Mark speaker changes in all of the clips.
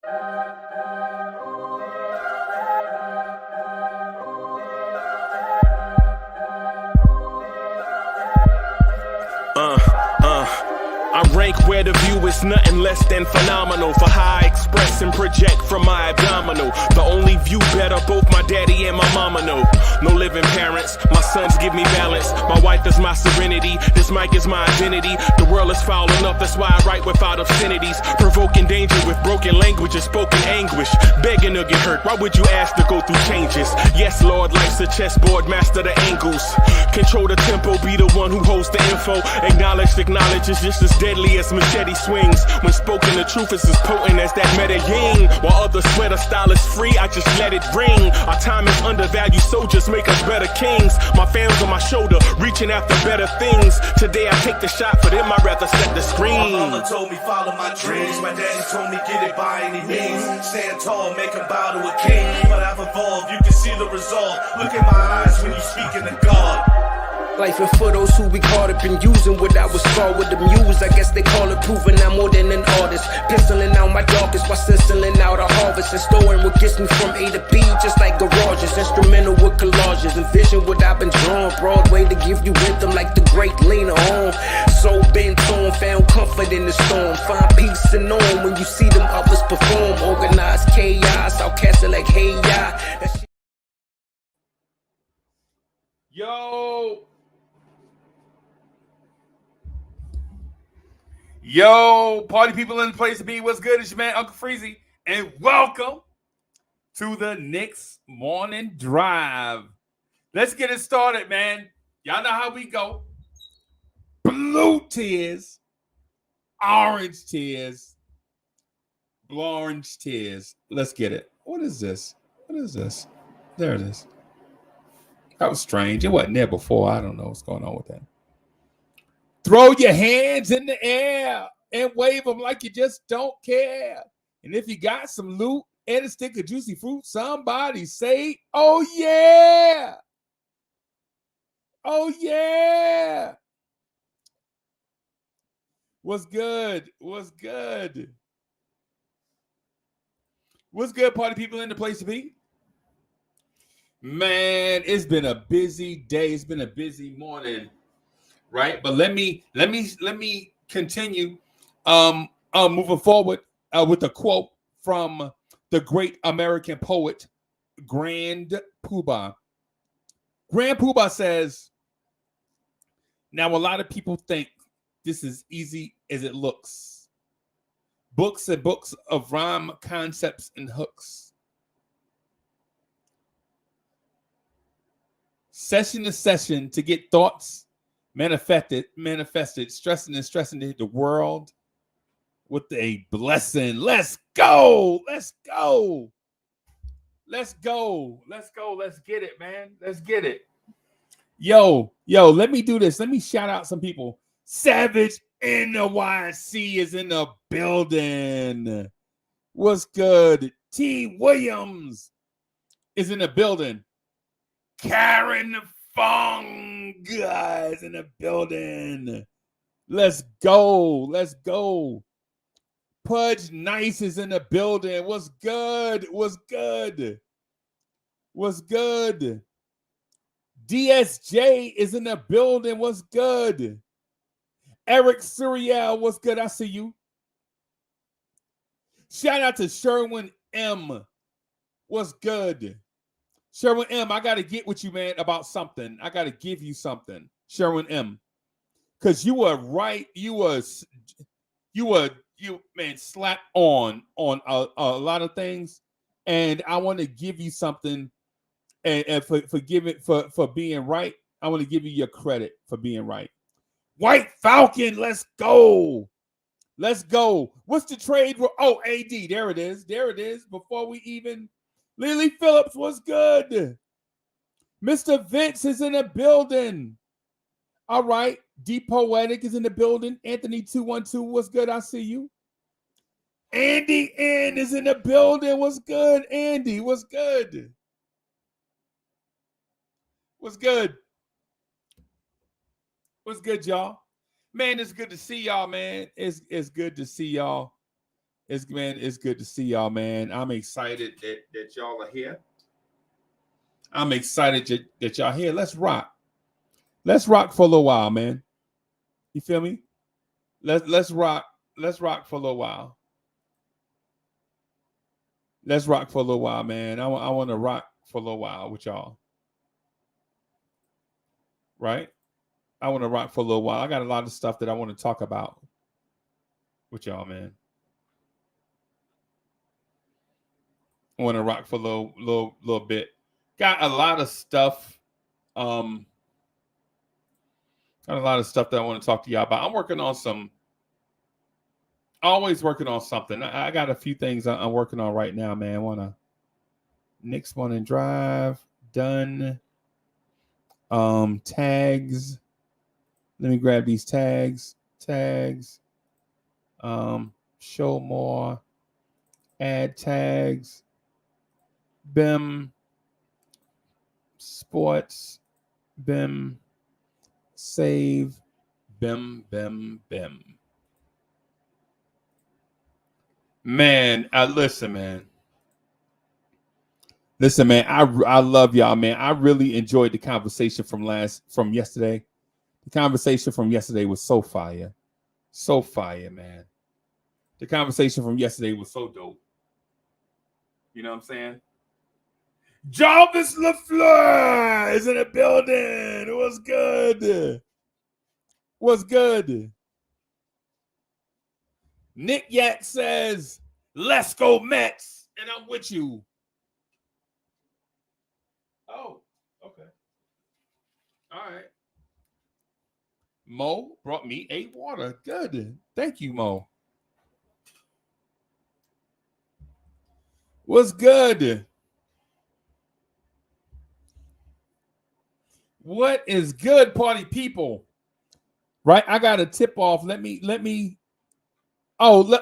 Speaker 1: I rank where the view is nothing less than phenomenal. For how I express and project from my abdominal. The only view better, both my daddy and my mama know. No living parents, my sons give me balance. My wife is my serenity, this mic is my identity. The world is foul enough, that's why I write without obscenities. Provoking danger with broken language and spoken anguish. Begging to get hurt, why would you ask to go through changes? Yes, Lord, life's a chessboard, master the angles. Control the tempo, be the one who holds the info. Acknowledge is just as deadly as machete swings. When spoken, the truth is as potent as that Medellin. While others swear the style is free, I just let it ring. Our time is undervalued, soldiers make us better kings. My fans on my shoulder, reaching after better things. Today I take the shot, for them I'd rather set the screen.
Speaker 2: My mama told me follow my dreams. My daddy told me get it by any means. Stand tall, make a bow to a king. But I've evolved, you can see the resolve. Look in my eyes when you speaking to God.
Speaker 3: Life and for those who we caught up in using what I was taught with the muse. I guess they call it proving I'm more than an artist. Pistoling out my darkest while sizzling out a harvest. And storing what gets me from A to B, just like garages. Instrumental with collages. Envision what I've been drawing. Broadway to give you rhythm like the great Lena Horne. So bent on, found comfort in the storm. Find peace and on when you see them others perform. Organized chaos, I'll cast it like hey ya.
Speaker 4: Yo, party people in the place to be. What's good? It's your man, Uncle Freezy, and welcome to the Knicks Morning Drive. Let's get it started, man. Y'all know how we go. Blue tears, orange tears, Blorange tears. Let's get it. What is this? What is this? There it is. That was strange. It wasn't there before. I don't know what's going on with that. Throw your hands in the air and wave them like you just don't care. And if you got some loot and a stick of juicy fruit, somebody say, oh yeah. Oh yeah. What's good? What's good? What's good, party people in the place to be? Man, it's been a busy day. It's been a busy morning. Right, but let me continue moving forward with a quote from the great American poet Grand Poobah. Grand Poobah says, "Now a lot of people think this is easy as it looks. Books and books of rhyme, concepts, and hooks. Session to session to get thoughts manifested, stressing the world with a blessing. Let's go. Let's go. Let's go. Let's go. Let's get it, man. Let's get it. Yo, let me do this. Let me shout out some people. Savage NYC is in the building. What's good? T. Williams is in the building. Karen Fong guys in the building. Let's go. Let's go. Pudge Nice is in the building. What's good? What's good? What's good? DSJ is in the building. What's good? Eric Suriel, what's good? I see you. Shout out to Sherwin M. What's good? Sherwin M, I got to get with you, man, about something. I got to give you something, Sherwin M. Because you were right. You slap on a lot of things. And I want to give you something and for being right. I want to give you your credit for being right. White Falcon, let's go. Let's go. What's the trade? Oh, AD, there it is. There it is. Before we even... Lily Phillips, what's good? Mr. Vince is in the building. All right. D Poetic is in the building. Anthony 212, what's good? I see you. Andy N is in the building. What's good, Andy? What's good? What's good? What's good, y'all? Man, it's good to see y'all, man. It's good to see y'all. It's good to see y'all, man. I'm excited that y'all are here. I'm excited that y'all here. Let's rock. Let's rock for a little while, man. You feel me? Let's rock. Let's rock for a little while. Let's rock for a little while, man. I want to rock for a little while with y'all. Right? I want to rock for a little while. I got a lot of stuff that I want to talk about with y'all, man. I want to rock for a little bit. Got a lot of stuff. Got a lot of stuff that I want to talk to y'all about. I'm working on some. Always working on something. I got a few things I'm working on right now, man. Knicks one and drive done. Tags. Let me grab these tags. Show more. Add tags. BIM. Sports. BIM. Save. BIM. Man, listen, man. I love y'all, man. I really enjoyed the conversation from yesterday. The conversation from yesterday was so fire. So fire, man. The conversation from yesterday was so dope. You know what I'm saying? Jarvis LaFleur is in the building. It was good. What's good? Nick Yak says, let's go Mets. And I'm with you. Oh, okay. All right. Mo brought me a water. Good. Thank you, Mo. What's good? What is good, party people? Right? I got a tip off. Let me. Before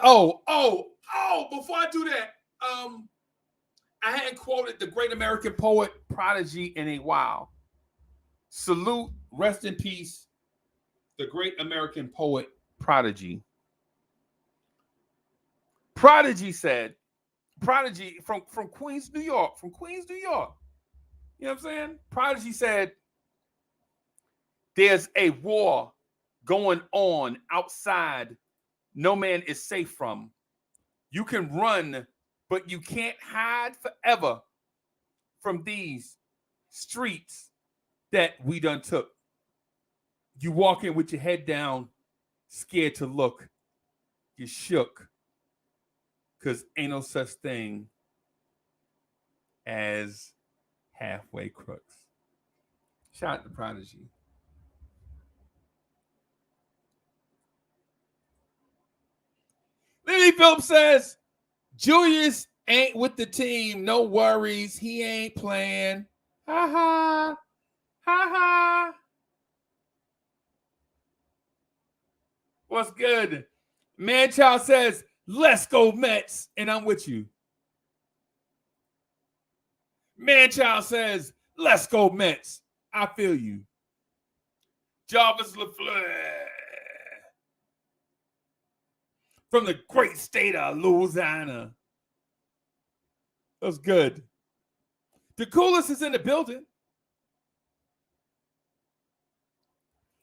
Speaker 4: I do that, I hadn't quoted the great American poet Prodigy in a while. Salute, rest in peace, the great American poet Prodigy. Prodigy from Queens, New York. You know what I'm saying? Prodigy said, there's a war going on outside no man is safe from. You can run, but you can't hide forever from these streets that we done took. You walk in with your head down, scared to look. You shook, because ain't no such thing as halfway crooks. Shout out to Prodigy. Lily Phillips says, Julius ain't with the team. No worries. He ain't playing. Ha ha. Ha ha. What's good? Manchild says, let's go Mets. And I'm with you. Manchild says, let's go Mets. I feel you. Jarvis LaFleur. From the great state of Louisiana. That's good. The coolest is in the building.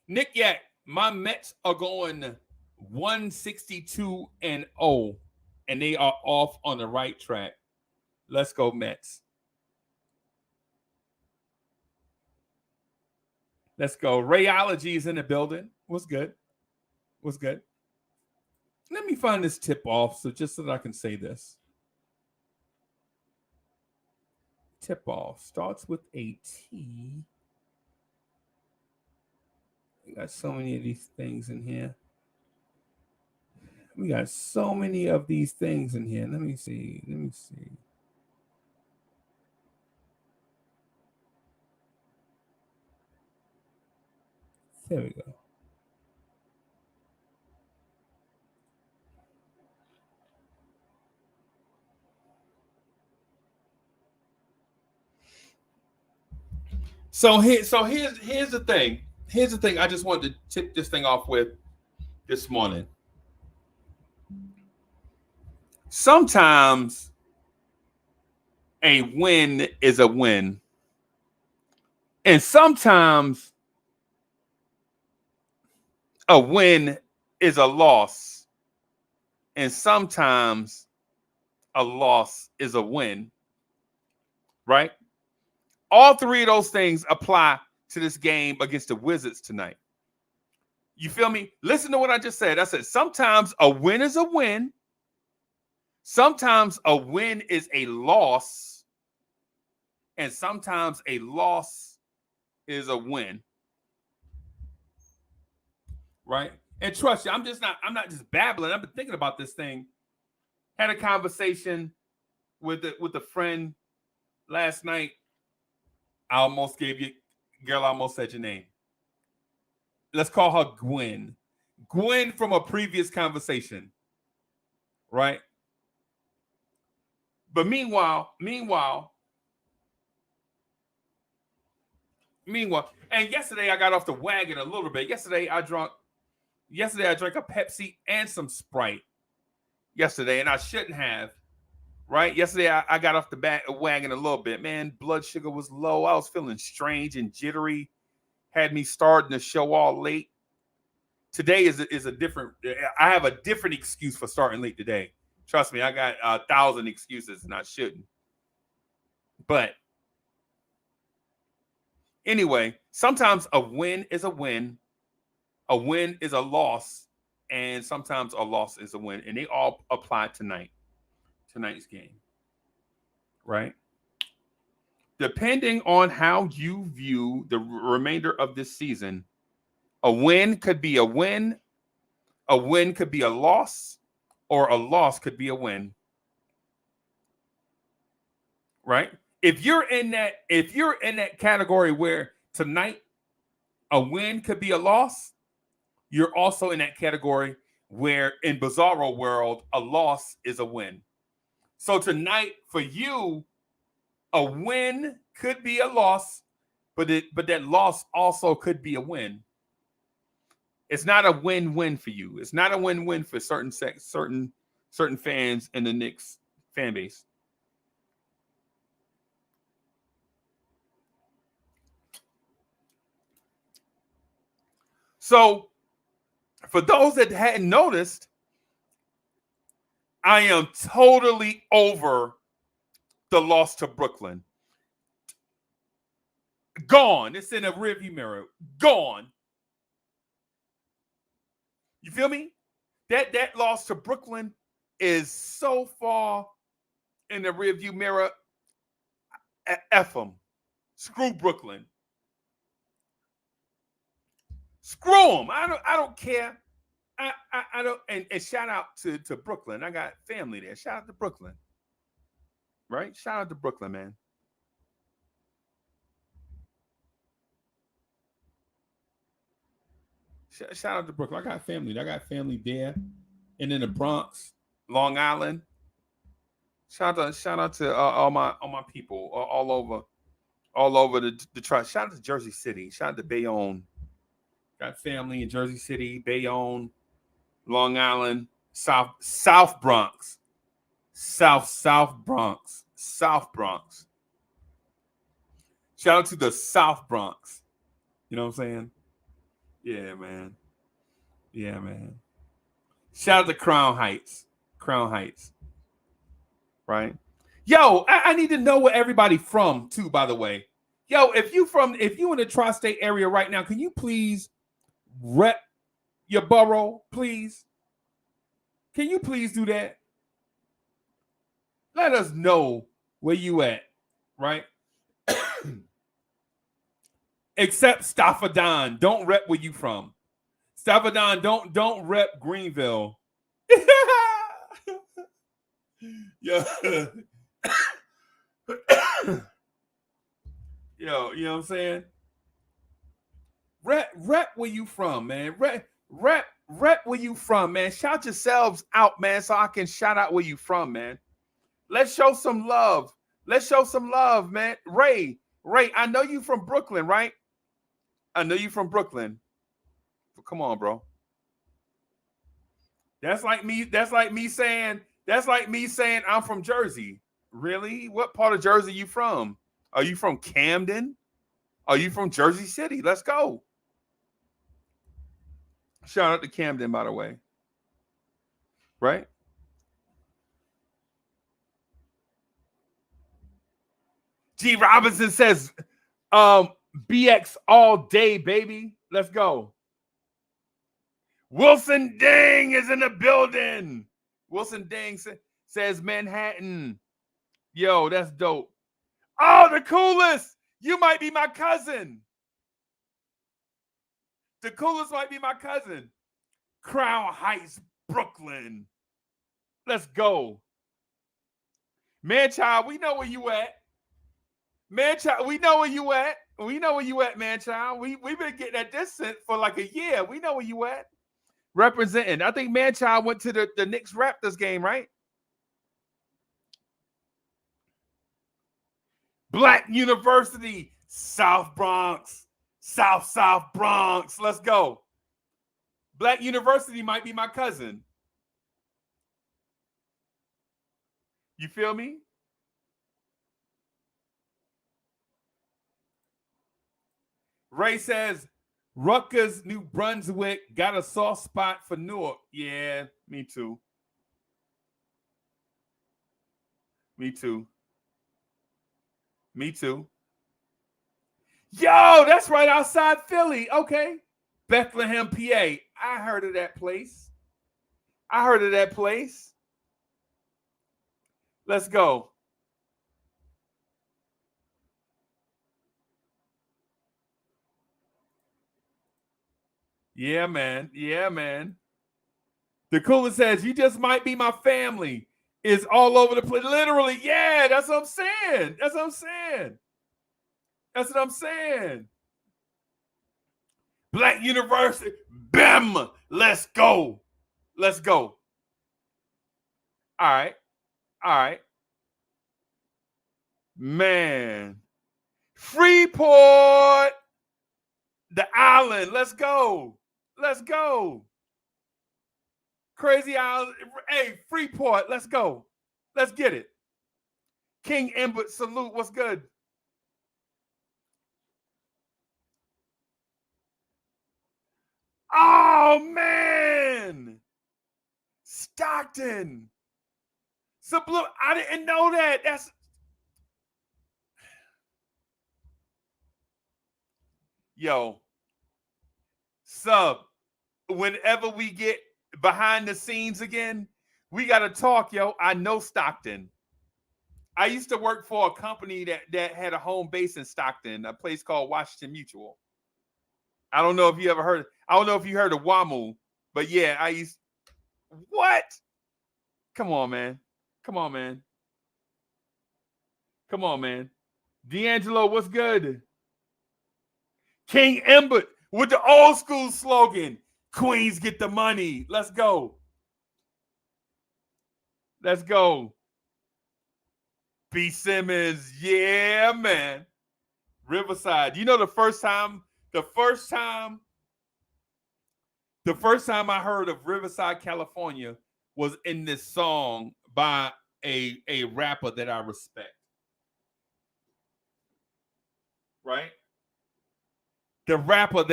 Speaker 4: Nick Yak, my Mets are going 162-0, and they are off on the right track. Let's go Mets. Let's go. Rayology is in the building. What's good? Let me find this tip off so that I can say this. Tip off starts with a T. We got so many of these things in here. Let me see. There we go. So here's the thing. Here's the thing I just wanted to tip this thing off with this morning. sometimes a win is a win, and sometimes a win is a loss, and sometimes a loss is a win, right? All three of those things apply to this game against the Wizards tonight. You feel me? Listen to what I just said. I said sometimes a win is a win. Sometimes a win is a loss. And sometimes a loss is a win. Right? And trust you, I'm not just babbling. I've been thinking about this thing. Had a conversation with a friend last night. I almost said your name. Let's call her Gwen. Gwen from a previous conversation. Right? But meanwhile, and yesterday I got off the wagon a little bit. Yesterday I drank a Pepsi and some Sprite. Yesterday, and I shouldn't have. Right? Yesterday I got off the wagon a little bit. Man, blood sugar was low. I was feeling strange and jittery. Had me starting the show all late. Today is a different. I have a different excuse for starting late today. Trust me, I got 1,000 excuses, and I shouldn't. But anyway, sometimes a win is a win is a loss, and sometimes a loss is a win, and they all apply tonight's game, right? Depending on how you view the remainder of this season, a win could be a win could be a loss, or a loss could be a win. Right? If you're in that category where tonight a win could be a loss, you're also in that category where in Bizarro world a loss is a win. So tonight for you, a win could be a loss, but that loss also could be a win. It's not a win-win for you. It's not a win-win for certain fans in the Knicks fan base. So, for those that hadn't noticed, I am totally over the loss to Brooklyn. Gone. It's in a rearview mirror. Gone. You feel me? That loss to Brooklyn is so far in the rearview mirror. F them. Screw Brooklyn. Screw them. I don't care. I don't. And shout out to Brooklyn. I got family there. Shout out to Brooklyn. Right? Shout out to Brooklyn, man. Shout out to Brooklyn. I got family there, and in the Bronx, Long Island. Shout out to all my people all over the tri. Shout out to Jersey City. Shout out to Bayonne. Got family in Jersey City, Bayonne, Long Island, South Bronx, South Bronx. Shout out to the South Bronx. You know what I'm saying? Yeah, man. Shout out to Crown Heights. Right? Yo, I need to know where everybody from, too, by the way. Yo, if you in the tri-state area right now, can you please rep your borough, please? Can you please do that? Let us know where you at, right? Except Stapha Don. Don't rep where you from. Stapha Don, don't rep Greenville. Yo. Yo, you know what I'm saying? Rep where you from, man. Rep where you from, man. Shout yourselves out, man, so I can shout out where you from, man. Let's show some love. Man. Ray, I know you from Brooklyn, right? I know you from Brooklyn. Come on, bro. That's like me saying, That's like me saying I'm from Jersey. Really? What part of Jersey you from? Are you from Camden? Are you from Jersey City? Let's go. Shout out to Camden, by the way. Right? G Robinson says, BX all day, baby. Let's go. Wilson Ding is in the building. Wilson Ding says Manhattan. Yo, that's dope. Oh, the coolest. You might be my cousin. The coolest might be my cousin. Crown Heights, Brooklyn. Let's go. Man-child, we know where you at. Man-child, we know where you at. We know where you at, man-child. We've been getting that distance for like a year. We know where you at. Representing. I think man-child went to the Knicks Raptors game, right? Black University, South Bronx. South Bronx. Let's go. Black University might be my cousin. You feel me? Ray says, Rutgers, New Brunswick got a soft spot for Newark. Yeah, me too. Me too. Me too. Yo, that's right outside Philly. Okay. Bethlehem, PA. I heard of that place. Let's go. Yeah, man. The coolest says, you just might be my family. Is all over the place. Literally, yeah, that's what I'm saying. Black University, BAM! Let's go. All right. Man. Freeport, the island. Let's go. Crazy Island. Hey, Freeport, let's go. Let's get it. King Embert, salute. What's good? Oh, man. Stockton. I didn't know that. That's... Yo. Sub, whenever we get behind the scenes again, we got to talk, yo. I know Stockton. I used to work for a company that had a home base in Stockton, a place called Washington Mutual. I don't know if you ever heard. I don't know if you heard of WAMU, but yeah, I used. What? Come on, man. D'Angelo, what's good? King Embert with the old school slogan, Queens get the money. Let's go. B. Simmons, yeah, man. Riverside. You know the first time I heard of Riverside, California was in this song by a rapper that I respect. Right? The rapper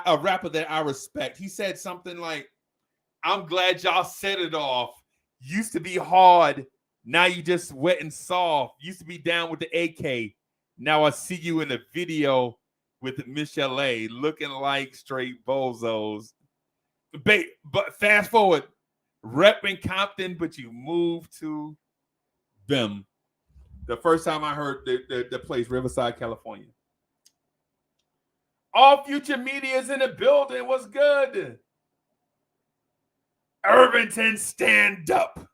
Speaker 4: a rapper that I respect. He said something like, I'm glad y'all set it off. Used to be hard. Now you just wet and soft. Used to be down with the AK. Now I see you in a video with Michelle A looking like straight bozos. But fast forward, repping Compton, but you moved to them. The first time I heard the place, Riverside, California. All Future Media is in the building. What's good? Irvington, stand up.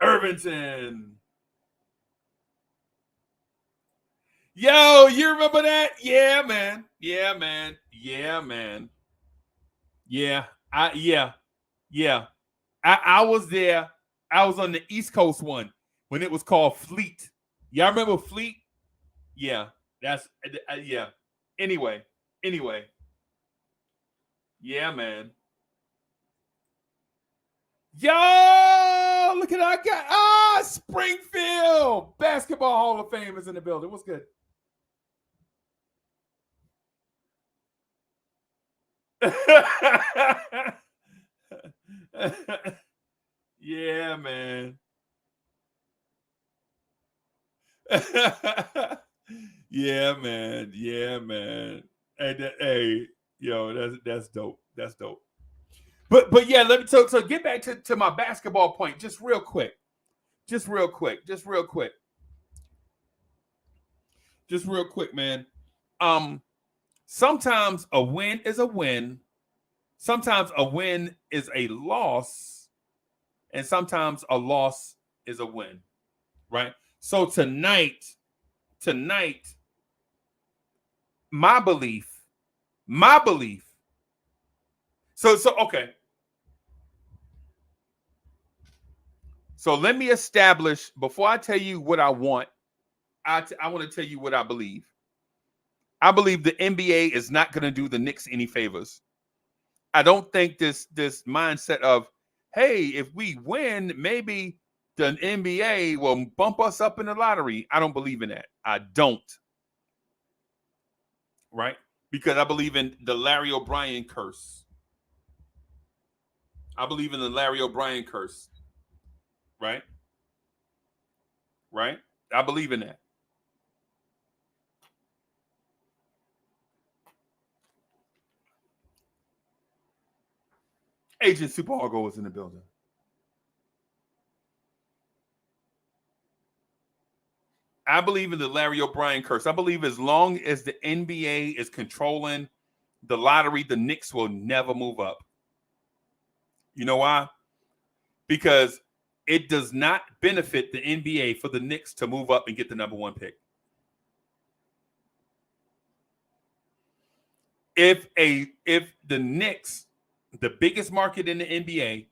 Speaker 4: Irvington. Yo, you remember that? Yeah, man. Yeah. I was there. I was on the East Coast one when it was called Fleet. Y'all remember Fleet? Yeah. That's yeah. Anyway. Yeah, man. Yo, look at our guy. Springfield Basketball Hall of Fame is in the building. What's good? Yeah, man. Yeah, man. Yeah, man. Hey, yo, that's dope. That's dope. But yeah, let me so get back to my basketball point just real quick. Just real quick, man. Sometimes a win is a win. Sometimes a win is a loss, and sometimes a loss is a win. Right? So tonight, my belief. So okay. So let me establish before I tell you what I want. I want to tell you what I believe. I believe the NBA is not going to do the Knicks any favors. I don't think this mindset of, hey, if we win, maybe the NBA will bump us up in the lottery. I don't believe in that. I don't. Right? Because I believe in the Larry O'Brien curse. I believe in the Larry O'Brien curse. Right? Right? I believe in that. Agent Super Argo was in the building. I believe in the Larry O'Brien curse. I believe as long as the NBA is controlling the lottery, the Knicks will never move up. You know why? Because it does not benefit the NBA for the Knicks to move up and get the number one pick. If the Knicks, the biggest market in the NBA,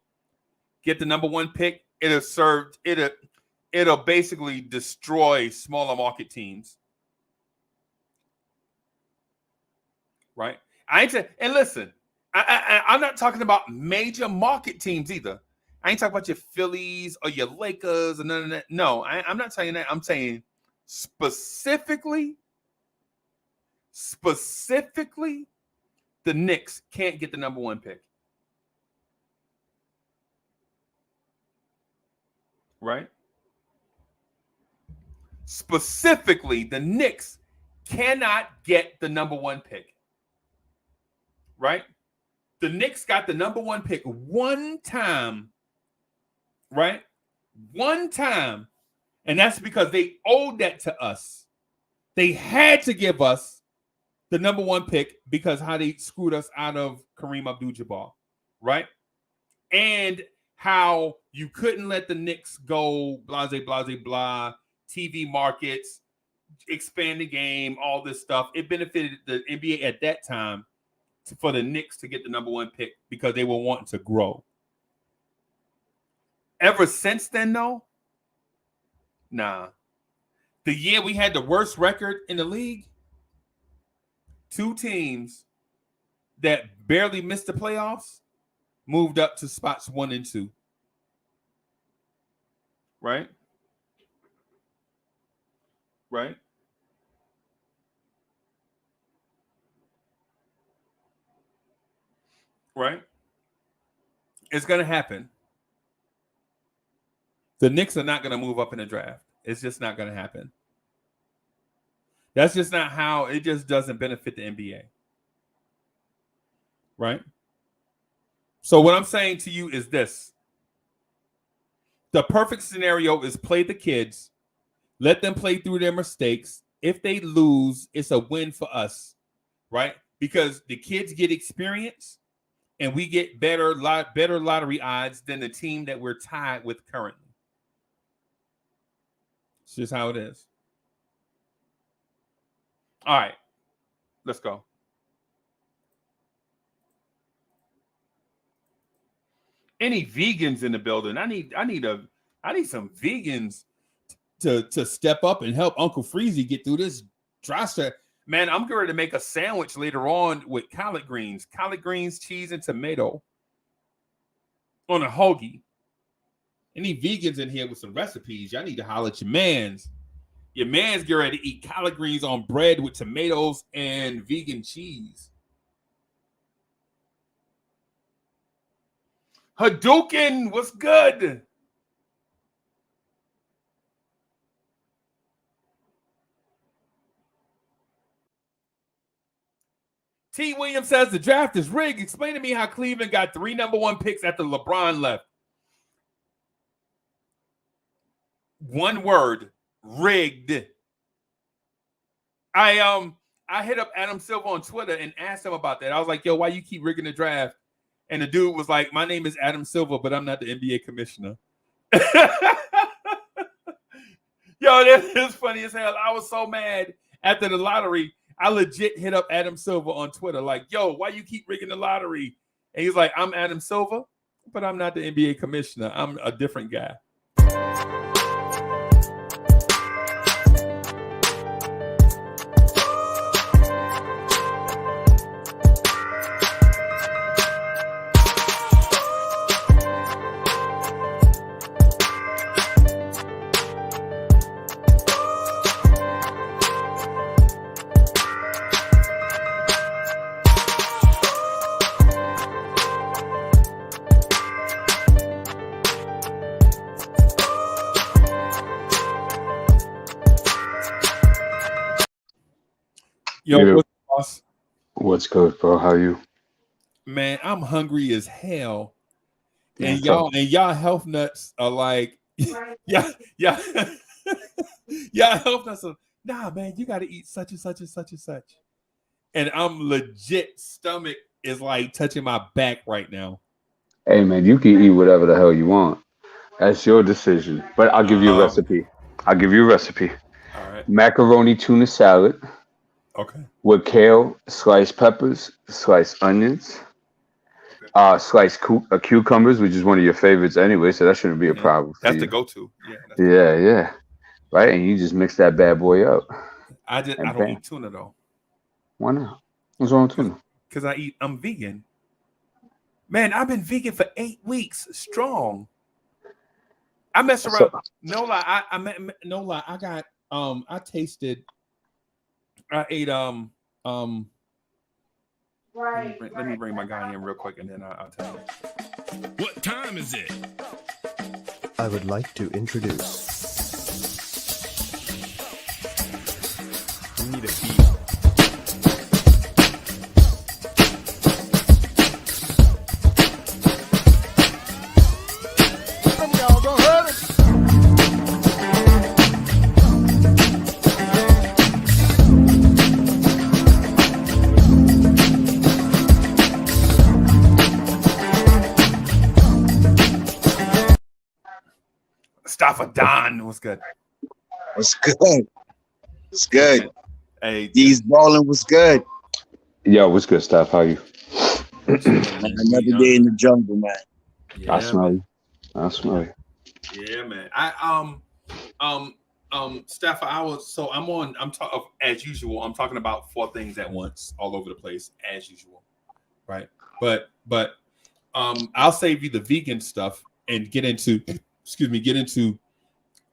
Speaker 4: get the number one pick, it'll basically destroy smaller market teams. Right? And listen, I'm not talking about major market teams either. I ain't talking about your Phillies or your Lakers and none of that. No, I'm not saying that. I'm saying specifically, the Knicks can't get the number one pick. Right? Specifically, the Knicks cannot get the number one pick. Right? The Knicks got the number one pick one time. Right? One time. And that's because they owed that to us. They had to give us the number one pick because how they screwed us out of Kareem Abdul-Jabbar. Right? And how you couldn't let the Knicks go, blah, TV markets, expand the game, all this stuff. It benefited the NBA at that time for the Knicks to get the number one pick because they were wanting to grow. Ever since then, though, nah. The year we had the worst record in the league, two teams that barely missed the playoffs moved up to spots 1 and 2. Right? Right? Right? It's going to happen. The Knicks are not going to move up in the draft. It's just not going to happen. That's just not how, it just doesn't benefit the NBA. Right? So what I'm saying to you is this. The perfect scenario is play the kids, let them play through their mistakes. If they lose, it's a win for us, right? Because the kids get experience and we get better lottery odds than the team that we're tied with currently. It's just how it is. All right, let's go. Any vegans in the building? I need some vegans to step up and help Uncle Freezy get through this dry stretch. Man, I'm going to make a sandwich later on with collard greens, cheese, and tomato on a hoagie. Any vegans in here with some recipes? Y'all need to holler at your mans. Your man's get ready to eat collard greens on bread with tomatoes and vegan cheese. Hadouken, what's good? T. Williams says the draft is rigged. Explain to me how Cleveland got 3 number 1 picks after LeBron left. One word, rigged. I hit up Adam Silver on Twitter and asked him about that. I was like, yo, why you keep rigging the draft? And the dude was like, my name is Adam Silver, but I'm not the NBA commissioner. Yo, that is funny as hell. I was so mad after the lottery. I legit hit up Adam Silver on Twitter, like, yo, why you keep rigging the lottery? And he's like, I'm Adam Silver, but I'm not the NBA commissioner. I'm a different guy. Yo, what's boss?
Speaker 5: What's good, bro? How you?
Speaker 4: Man, I'm hungry as hell. And y'all health nuts are like, yeah. Y'all health nuts are, nah, man, you gotta eat such and such and such and such. And I'm legit stomach is like touching my back right now.
Speaker 5: Hey man, you can eat whatever the hell you want. That's your decision. But I'll give you a recipe. All right. Macaroni tuna salad.
Speaker 4: Okay.
Speaker 5: With kale, sliced peppers, sliced onions, sliced cucumbers, which is one of your favorites anyway, so that shouldn't be a problem.
Speaker 4: That's the go-to.
Speaker 5: Yeah. Right, and you just mix that bad boy up.
Speaker 4: I don't eat tuna though.
Speaker 5: Why not? What's wrong with tuna?
Speaker 4: Because I'm vegan. Man, I've been vegan for 8 weeks strong. I mess around. No lie, I got I tasted. I ate Let me bring my guy in real quick and then I'll tell you.
Speaker 1: What time is it?
Speaker 6: I would like to introduce.
Speaker 4: We need a beat. Stapha Don was good.
Speaker 7: What's good? What's good?
Speaker 4: Hey,
Speaker 7: D's balling was good.
Speaker 5: Yo, what's good, Steph? How you?
Speaker 7: Another day in the jungle, man.
Speaker 4: Yeah,
Speaker 5: I smell you.
Speaker 4: Yeah, man. Stapha, as usual. I'm talking about 4 things at once, all over the place, as usual, right? But I'll save you the vegan stuff and get into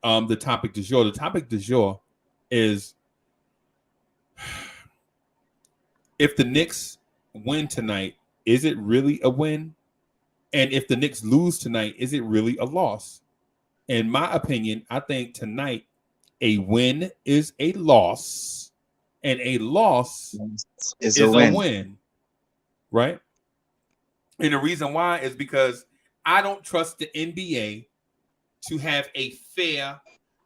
Speaker 4: the topic du jour. The topic du jour is if the Knicks win tonight, is it really a win? And if the Knicks lose tonight, is it really a loss? In my opinion, I think tonight a win is a loss and a loss is a win. Right? And the reason why is because I don't trust the NBA to have a fair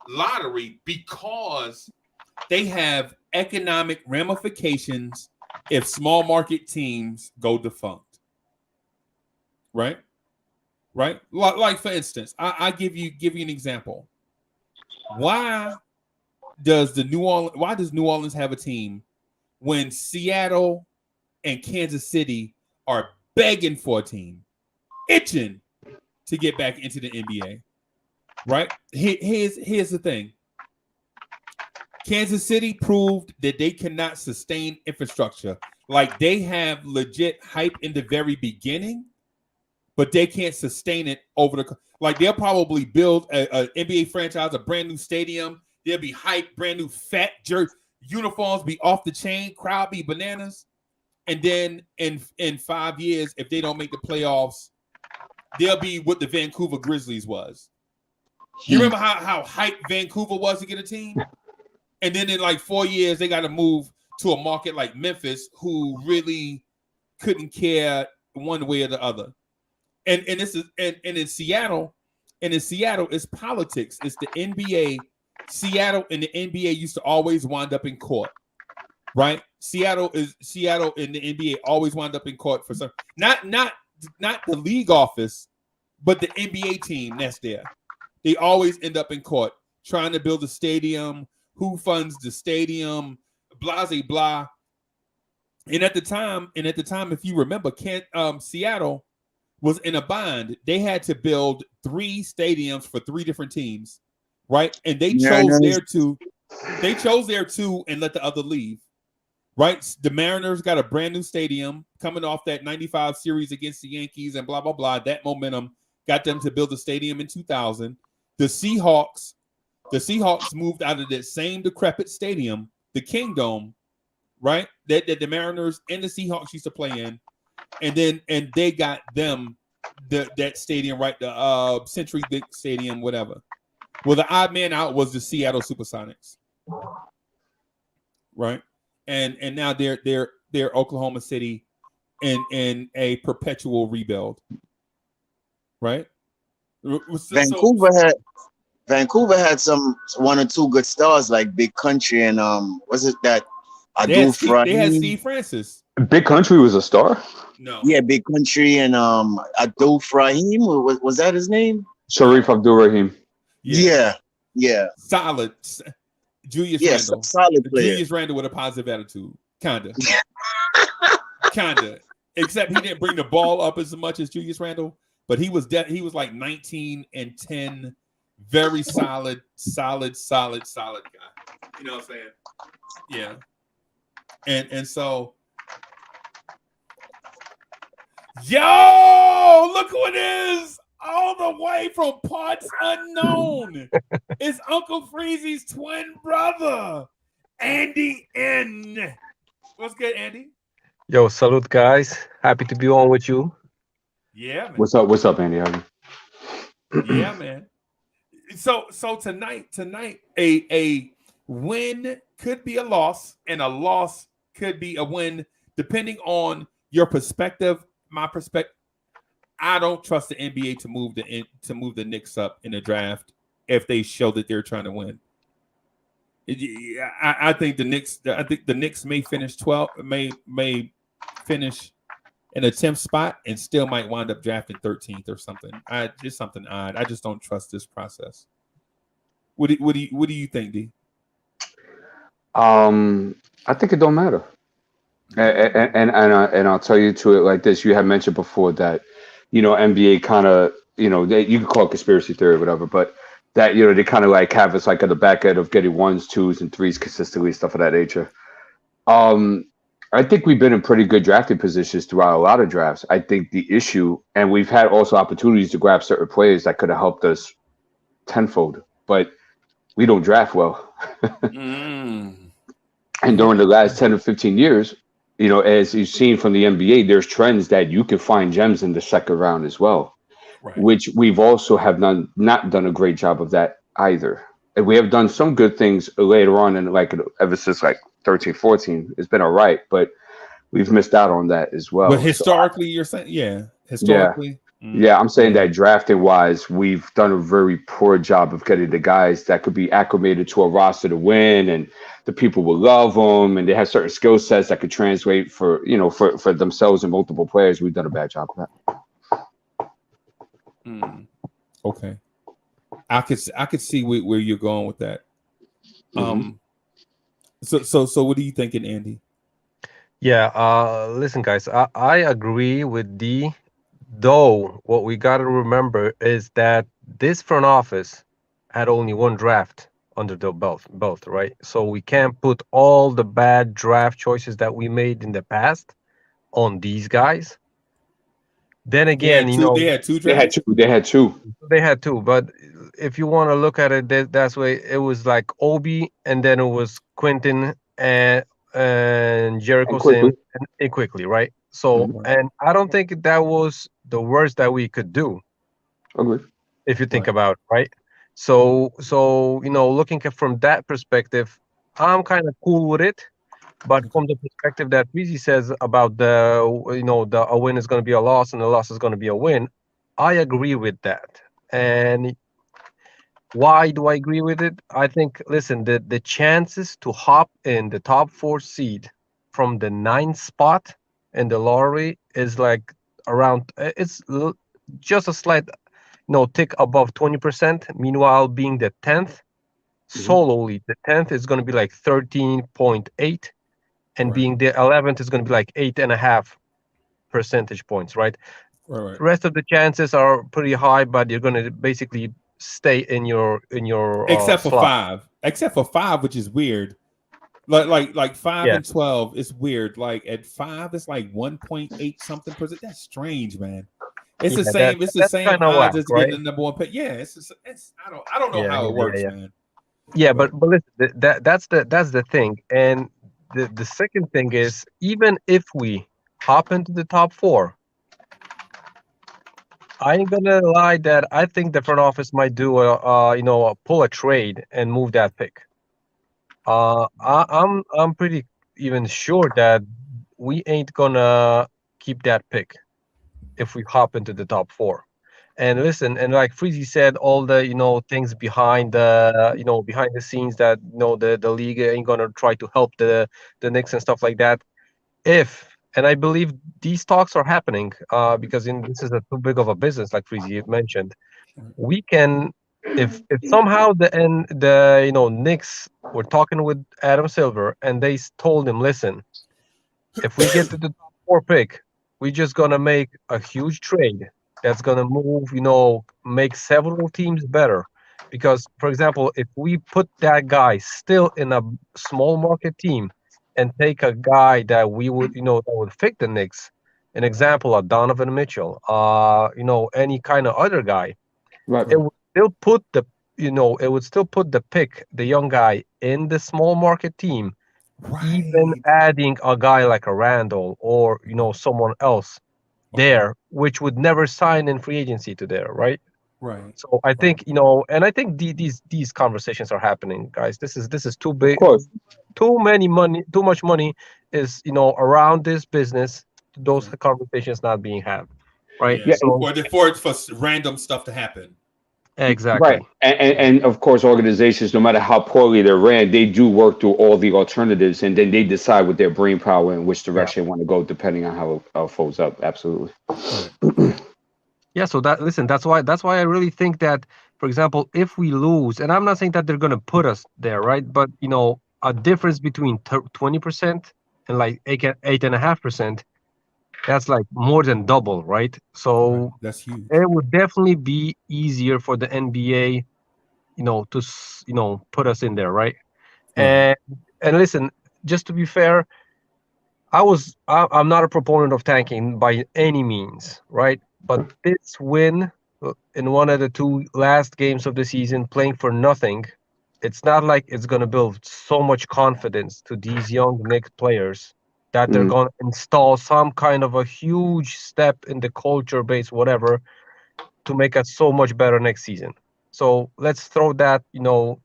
Speaker 4: lottery because they have economic ramifications if small market teams go defunct. Right? Like for instance, I give you an example. Why does New Orleans have a team when Seattle and Kansas City are begging for a team, itching to get back into the NBA? Right? Here's the thing. Kansas City proved that they cannot sustain infrastructure. Like they have legit hype in the very beginning, but they can't sustain it over the Like they'll probably build a NBA franchise, a brand new stadium. There'll be hype, brand new fat uniforms be off the chain, crowd be bananas. And then in 5 years, if they don't make the playoffs, they'll be what the Vancouver Grizzlies was. You remember how hyped Vancouver was to get a team? And then in like 4 years, they got to move to a market like Memphis, who really couldn't care one way or the other. And this is and in Seattle, it's politics. It's the NBA. Seattle and the NBA used to always wind up in court, right? Seattle and the NBA always wind up in court for some not the league office, but the NBA team that's there. They always end up in court trying to build a stadium. Who funds the stadium? Blah, blah, blah. And at the time, if you remember, Seattle was in a bind. They had to build 3 stadiums for 3 different teams, right? And they chose their 2. They chose their 2 and let the other leave, right? The Mariners got a brand new stadium coming off that 95 series against the Yankees and blah, blah, blah. That momentum got them to build a stadium in 2000. The Seahawks moved out of that same decrepit stadium, the Kingdome, right? That the Mariners and the Seahawks used to play in. And they got them that stadium, right? The Century Big Stadium, whatever. Well, the odd man out was the Seattle Supersonics, right? And now they're Oklahoma City in a perpetual rebuild, right?
Speaker 7: Vancouver had some 1 or 2 good stars like Big Country and was it that
Speaker 4: they had Steve Francis.
Speaker 5: Big Country was a star?
Speaker 4: No.
Speaker 7: Yeah, Big Country and Abdul Frahim, was that his name?
Speaker 5: Sharif Abdul Rahim.
Speaker 7: Yeah.
Speaker 4: Solid. Julius Randle.
Speaker 7: Solid player.
Speaker 4: Julius Randle with a positive attitude. Kinda. Except he didn't bring the ball up as much as Julius Randle, but he was like 19 and 10. Very solid guy. You know what I'm saying? Yeah. And so, yo, look who it is, all the way from parts unknown. It's Uncle Freezy's twin brother, Andy N. What's good, Andy?
Speaker 8: Yo, salute, guys. Happy to be on with you.
Speaker 4: Yeah, man.
Speaker 5: What's up, Andy?
Speaker 4: Yeah, man. So tonight, a win could be a loss, and a loss could be a win, depending on your perspective. My perspective, I don't trust the NBA to move the Knicks up in the draft if they show that they're trying to win. I think the Knicks may finish 12th, may finish in a 10th spot and still might wind up drafting 13th or something. Just something odd. I just don't trust this process. What do you think, D?
Speaker 5: I think it don't matter. And I'll tell you to it like this. You had mentioned before that, NBA kind of, you could call it conspiracy theory or whatever, but that, they kind of like have us like at the back end of getting 1s, 2s, and 3s consistently, stuff of that nature. I think we've been in pretty good drafting positions throughout a lot of drafts. I think the issue, and we've had also opportunities to grab certain players that could have helped us tenfold, but we don't draft well. And during the last 10 or 15 years, as you've seen from the NBA, there's trends that you can find gems in the second round as well, right, which we've also have not done a great job of that either. And we have done some good things later on, and like ever since like 13, 14, it's been all right, but we've missed out on that as well.
Speaker 4: But historically, you're saying, yeah, historically.
Speaker 5: Yeah, I'm saying that drafting wise, we've done a very poor job of getting the guys that could be acclimated to a roster to win, and the people will love them, and they have certain skill sets that could translate for themselves and multiple players. We've done a bad job of
Speaker 4: that. Okay, I could see where you're going with that. So what are you thinking, Andy?
Speaker 8: Yeah, listen, guys, I agree with D. Though what we got to remember is that this front office had only 1 draft under the belt, right? So we can't put all the bad draft choices that we made in the past on these guys. Then
Speaker 4: They
Speaker 8: again,
Speaker 4: had two. They had two
Speaker 5: They had
Speaker 4: drafts.
Speaker 5: two. They had two.
Speaker 8: they had two, but if you want to look at it, that's way it was like Obi, and then it was Quentin and Jericho
Speaker 5: And quickly.
Speaker 8: Sims and quickly, right? So,
Speaker 5: Mhm.
Speaker 8: and I don't think that was the worst that we could do
Speaker 5: Agreed.
Speaker 8: if you think
Speaker 4: Right.
Speaker 8: about it, right? So looking at from that perspective, I'm kind of cool with it. But from the perspective that Breezy says about the a win is going to be a loss and a loss is going to be a win, I agree with that. And why do I agree with it? I think, listen, the chances to hop in the top 4 seed from the 9th spot in the lottery is like around, just a slight, tick above 20%. Meanwhile, being the 10th, solely the 10th is going to be like 13.8, and
Speaker 4: Right.
Speaker 8: being the 11th is going to be like 8.5 percentage points, right?
Speaker 4: Right.
Speaker 8: The rest of the chances are pretty high, but you're going to basically stay in your
Speaker 4: Except for
Speaker 8: slot.
Speaker 4: five. Except for five, which is weird. Like 5
Speaker 8: Yeah.
Speaker 4: and 12 is weird. Like at 5, it's like 1.8 something percent. That's strange, man. It's the
Speaker 8: Yeah,
Speaker 4: same. It's the
Speaker 8: that's
Speaker 4: same
Speaker 8: kind of
Speaker 4: odds
Speaker 8: whack,
Speaker 4: as getting
Speaker 8: right?
Speaker 4: the number one pick. Yeah, it's. I don't know
Speaker 8: Yeah,
Speaker 4: how
Speaker 8: yeah,
Speaker 4: it
Speaker 8: yeah,
Speaker 4: works,
Speaker 8: yeah.
Speaker 4: man.
Speaker 8: Yeah, but listen, that's the thing, and the second thing is, even if we hop into the top 4, I ain't gonna lie that I think the front office might do pull a trade and move that pick. I'm pretty even sure that we ain't gonna keep that pick if we hop into the top 4. And listen, and like Freezy said, all the things behind behind the scenes that the league ain't gonna try to help the Knicks and stuff like that. If and I believe these talks are happening because this is a too big of a business, like Freezy mentioned. We can, if somehow the Knicks were talking with Adam Silver and they told him, listen, if we get to the top 4 pick, we're just gonna make a huge trade that's gonna move, make several teams better. Because, for example, if we put that guy still in a small market team and take a guy that we would, that would fit the Knicks, an example, a Donovan Mitchell, any kind of other guy,
Speaker 5: Right.
Speaker 8: it would still put the pick, the young guy, in the small market team, even
Speaker 4: Right.
Speaker 8: adding a guy like a Randall or someone else
Speaker 4: Okay.
Speaker 8: there, which would never sign in free agency to there, right?
Speaker 4: Right.
Speaker 8: So I
Speaker 4: Right.
Speaker 8: think and I think these conversations are happening, guys. This is too
Speaker 5: Of
Speaker 8: big,
Speaker 5: course.
Speaker 8: too much money is around this business. Those
Speaker 4: Okay.
Speaker 8: conversations not being had, right?
Speaker 4: Yeah.
Speaker 5: Yeah.
Speaker 8: So
Speaker 4: For random stuff to happen.
Speaker 5: Right.
Speaker 8: exactly.
Speaker 5: And of course, organizations, no matter how poorly they're ran, they do work through all the alternatives, and then they decide with their brain power in which
Speaker 8: Yeah.
Speaker 5: direction they want to go, depending on how it folds up. Absolutely.
Speaker 4: Right.
Speaker 8: Yeah, so that's why I really think that, for example, if we lose, and I'm not saying that they're gonna put us there, right? But a difference between 20% and like 8.5%, that's like more than double, right?
Speaker 4: Right.
Speaker 8: So
Speaker 4: That's huge.
Speaker 8: it would definitely be easier for the NBA, to put us in there, right?
Speaker 4: Right.
Speaker 8: And listen, just to be fair, I'm not a proponent of tanking by any means, right? But this win in one of the 2 last games of the season, playing for nothing, it's not like it's going to build so much confidence to these young Knicks players that they're
Speaker 5: Mm.
Speaker 8: going to install some kind of a huge step in the culture base, whatever, to make us so much better next season. So let's throw that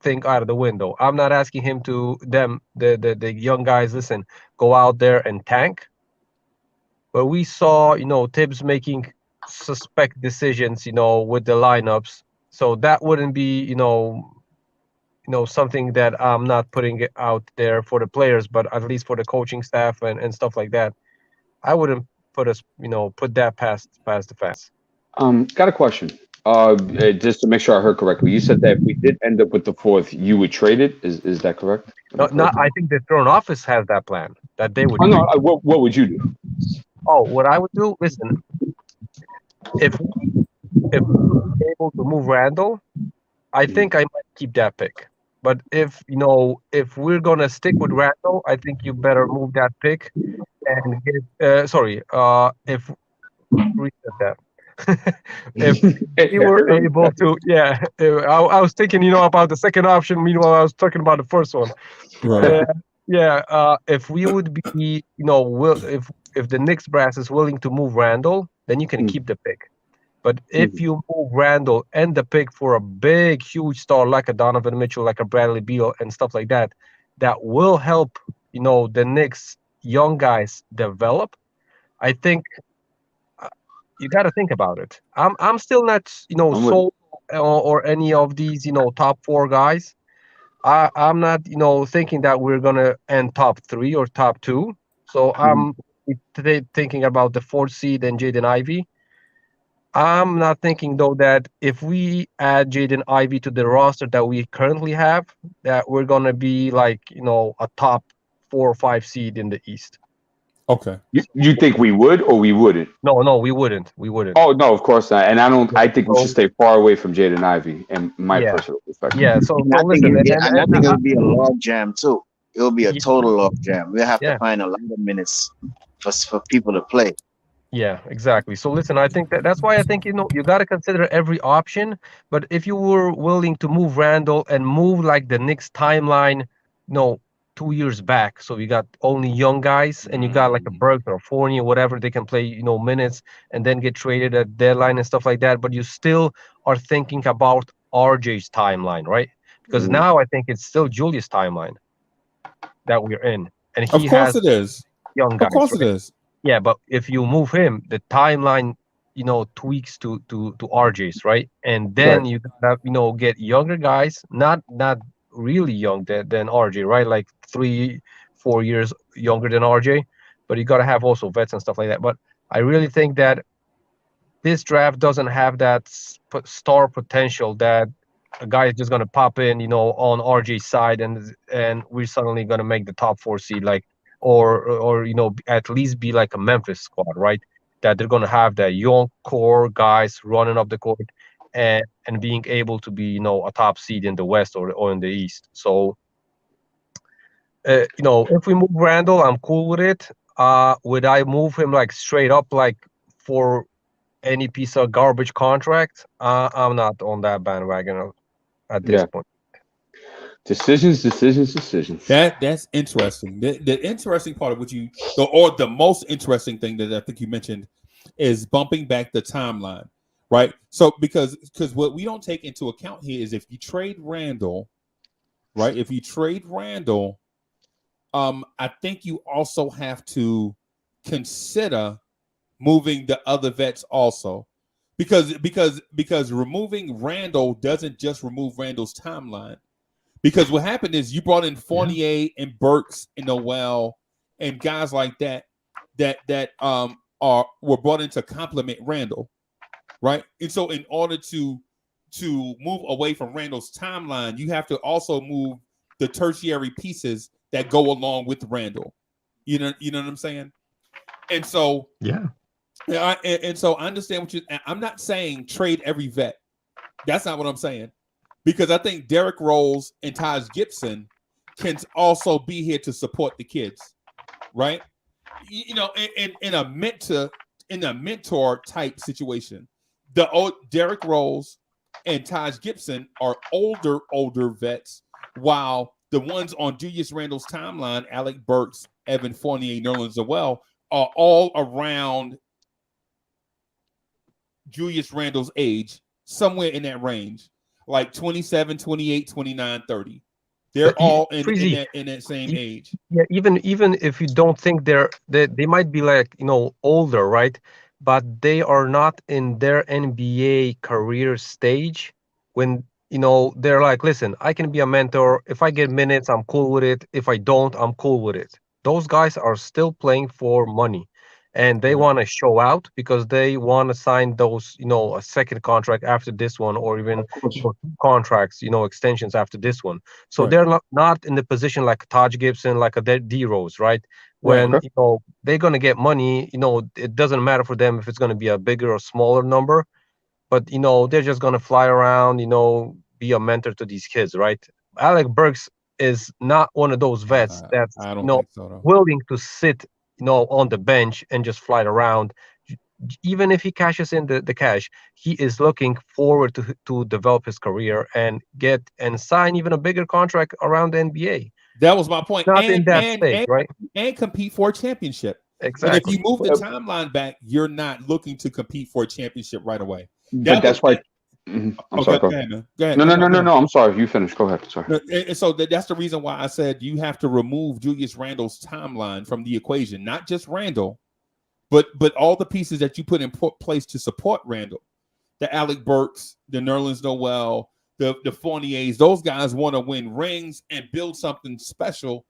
Speaker 8: thing out of the window. I'm not asking him to the young guys, listen, go out there and tank. But we saw Tibbs making suspect decisions with the lineups. So that wouldn't be something that I'm not putting it out there for the players, but at least for the coaching staff and stuff like that. I wouldn't put that past the fans.
Speaker 5: Got a question. Just to make sure I heard correctly, you said that if we did end up with the fourth, you would trade it. Is that correct? Am I
Speaker 8: Not
Speaker 5: correct?
Speaker 8: I think the front office has that plan that they would
Speaker 5: Oh no.
Speaker 8: trade.
Speaker 5: What would you do?
Speaker 8: Oh, what I would do? Listen, if we would be able to move Randall, I think I might keep that pick. But if we're gonna stick with Randall, I think you better move that pick and get. Sorry. If reset that. If we were able to, yeah, I was thinking, about the second option. Meanwhile, I was talking about the first one.
Speaker 4: Right.
Speaker 8: Yeah, if we would be, if the Knicks brass is willing to move Randall, then you can keep the pick. But if you move Randall and the pick for a big, huge star like a Donovan Mitchell, like a Bradley Beal, and stuff like that, that will help, the Knicks young guys develop. I think you got to think about it. I'm still not,
Speaker 5: I'm with.
Speaker 8: sold or any of these, top four guys. I'm not, thinking that we're gonna end top three or top two. So I'm today thinking about the fourth seed and Jaden Ivey. I'm not thinking though that if we add Jaden Ivey to the roster that we currently have, that we're gonna be like, a top 4 or 5 seed in the East.
Speaker 5: Okay. You think we would or we wouldn't?
Speaker 8: No, we wouldn't. We wouldn't.
Speaker 5: Oh no, of course not. And I don't. I think we should stay far away from Jaden Ivey. And my
Speaker 8: Yeah.
Speaker 5: personal perspective.
Speaker 8: Yeah. So
Speaker 7: And I think
Speaker 8: listen,
Speaker 7: I think it'll be a log jam too. It'll be a total log jam. We'll have to find a lot of minutes for people to play.
Speaker 8: Yeah, exactly. So listen, I think that's why I think you got to consider every option. But if you were willing to move Randall and move like the Knicks timeline, 2 years back, so you got only young guys and you got like a Burke or Fournier, whatever, they can play minutes and then get traded at deadline and stuff like that. But you still are thinking about RJ's timeline, right? Because now I think it's still Julius' timeline that we're in, and he
Speaker 4: Of course
Speaker 8: has
Speaker 4: it is.
Speaker 8: young guys.
Speaker 4: Of course
Speaker 8: right?
Speaker 4: it is.
Speaker 8: Yeah, but if you move him, the timeline, tweaks to RJ's, right? And then you gotta, get younger guys, not really young than RJ, right? Like 3-4 years younger than RJ, but you gotta have also vets and stuff like that. But I really think that this draft doesn't have that star potential that a guy is just gonna pop in, on RJ's side, and we're suddenly gonna make the top 4 seed, like, or at least be like a Memphis squad, right? That they're gonna have that young core guys running up the court and being able to be, a top seed in the West or in the East. So, if we move Randall, I'm cool with it. Would I move him like straight up, like for any piece of garbage contract? I'm not on that bandwagon at this point.
Speaker 5: Decisions.
Speaker 4: That's interesting. The interesting part of what or the most interesting thing that I think you mentioned is bumping back the timeline, right? So because what we don't take into account here is if you trade Randall, right? If you trade Randall, I think you also have to consider moving the other vets also, because removing Randall doesn't just remove Randall's timeline. Because what happened is you brought in Fournier and Burks and Noel and guys like that were brought in to complement Randall, right? And so in order to move away from Randall's timeline, you have to also move the tertiary pieces that go along with Randall. You know what I'm saying? And so and so I understand what I'm not saying trade every vet. That's not what I'm saying. Because I think Derrick Rose and Taj Gibson can also be here to support the kids, right? In a mentor type situation, Derrick Rose and Taj Gibson are older vets, while the ones on Julius Randle's timeline, Alec Burks, Evan Fournier, Nerlens Noel, are all around Julius Randle's age, somewhere in that range. Like 27, 28, 29, 30. They're all in that same age.
Speaker 8: Yeah, even if you don't think they might be like, older, right? But they are not in their NBA career stage when, they're like, listen, I can be a mentor. If I get minutes, I'm cool with it. If I don't, I'm cool with it. Those guys are still playing for money. And they want to show out because they want to sign those, a second contract after this one, or even contracts, extensions after this one. So they're not in the position like Taj Gibson, like a D Rose, right? When they're gonna get money, it doesn't matter for them if it's gonna be a bigger or smaller number, but they're just gonna fly around, be a mentor to these kids, right? Alec Burks is not one of those vets that's
Speaker 4: I don't think so, though.
Speaker 8: willing to sit on the bench and just fly around, even if he cashes in the cash, he is looking forward to develop his career and get and sign even a bigger contract around the NBA.
Speaker 4: That was my point.
Speaker 8: Not in that stage, right?
Speaker 4: And compete for a championship.
Speaker 8: Exactly.
Speaker 4: And if you move the timeline back, you're not looking to compete for a championship right away.
Speaker 5: But that's why. I'm sorry. Go ahead.
Speaker 4: Man. Go ahead.
Speaker 5: No. I'm sorry. You finish. Go ahead. Sorry.
Speaker 4: And so that's the reason why I said you have to remove Julius Randle's timeline from the equation. Not just Randle, but all the pieces that you put in place to support Randle. The Alec Burks, the Nerlens Noel, the Fourniers. Those guys want to win rings and build something special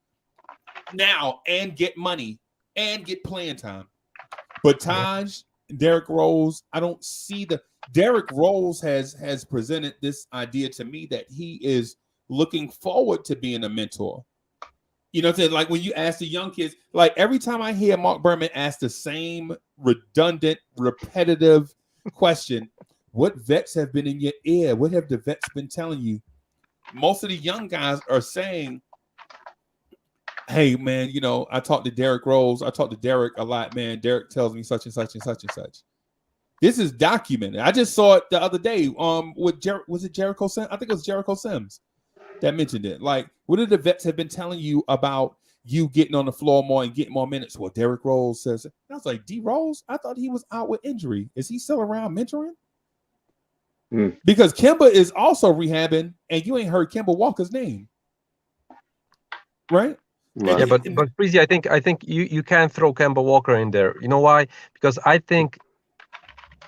Speaker 4: now and get money and get playing time. But Taj, Derrick Rose, I don't see the Derrick Rose has presented this idea to me that he is looking forward to being a mentor. You know what I'm saying? Like when you ask the young kids, like every time I hear Mark Berman ask the same redundant, repetitive question, what vets have been in your ear? What have the vets been telling you? Most of the young guys are saying, hey, man, you know, I talked to Derrick Rose. I talked to Derrick a lot, man. Derrick tells me such and such and such and such. This is documented. I just saw it the other day. Was it Jericho Sims? I think it was Jericho Sims that mentioned it. Like, what do the vets have been telling you about you getting on the floor more and getting more minutes? Well, Derrick Rose says it. I was like, D Rose? I thought he was out with injury. Is he still around mentoring? Because Kemba is also rehabbing, and you ain't heard Kemba Walker's name, right?
Speaker 8: Yeah, but Breezy, I think you can't throw Kemba Walker in there. You know why? Because I think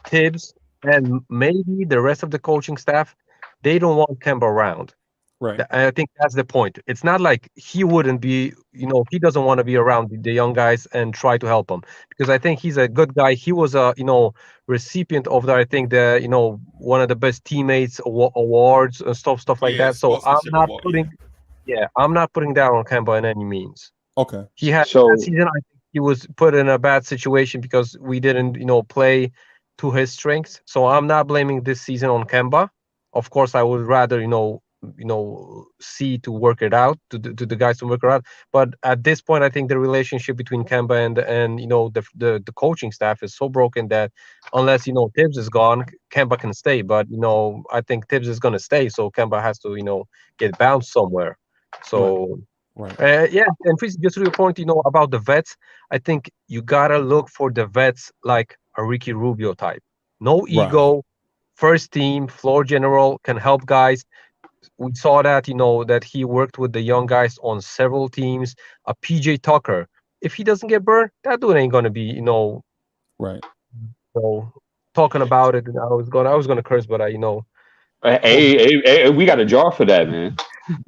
Speaker 8: Tibbs and maybe the rest of the coaching staff, they don't want Kemba around.
Speaker 4: Right.
Speaker 8: I think that's the point. It's not like he wouldn't be, you know, he doesn't want to be around the young guys and try to help them, because I think he's a good guy. He was a, you know, recipient of the, I think the, you know, one of the best teammates awards and stuff like that. So I'm not putting, I'm not putting that on Kemba in any means.
Speaker 4: Okay.
Speaker 8: He had that season, I think he was put in a bad situation because we didn't, you know, play to his strengths. So I'm not blaming this season on Kemba. Of course, I would rather, you know, see to work it out to the guys to work it out. But at this point, I think the relationship between Kemba and you know the coaching staff is so broken that unless, you know, Tibbs is gone, Kemba can stay. But, you know, I think Tibbs is going to stay, so Kemba has to, you know, get bounced somewhere. So
Speaker 4: right.
Speaker 8: And just to your point, you know, about the vets, I think you gotta look for the vets like a Ricky Rubio type. No ego, first team, floor general, can help guys. We saw that, you know, that he worked with the young guys on several teams. A PJ Tucker, if he doesn't get burned, that dude ain't gonna be, you know, so talking about it. And I was gonna curse, but you know.
Speaker 5: Hey, we got a jar for that, man.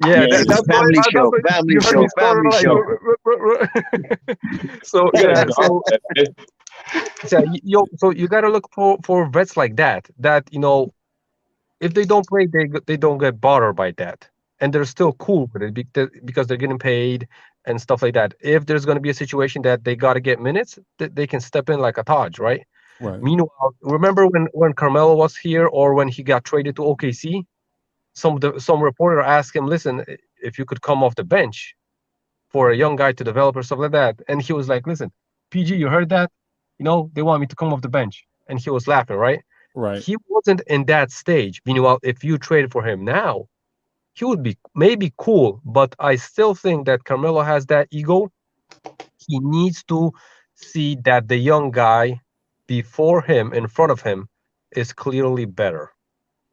Speaker 8: Yeah, that's
Speaker 7: family show.
Speaker 8: So so you gotta look for vets like that, you know, if they don't play, they don't get bothered by that, and they're still cool with it because they're getting paid and stuff like that. If there's going to be a situation that they got to get minutes, they can step in like a Taj, right? Meanwhile, remember when Carmelo was here, or when he got traded to OKC, some reporter asked him, listen, if you could come off the bench for a young guy to develop or stuff like that, and he was like, listen, PG, you heard that? You know, they want me to come off the bench, and he was laughing, right? He wasn't in that stage. Meanwhile, if you traded for him now, he would be maybe cool, but I still think that Carmelo has that ego. He needs to see that the young guy before him, in front of him, is clearly better.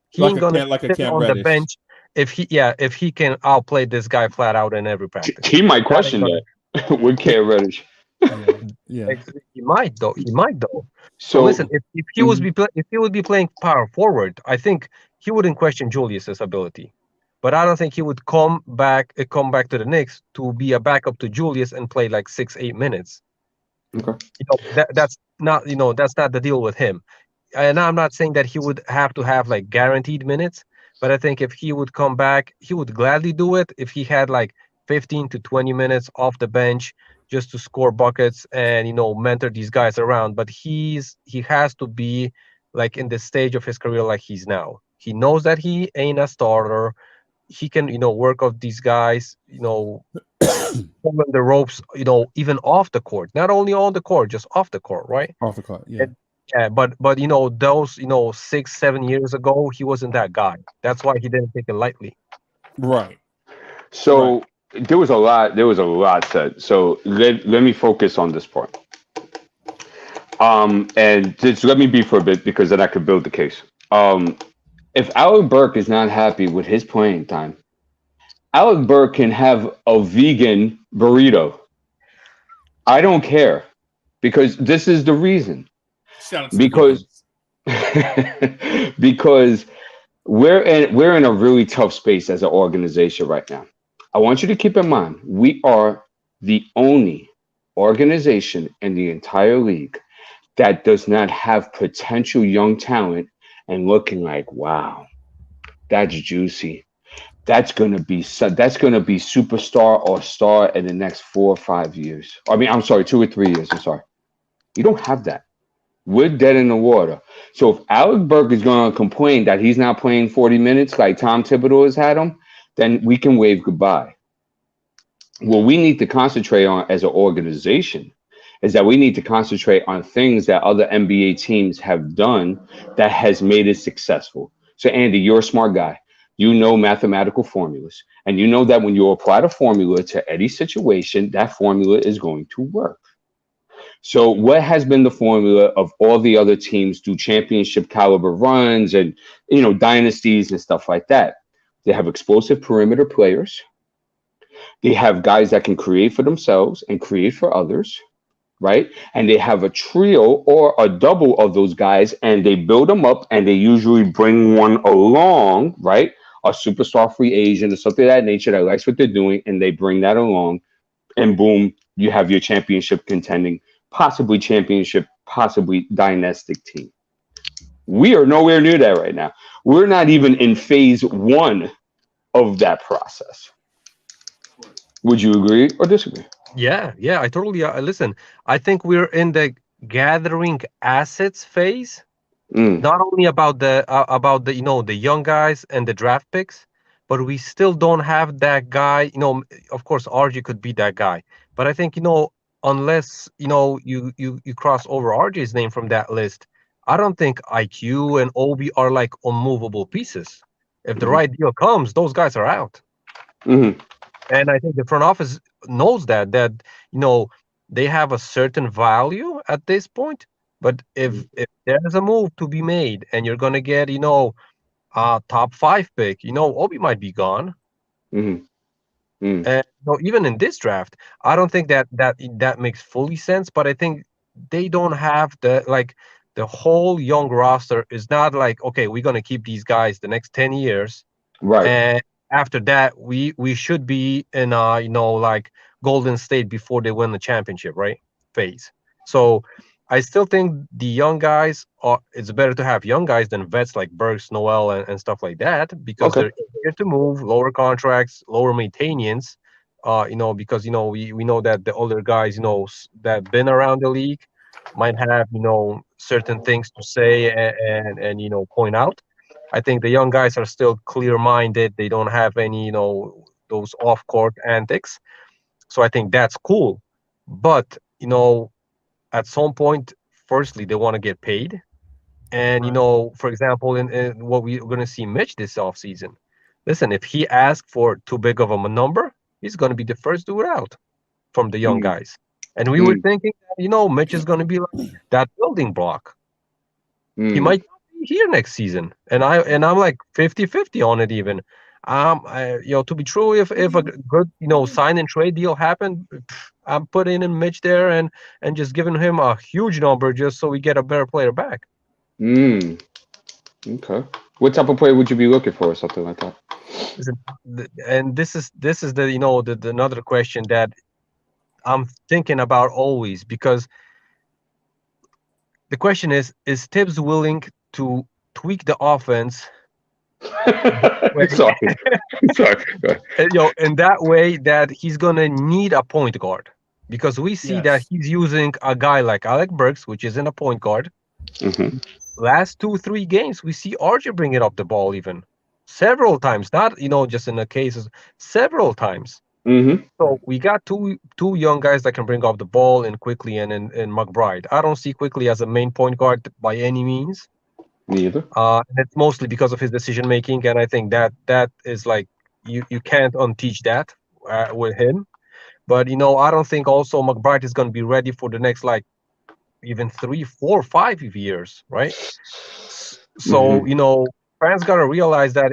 Speaker 8: He ain't gonna sit on the bench if he can outplay this guy flat out in every practice.
Speaker 5: He might question that with Cam Reddish.
Speaker 8: He might though. So listen, if he would be playing power forward, I think he wouldn't question Julius's ability. But I don't think he would come back to the Knicks to be a backup to Julius and play like 6-8 minutes.
Speaker 5: Okay.
Speaker 8: You know, that's not the deal with him. And I'm not saying that he would have to have like guaranteed minutes, but I think if he would come back, he would gladly do it if he had like 15 to 20 minutes off the bench just to score buckets and, you know, mentor these guys around. But he has to be like in the stage of his career like he's now. He knows that he ain't a starter. He can, you know, work off these guys, you know, pulling the ropes, you know, even off the court, not only on the court, just off the court, right?
Speaker 4: Off the court, yeah.
Speaker 8: Yeah, but those 6, 7 years ago, he wasn't that guy. That's why he didn't take it lightly.
Speaker 4: Right.
Speaker 5: So there was a lot. There was a lot said. So let me focus on this part. And just let me be for a bit because then I could build the case. If Alec Burke is not happy with his playing time, Alec Burke can have a vegan burrito. I don't care because this is the reason.
Speaker 4: Shout out to
Speaker 5: Because because we're in a really tough space as an organization right now. I want you to keep in mind we are the only organization in the entire league that does not have potential young talent and looking like, wow, that's juicy. That's gonna be superstar or star in the next 4 or 5 years. I mean, I'm sorry, 2 or 3 years. I'm sorry. You don't have that. We're dead in the water. So if Alec Burke is going to complain that he's not playing 40 minutes like Tom Thibodeau has had him, then we can wave goodbye. What we need to concentrate on as an organization is that we need to concentrate on things that other NBA teams have done that has made it successful. So Andy, you're a smart guy. You know mathematical formulas, and you know that when you apply the formula to any situation, that formula is going to work. So what has been the formula of all the other teams do championship caliber runs and dynasties and stuff like that? They have explosive perimeter players. They have guys that can create for themselves and create for others, right? And they have a trio or a double of those guys, and they build them up, and they usually bring one along, right? A superstar free agent or something of that nature that likes what they're doing, and they bring that along, and boom, you have your championship contending, possibly championship, possibly dynastic team. We are nowhere near that right now. We're not even in phase one of that process. Would you agree or disagree?
Speaker 8: Yeah, I totally listen. I think we're in the gathering assets phase. Not only about the the young guys and the draft picks, but we still don't have that guy. Of course, RG could be that guy, but I think unless you cross over RJ's name from that list, I don't think IQ and Obi are like unmovable pieces. If the right deal comes, those guys are out. And I think the front office knows that they have a certain value at this point. But if there's a move to be made and you're gonna get a top 5 pick, Obi might be gone. And even in this draft, I don't think that makes fully sense. But I think they don't have the whole young roster is not like, okay, we're gonna keep these guys the next 10 years,
Speaker 5: right?
Speaker 8: And after that, we should be in like Golden State before they win the championship, right? Phase. So I still think the young guys it's better to have young guys than vets like Burks, Noel, and stuff like that, because they're easier to move, lower contracts, lower maintenance. Because we know that the older guys, that been around the league might have certain things to say and point out. I think the young guys are still clear-minded. They don't have any those off-court antics. So I think that's cool. But at some point, firstly, they want to get paid. And, for example, in what we're going to see Mitch this offseason, listen, if he asks for too big of a number, he's going to be the first dude out from the young guys. And we were thinking that, Mitch is going to be like that building block. He might not be here next season. And I'm like 50-50 on it even. To be true, if a good, sign and trade deal happened, I'm putting in Mitch there and just giving him a huge number just so we get a better player back.
Speaker 5: Okay. What type of player would you be looking for, or something like that?
Speaker 8: And this is the another question that I'm thinking about always, because the question is Tibbs willing to tweak the offense?
Speaker 5: Sorry.
Speaker 8: In that way that he's gonna need a point guard, because we see that he's using a guy like Alec Burks, which isn't a point guard. Last 2-3 games, we see RJ bringing up the ball even several times, not just in the cases, several times.
Speaker 5: Mm-hmm.
Speaker 8: So we got two young guys that can bring up the ball in Quickly and McBride. I don't see Quickly as a main point guard by any means.
Speaker 5: Neither.
Speaker 8: And it's mostly because of his decision making, and I think that is like you can't unteach that with him. But I don't think also McBride is going to be ready for the next like even 3, 4, 5 years, right? So fans got to realize that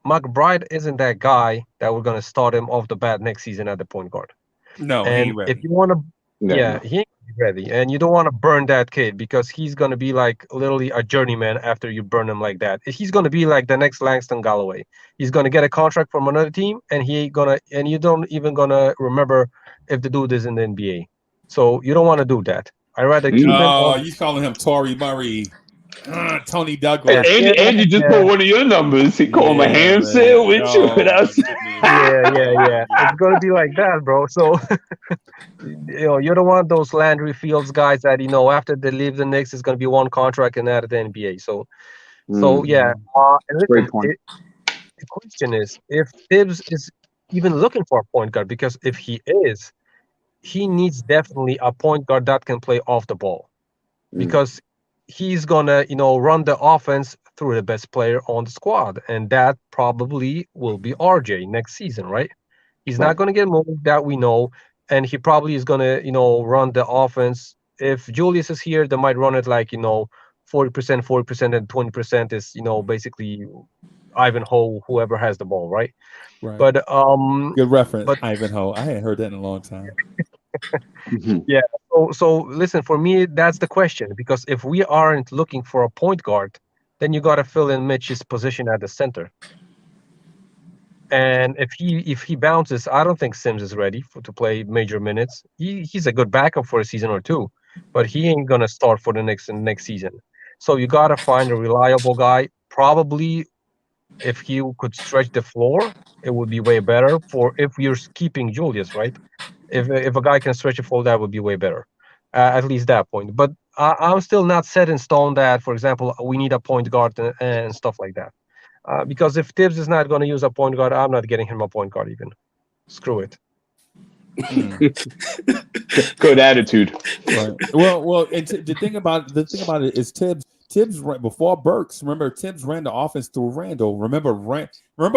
Speaker 8: McBride isn't that guy that we're going to start him off the bat next season at the point guard.
Speaker 4: No, he
Speaker 8: And
Speaker 4: ain't ready.
Speaker 8: if you want to,
Speaker 5: No.
Speaker 8: he ain't ready, and you don't want to burn that kid because he's going to be like literally a journeyman after you burn him like that. He's going to be like the next Langston Galloway. He's going to get a contract from another team, and you don't even gonna remember if the dude is in the NBA. So you don't want to do that. I'd rather keep him.
Speaker 4: Oh, you calling him Torrey Murray, Tony Douglas.
Speaker 5: And you just put one of your numbers. He called him a ham sandwich.
Speaker 8: Yeah. It's gonna be like that, bro. So you don't want those Landry Fields guys that after they leave the Knicks, it's gonna be one contract and out of the NBA. So yeah. And listen,
Speaker 5: Great point.
Speaker 8: the question is if Tibbs is even looking for a point guard, because if he is, he needs definitely a point guard that can play off the ball, because he's gonna run the offense through the best player on the squad, and that probably will be RJ next season, right? He's not gonna get moved, that we know, and he probably is gonna run the offense. If Julius is here, they might run it like 40%, 40%, and 20% is basically Ivanhoe, whoever has the ball, right?
Speaker 4: Right.
Speaker 8: But
Speaker 4: good reference, Ivanhoe. I hadn't heard that in a long time.
Speaker 8: Yeah. So listen, for me, that's the question, because if we aren't looking for a point guard, then you got to fill in Mitch's position at the center. And if he bounces, I don't think Sims is ready to play major minutes. He's a good backup for a season or two, but he ain't gonna start for the next season. So you got to find a reliable guy. Probably, if he could stretch the floor, it would be way better. For if you're keeping Julius, right? If a guy can stretch the floor, that would be way better, at least that point. But I'm still not set in stone that, for example, we need a point guard and stuff like that. Because if Tibbs is not going to use a point guard, I'm not getting him a point guard even. Screw it.
Speaker 5: Good attitude.
Speaker 4: Right. Well, and the thing about it is Tibbs right before Burks. Remember, Tibbs ran the offense through Randall. Remember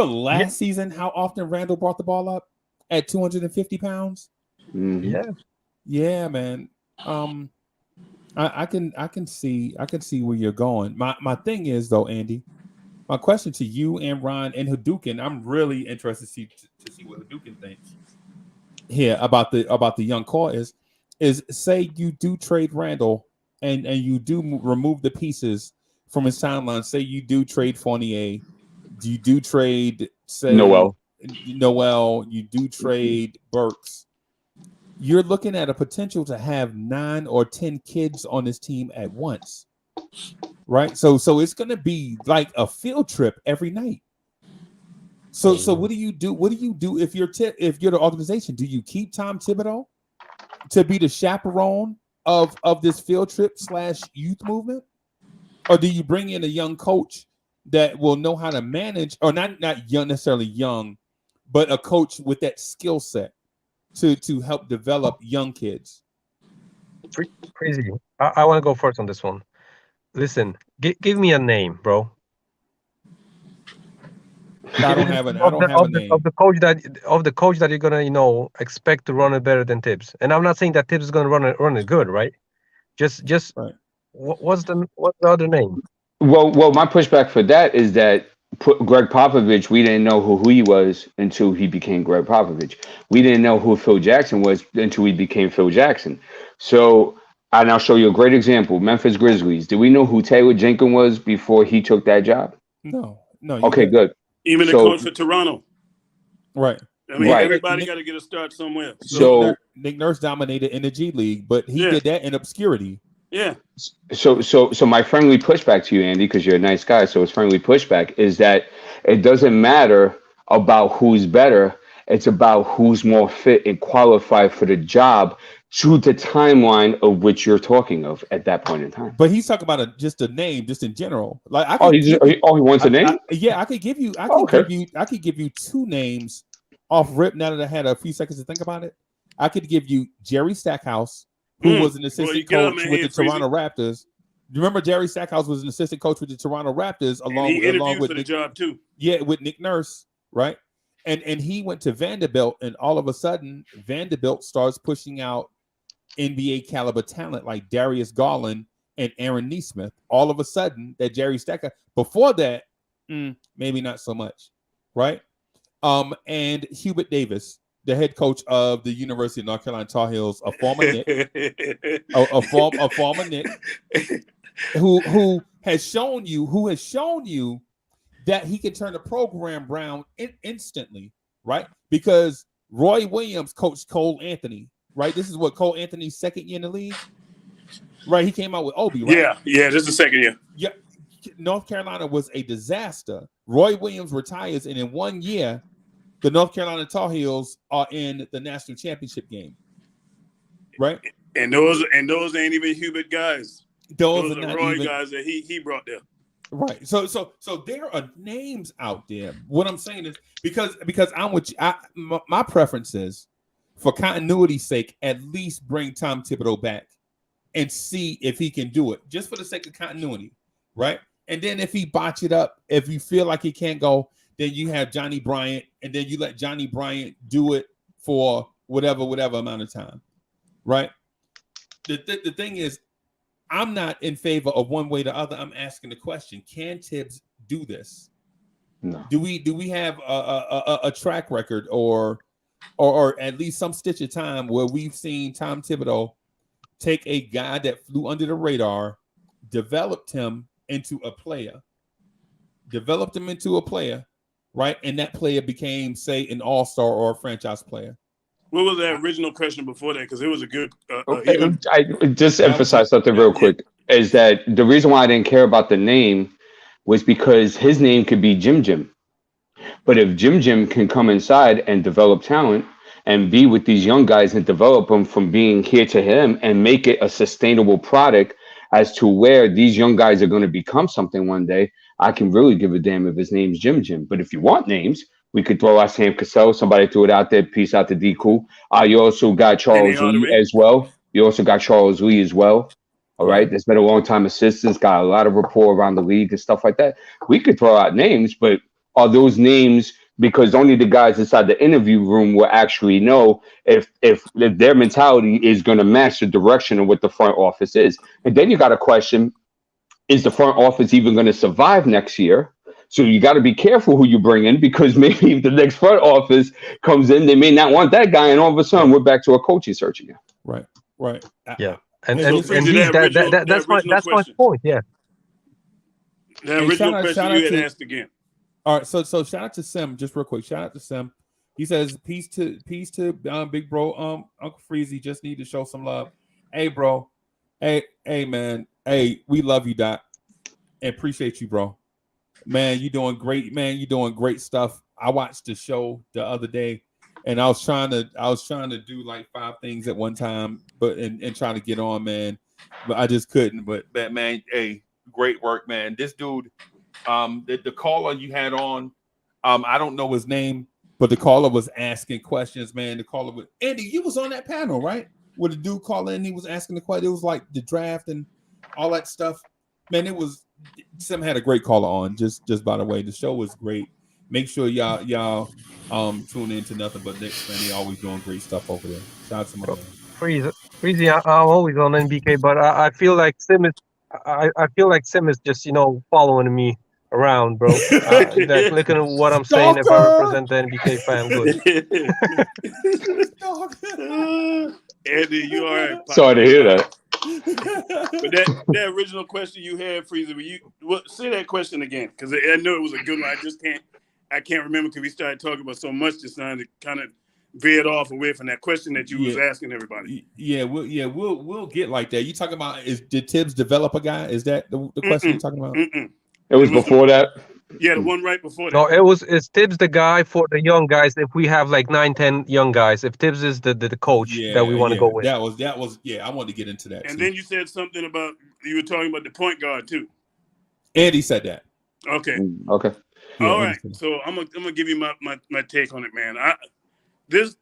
Speaker 4: last season how often Randall brought the ball up at 250 pounds. Yeah, man. I can see where you're going. My thing is though, Andy. My question to you and Ron and Hadouken, I'm really interested to see what Hadouken thinks here about the young core is say you do trade Randall and you do remove the pieces from his timeline. Say you do trade Fournier, you do trade Noel, you do trade Burks. You're looking at a potential to have 9 or 10 kids on this team at once, right? So it's going to be like a field trip every night. So what do you do? What do you do if you're the organization? Do you keep Tom Thibodeau to be the chaperone of this field trip / youth movement, or do you bring in a young coach that will know how to manage, or not young necessarily young, but a coach with that skill set to help develop young kids?
Speaker 8: Crazy. I want to go first on this one. Listen, give me a name, bro.
Speaker 4: I don't have a name
Speaker 8: of the coach that you're gonna expect to run it better than Tibbs. And I'm not saying that Tibbs is gonna run it good, right? Just right. What's the other name?
Speaker 5: Well, my pushback for that is that Greg Popovich, we didn't know who he was until he became Greg Popovich. We didn't know who Phil Jackson was until he became Phil Jackson. So, and I'll show you a great example. Memphis Grizzlies. Do we know who Taylor Jenkins was before he took that job?
Speaker 4: No.
Speaker 5: Okay, good.
Speaker 9: Even the coach for Toronto.
Speaker 4: Right.
Speaker 9: I mean, everybody got to get a start somewhere.
Speaker 5: So
Speaker 4: Nick Nurse dominated in the G League, but he did that in obscurity.
Speaker 9: Yeah.
Speaker 5: So my friendly pushback to you, Andy, because you're a nice guy, so it's friendly pushback, is that it doesn't matter about who's better. It's about who's more fit and qualified for the job to the timeline of which you're talking of at that point in time.
Speaker 4: But he's talking about just a name, just in general. Like
Speaker 5: he wants a name.
Speaker 4: I could give you 2 names off rip, now that I had a few seconds to think about it, I could give you Jerry Stackhouse, who was an assistant coach with the Toronto Raptors. Do you remember Jerry Stackhouse was an assistant coach with the Toronto Raptors
Speaker 9: along with Nick, the job too.
Speaker 4: Yeah, with Nick Nurse, right? And he went to Vanderbilt, and all of a sudden, Vanderbilt starts pushing out NBA caliber talent like Darius Garland and Aaron Nesmith. All of a sudden, that Jerry Stackhouse. Before that, maybe not so much, right? And Hubert Davis, the head coach of the University of North Carolina Tar Heels, a former Knick, a former Knick, who has shown you that he can turn the program around instantly, right? Because Roy Williams coached Cole Anthony, right? This is what Cole Anthony's second year in the league, right? He came out with Obi, right?
Speaker 9: Yeah, this is the second year.
Speaker 4: Yeah, North Carolina was a disaster. Roy Williams retires, and in 1 year, the North Carolina Tar Heels are in the national championship game, right?
Speaker 9: And those ain't even Hubert guys. Those are
Speaker 4: not
Speaker 9: Roy
Speaker 4: even
Speaker 9: guys that he brought there.
Speaker 4: Right. So there are names out there. What I'm saying is because I'm with you. My preference is, for continuity's sake, at least bring Tom Thibodeau back and see if he can do it, just for the sake of continuity, right? And then if he botch it up, if you feel like he can't go, then you have Johnny Bryant, and then you let Johnny Bryant do it for whatever amount of time, right? The thing is, I'm not in favor of one way or the other. I'm asking the question: can Tibbs do this?
Speaker 5: No.
Speaker 4: Do we have a track record or at least some stitch of time where we've seen Tom Thibodeau take a guy that flew under the radar, developed him into a player, right? And that player became, say, an all-star or a franchise player.
Speaker 9: What was that original question before that? Because it was a good.
Speaker 5: I just emphasize something real quick. Is that the reason why I didn't care about the name was because his name could be Jim. But if Jim can come inside and develop talent and be with these young guys and develop them from being here to him and make it a sustainable product as to where these young guys are going to become something one day, I can really give a damn if his name's Jim. But if you want names, we could throw out Sam Cassell. Somebody threw it out there. Peace out to D. Cool. You also got Charles Lee as well. All right. There's been a long time assistants, got a lot of rapport around the league and stuff like that. We could throw out names, but are those names because only the guys inside the interview room will actually know if their mentality is going to match the direction of what the front office is. And then you got a question, is the front office even going to survive next year? So you got to be careful who you bring in, because maybe if the next front office comes in, they may not want that guy, and all of a sudden we're back to a coaching search again.
Speaker 4: Right.
Speaker 8: Yeah, and that's my point. Yeah.
Speaker 9: The original question you had asked again.
Speaker 4: All right, so shout out to Sim, just real quick. Shout out to Sim. He says, peace to big bro, Uncle Freezy. Just need to show some love. Hey, bro. Hey, man. Hey, we love you, Doc, and appreciate you, bro. Man, you doing great, man. You doing great stuff. I watched the show the other day, and I was trying to do like 5 things at one time, but and trying to get on, man. But I just couldn't. But man, hey, great work, man. This dude, the caller you had on, I don't know his name, but the caller was asking questions, man. The caller was Andy. You was on that panel, right? Where the dude called in, he was asking the question. It was like the draft and all that stuff. Man, it was. Sim had a great caller on. Just by the way, the show was great. Make sure y'all tune in to Nothing But Knicks, man. They always doing great stuff over there. Shout out to my man.
Speaker 8: Freezy, I'm always on NBK, but I feel like Sim is just following me around, bro. Looking at what I'm saying. If I represent the NBK fan,
Speaker 9: good. Andy, you all right?
Speaker 5: Sorry to hear that.
Speaker 9: But that original question you had, Freezer, say that question again, because I know it was a good one. I can't remember because we started talking about so much just now to kind of veered off away from that question that you was asking everybody. We'll
Speaker 4: get like that. You talking about did Tibbs develop a guy? Is that the question you're talking about?
Speaker 5: It was before that.
Speaker 9: Yeah, the one right before that.
Speaker 8: No, is Tibbs the guy for the young guys? If we have like 9-10 young guys, if Tibbs is the coach that we want to go with,
Speaker 4: that was. I wanted to get into that.
Speaker 9: And then you said something about you were talking about the point guard too.
Speaker 4: Andy said that.
Speaker 9: Okay.
Speaker 5: Okay.
Speaker 9: All right. So I'm gonna give you my take on it, man. this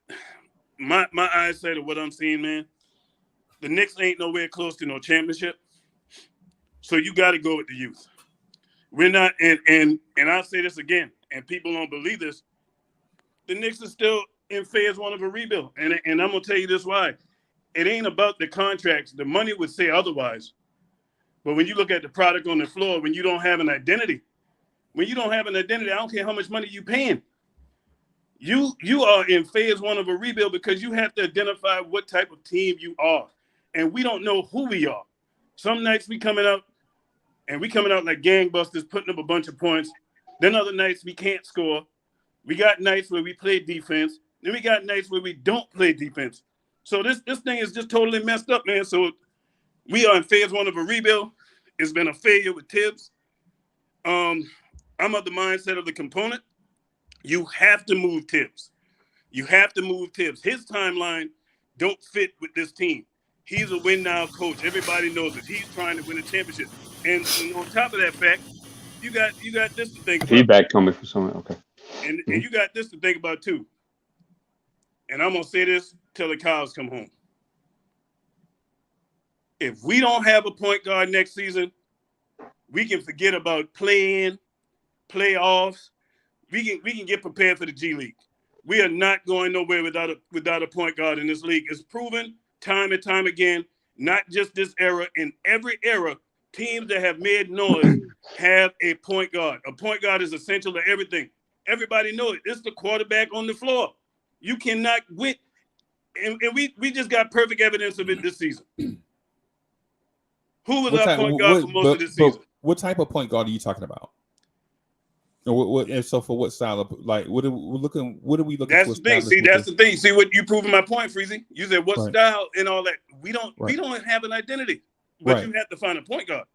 Speaker 9: my eyesight of what I'm seeing, man. The Knicks ain't nowhere close to no championship. So you got to go with the youth. We're not, and I'll say this again, and people don't believe this. The Knicks are still in phase one of a rebuild, and I'm gonna tell you this why. It ain't about the contracts. The money would say otherwise, but when you look at the product on the floor, when you don't have an identity, I don't care how much money you paying. You are in phase one of a rebuild because you have to identify what type of team you are, and we don't know who we are. Some nights we coming out like gangbusters, putting up a bunch of points. Then other nights we can't score. We got nights where we play defense. Then we got nights where we don't play defense. So this thing is just totally messed up, man. So we are in phase one of a rebuild. It's been a failure with Tibbs. I'm of the mindset of the component. You have to move Tibbs. His timeline don't fit with this team. He's a win now coach. Everybody knows it. He's trying to win a championship. And on top of that fact, you got this to think about.
Speaker 5: Feedback coming from someone. Okay.
Speaker 9: And you got this to think about too. And I'm gonna say this till the cows come home. If we don't have a point guard next season, we can forget about play-in, playoffs. We can get prepared for the G League. We are not going nowhere without a point guard in this league. It's proven time and time again, not just this era, in every era, teams that have made noise have a point guard. A point guard is essential to everything. Everybody knows it. It's the quarterback on the floor. You cannot win. And we just got perfect evidence of it this season. Who was our point guard for most of this season?
Speaker 4: What type of point guard are you talking about? So for what style of, like, what are we looking?
Speaker 9: That's the thing. See, that's the thing. See what you proving my point, Freezy. You said what style and all that. We don't have an identity, but you have to find a point guard.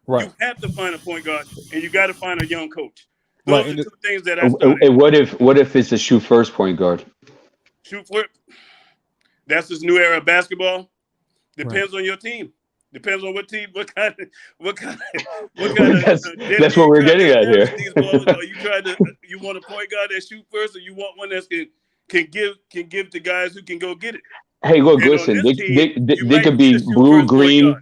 Speaker 9: Right. You have to find a point guard, and you got to find a young coach. Those are two things that I started.
Speaker 5: And what if it's a shoot first point guard?
Speaker 9: Shoot first. That's this new era of basketball. Depends on your team. Depends on what team, what kind of.
Speaker 5: That's what we're getting at here.
Speaker 9: You want a point guard that shoot first, or you want one that can give to guys who can go get it?
Speaker 5: Hey, look, listen. They could be blue, green.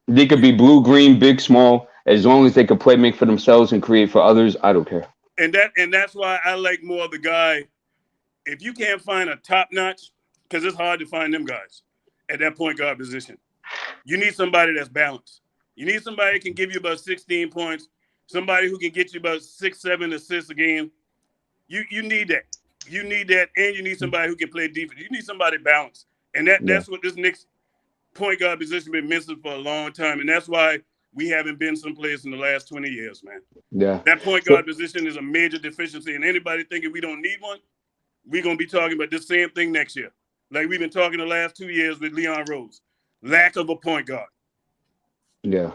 Speaker 5: They could be blue, green, big, small. As long as they can play, make for themselves, and create for others, I don't care.
Speaker 9: And that's why I like more of the guy. If you can't find a top notch, because it's hard to find them guys at that point guard position. You need somebody that's balanced. You need somebody that can give you about 16 points, somebody who can get you about 6-7 assists a game. You need that. You need that, and you need somebody who can play defense. You need somebody balanced. And that's what this Knicks point guard position been missing for a long time. And that's why we haven't been someplace in the last 20 years, man.
Speaker 5: Yeah.
Speaker 9: That point guard position is a major deficiency. And anybody thinking we don't need one, we're going to be talking about this same thing next year. Like we've been talking the last 2 years with Leon Rose. Lack of a point guard.
Speaker 5: Yeah.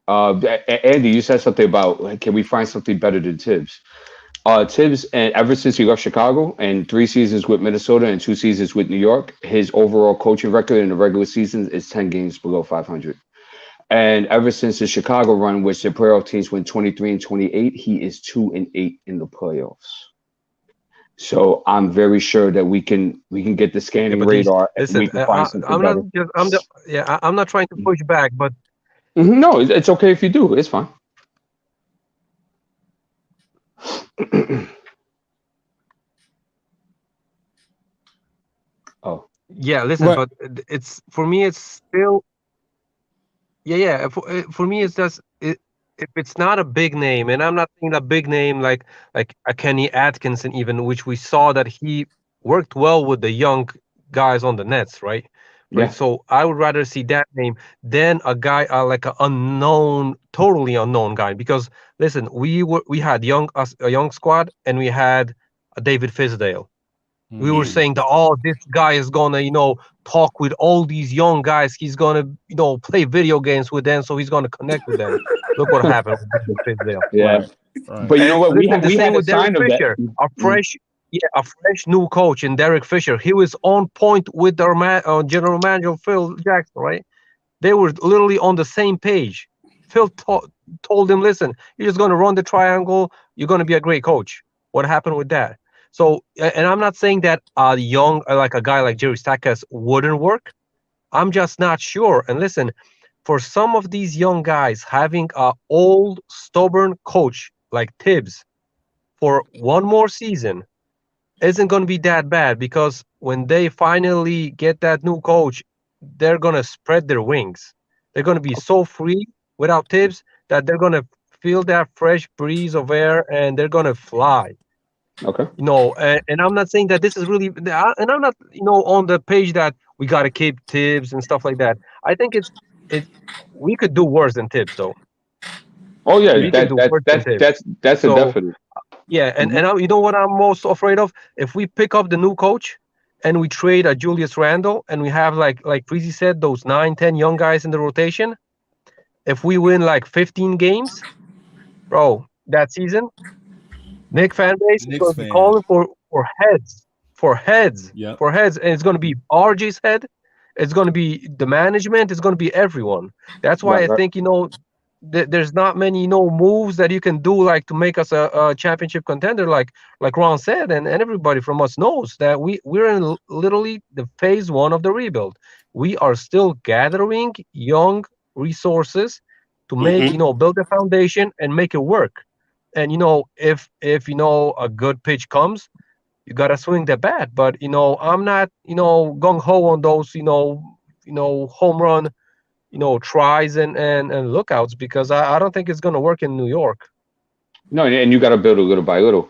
Speaker 5: Andy, you said something about, can we find something better than Tibbs? Tibbs, and ever since he left Chicago and 3 seasons with Minnesota and 2 seasons with New York, his overall coaching record in the regular season is 10 games below 500. And ever since the Chicago run, which the playoff teams went 23-28, he is 2-8 in the playoffs. So I'm very sure that we can get the scanning radar.
Speaker 8: Listen, I'm not trying to push back, but
Speaker 5: no, it's okay if you do. It's fine. Oh
Speaker 8: yeah, listen, but it's for me. It's still For me, it's just if it's not a big name, and I'm not saying a big name like a Kenny Atkinson, even, which we saw that he worked well with the young guys on the Nets, right?
Speaker 5: Yeah.
Speaker 8: Right. So I would rather see that name than a guy like an unknown, totally unknown guy. Because listen, we had a young squad, and we had a David Fisdale. Mm-hmm. We were saying that this guy is gonna talk with all these young guys. He's gonna play video games with them, so he's gonna connect with them. Look what happened with David Fisdale.
Speaker 5: Yeah, right. But you know what? We had
Speaker 8: with Derek Fisher, a fresh new coach in Derek Fisher. He was on point with our general manager Phil Jackson, right? They were literally on the same page. Phil told him, "Listen, you're just gonna run the triangle. You're gonna be a great coach." What happened with that? So, and I'm not saying that a young, like a guy like Jerry Stackhouse wouldn't work. I'm just not sure. And listen, for some of these young guys, having a old, stubborn coach like Tibbs for one more season isn't going to be that bad, because when they finally get that new coach, they're going to spread their wings. They're going to be so free without Tibbs that they're going to feel that fresh breeze of air and they're going to fly.
Speaker 5: Okay.
Speaker 8: You know, and I'm not saying that this is really, and I'm not, on the page that we got to keep Tibbs and stuff like that. I think it we could do worse than Tibbs, though.
Speaker 5: Oh yeah,
Speaker 8: We can do worse than Tibbs.
Speaker 5: that's a
Speaker 8: So,
Speaker 5: definite.
Speaker 8: yeah, and you know what I'm most afraid of? If we pick up the new coach and we trade a Julius Randle and we have like Freezy said, those 9-10 young guys in the rotation, if we win like 15 games, bro, that season, Knicks fan base is going to be calling for heads,
Speaker 4: Yep.
Speaker 8: for heads, and it's going to be RJ's head. It's going to be the management. It's going to be everyone. That's why I think there's not many moves that you can do like to make us a championship contender. Like Ron said, and everybody from us knows that we're in literally the phase 1 of the rebuild. We are still gathering young resources to make build a foundation and make it work. And if a good pitch comes, you gotta swing the bat. But I'm not gung ho on those home run tries and lookouts, because I don't think it's gonna work in New York.
Speaker 5: No, and you got to build it little by little.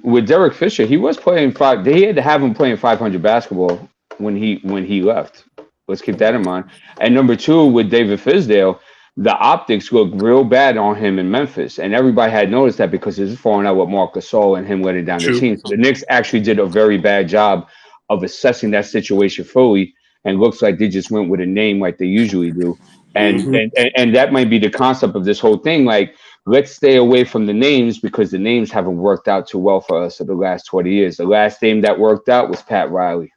Speaker 5: With Derek Fisher, he was playing five. They had to have him playing 500 basketball when he left. Let's keep that in mind. And number 2, with David Fizdale, the optics looked real bad on him in Memphis, and everybody had noticed that because he's falling out with Marc Gasol and him letting down the team. So the Knicks actually did a very bad job of assessing that situation fully, and looks like they just went with a name like they usually do. And and that might be the concept of this whole thing. Like, let's stay away from the names, because the names haven't worked out too well for us for the last 20 years. The last name that worked out was Pat Riley.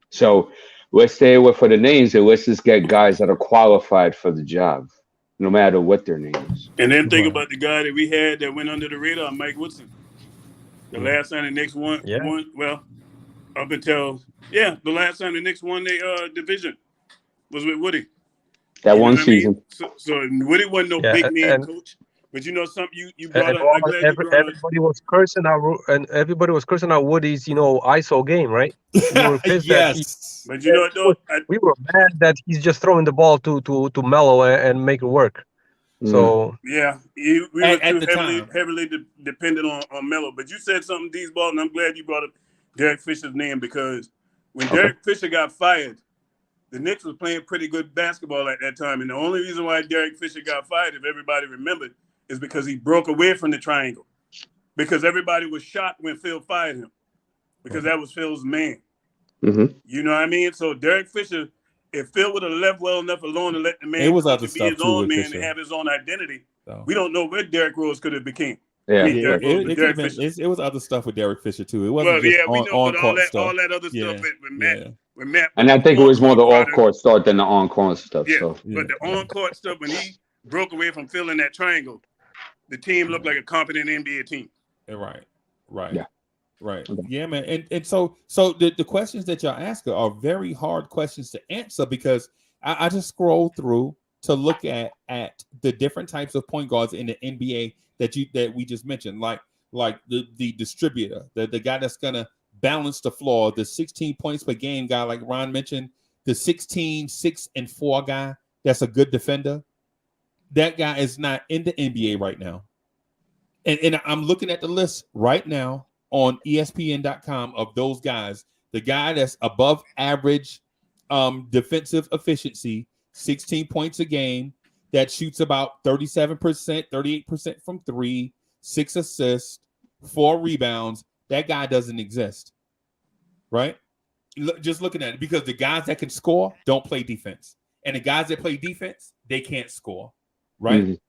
Speaker 5: So let's stay away from the names, and let's just get guys that are qualified for the job, no matter what their name is.
Speaker 9: And then think about the guy that we had that went under the radar, Mike Woodson. The last time the Knicks won, well, up until the last time the Knicks won their division was with Woody.
Speaker 5: That one season.
Speaker 9: So Woody wasn't no big name coach. But something you brought up.
Speaker 8: Everybody was cursing out Woody's ISO game, right? We were pissed
Speaker 4: yes.
Speaker 9: But you know what though?
Speaker 8: We were mad that he's just throwing the ball to Melo and make it work. So
Speaker 9: we were heavily dependent on Melo. But you said something, D's ball, and I'm glad you brought up Derek Fisher's name, because when Derek Fisher got fired, the Knicks was playing pretty good basketball at that time. And the only reason why Derek Fisher got fired, if everybody remembered, is because he broke away from the triangle. Because everybody was shocked when Phil fired him, because that was Phil's man. You know what I mean? So Derek Fisher, if Phil would have left well enough alone and let the man be his own man and have his own identity, we don't know where Derrick Rose could have became.
Speaker 4: It was other stuff with Derek Fisher too. It wasn't just on-court stuff.
Speaker 9: All that other stuff with Matt.
Speaker 5: And I think it was more the off-court start than the on-court stuff.
Speaker 9: Yeah, but the on-court stuff, when he broke away from Phil in that triangle, the team looked like a competent NBA team.
Speaker 4: Right.
Speaker 5: Yeah.
Speaker 4: Right. Yeah, man. And so the questions that y'all ask are very hard questions to answer, because I just scrolled through to look at the different types of point guards in the NBA that we just mentioned, like the distributor, the guy that's gonna balance the floor, the 16 points per game guy, like Ron mentioned, the 16, 6, and 4 guy that's a good defender. That guy is not in the NBA right now. And I'm looking at the list right now on ESPN.com of those guys. The guy that's above average defensive efficiency, 16 points a game, that shoots about 37%, 38% from 3, 6 assists, 4 rebounds. That guy doesn't exist, right? Just looking at it, because the guys that can score don't play defense. And the guys that play defense, they can't score, right?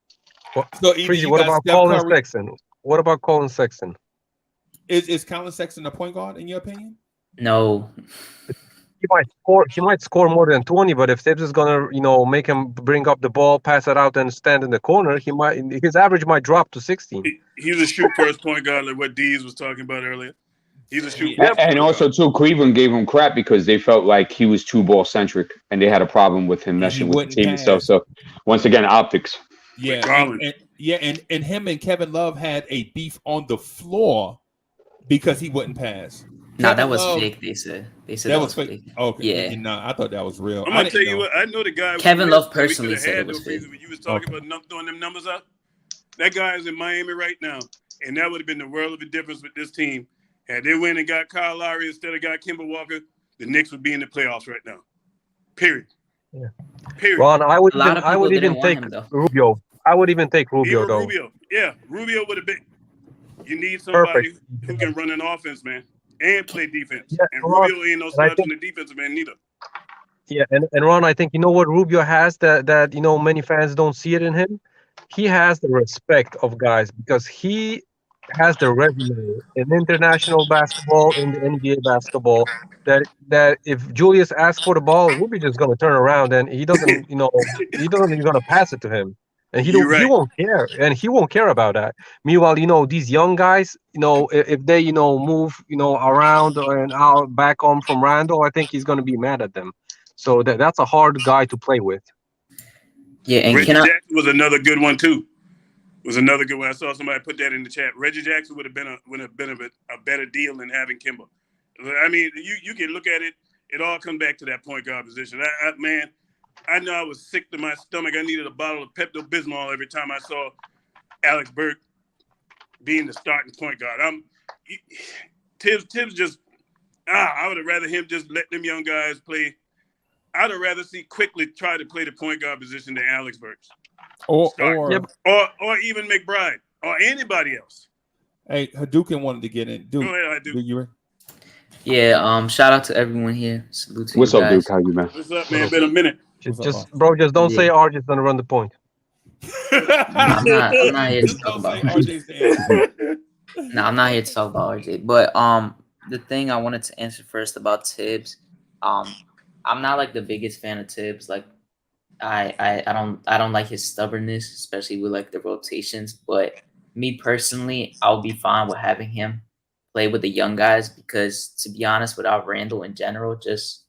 Speaker 4: So
Speaker 8: what about Colin Sexton? What about Colin Sexton?
Speaker 4: Is Colin Sexton a point guard in your opinion?
Speaker 10: No.
Speaker 8: He might score more than 20, but if Tibbs is gonna, make him bring up the ball, pass it out, and stand in the corner, his average might drop to 16.
Speaker 9: He's a shoot first point guard, like what Dees was talking about earlier. He's a shoot
Speaker 5: And,
Speaker 9: first
Speaker 5: and
Speaker 9: point
Speaker 5: also
Speaker 9: guard.
Speaker 5: too, Cleveland gave him crap because they felt like he was too ball centric, and they had a problem with him
Speaker 4: And he
Speaker 5: meshing with the
Speaker 4: wouldn't
Speaker 5: team and stuff.
Speaker 4: pass.
Speaker 5: So once again, optics.
Speaker 4: Yeah,
Speaker 9: Garland.
Speaker 4: and him and Kevin Love had a beef on the floor because he wouldn't pass.
Speaker 10: Nah,
Speaker 4: Kevin
Speaker 10: that was
Speaker 4: Love-
Speaker 10: fake. They said
Speaker 4: That was fake. Okay,
Speaker 10: Yeah.
Speaker 4: no, I thought that was real.
Speaker 9: I'm
Speaker 4: I
Speaker 9: gonna tell
Speaker 4: didn't
Speaker 9: you
Speaker 4: know.
Speaker 9: what. I know the guy.
Speaker 10: Kevin
Speaker 9: we
Speaker 10: Love
Speaker 9: could
Speaker 10: personally
Speaker 9: have
Speaker 10: said
Speaker 9: had
Speaker 10: it was
Speaker 9: though, Freezer,
Speaker 10: fake.
Speaker 9: when you was talking about throwing them numbers up. That guy is in Miami right now, and that would have been the world of a difference with this team. Had they went and got Kyle Lowry instead of got Kemba Walker, the Knicks would be in the playoffs right now. Period.
Speaker 8: Yeah.
Speaker 9: Period.
Speaker 8: Ron, I would
Speaker 10: A lot of people
Speaker 8: even
Speaker 10: didn't want
Speaker 8: take
Speaker 10: him, though.
Speaker 8: Rubio. I would even take Rubio
Speaker 9: Even
Speaker 8: though.
Speaker 9: Rubio. Yeah, Rubio would have been. You need somebody
Speaker 8: Perfect.
Speaker 9: who can run an offense, man, and play defense.
Speaker 8: Yeah,
Speaker 9: and
Speaker 8: Ron,
Speaker 9: Rubio ain't no
Speaker 8: and I
Speaker 9: slouch
Speaker 8: think-
Speaker 9: in the defensive man neither.
Speaker 8: Yeah, and Ron, I think what Rubio has that many fans don't see it in him. He has the respect of guys because he has the resume in international basketball, in the NBA basketball. That if Julius asks for the ball, Rubio just gonna turn around and he doesn't even gonna pass it to him, and he
Speaker 9: You're right.
Speaker 8: won't care, and he won't care about that. Meanwhile, these young guys, if they move around and out back home from Randall, I think he's gonna be mad at them. So that's a hard guy to play with.
Speaker 10: Yeah, and
Speaker 9: Reggie
Speaker 10: can I?
Speaker 9: Jackson was another good one too. Was another good one. I saw somebody put that in the chat. Reggie Jackson would have been a better deal than having Kimba. I mean, you can look at it. It all comes back to that point guard position. Man, I know I was sick to my stomach. I needed a bottle of Pepto-Bismol every time I saw Alex Burke being the starting point guard. Tibbs just. I would have rather him just let them young guys play. I'd have rather see Quickly try to play the point guard position than Alex Burks.
Speaker 4: Or
Speaker 9: Even McBride or anybody else.
Speaker 4: hey, Hadouken wanted to get in. Duke,
Speaker 9: Go ahead,
Speaker 4: Duke, you ready?
Speaker 10: Yeah. Shout out to everyone here. Salute to
Speaker 5: What's
Speaker 10: you
Speaker 5: up,
Speaker 10: guys.
Speaker 5: Duke? How you, man?
Speaker 9: What's up, man? Been a minute.
Speaker 4: What's up,
Speaker 8: Just don't say RJ's gonna run the point.
Speaker 10: I'm not here to
Speaker 4: Just
Speaker 10: talk
Speaker 4: don't
Speaker 10: about
Speaker 4: say RJ's the answer.
Speaker 10: No, I'm not here to talk about RJ. But the thing I wanted to answer first about Tibbs, I'm not like the biggest fan of Tibbs. Like I don't like his stubbornness, especially with like the rotations. But me personally, I'll be fine with having him play with the young guys because, to be honest, without Randall in general, just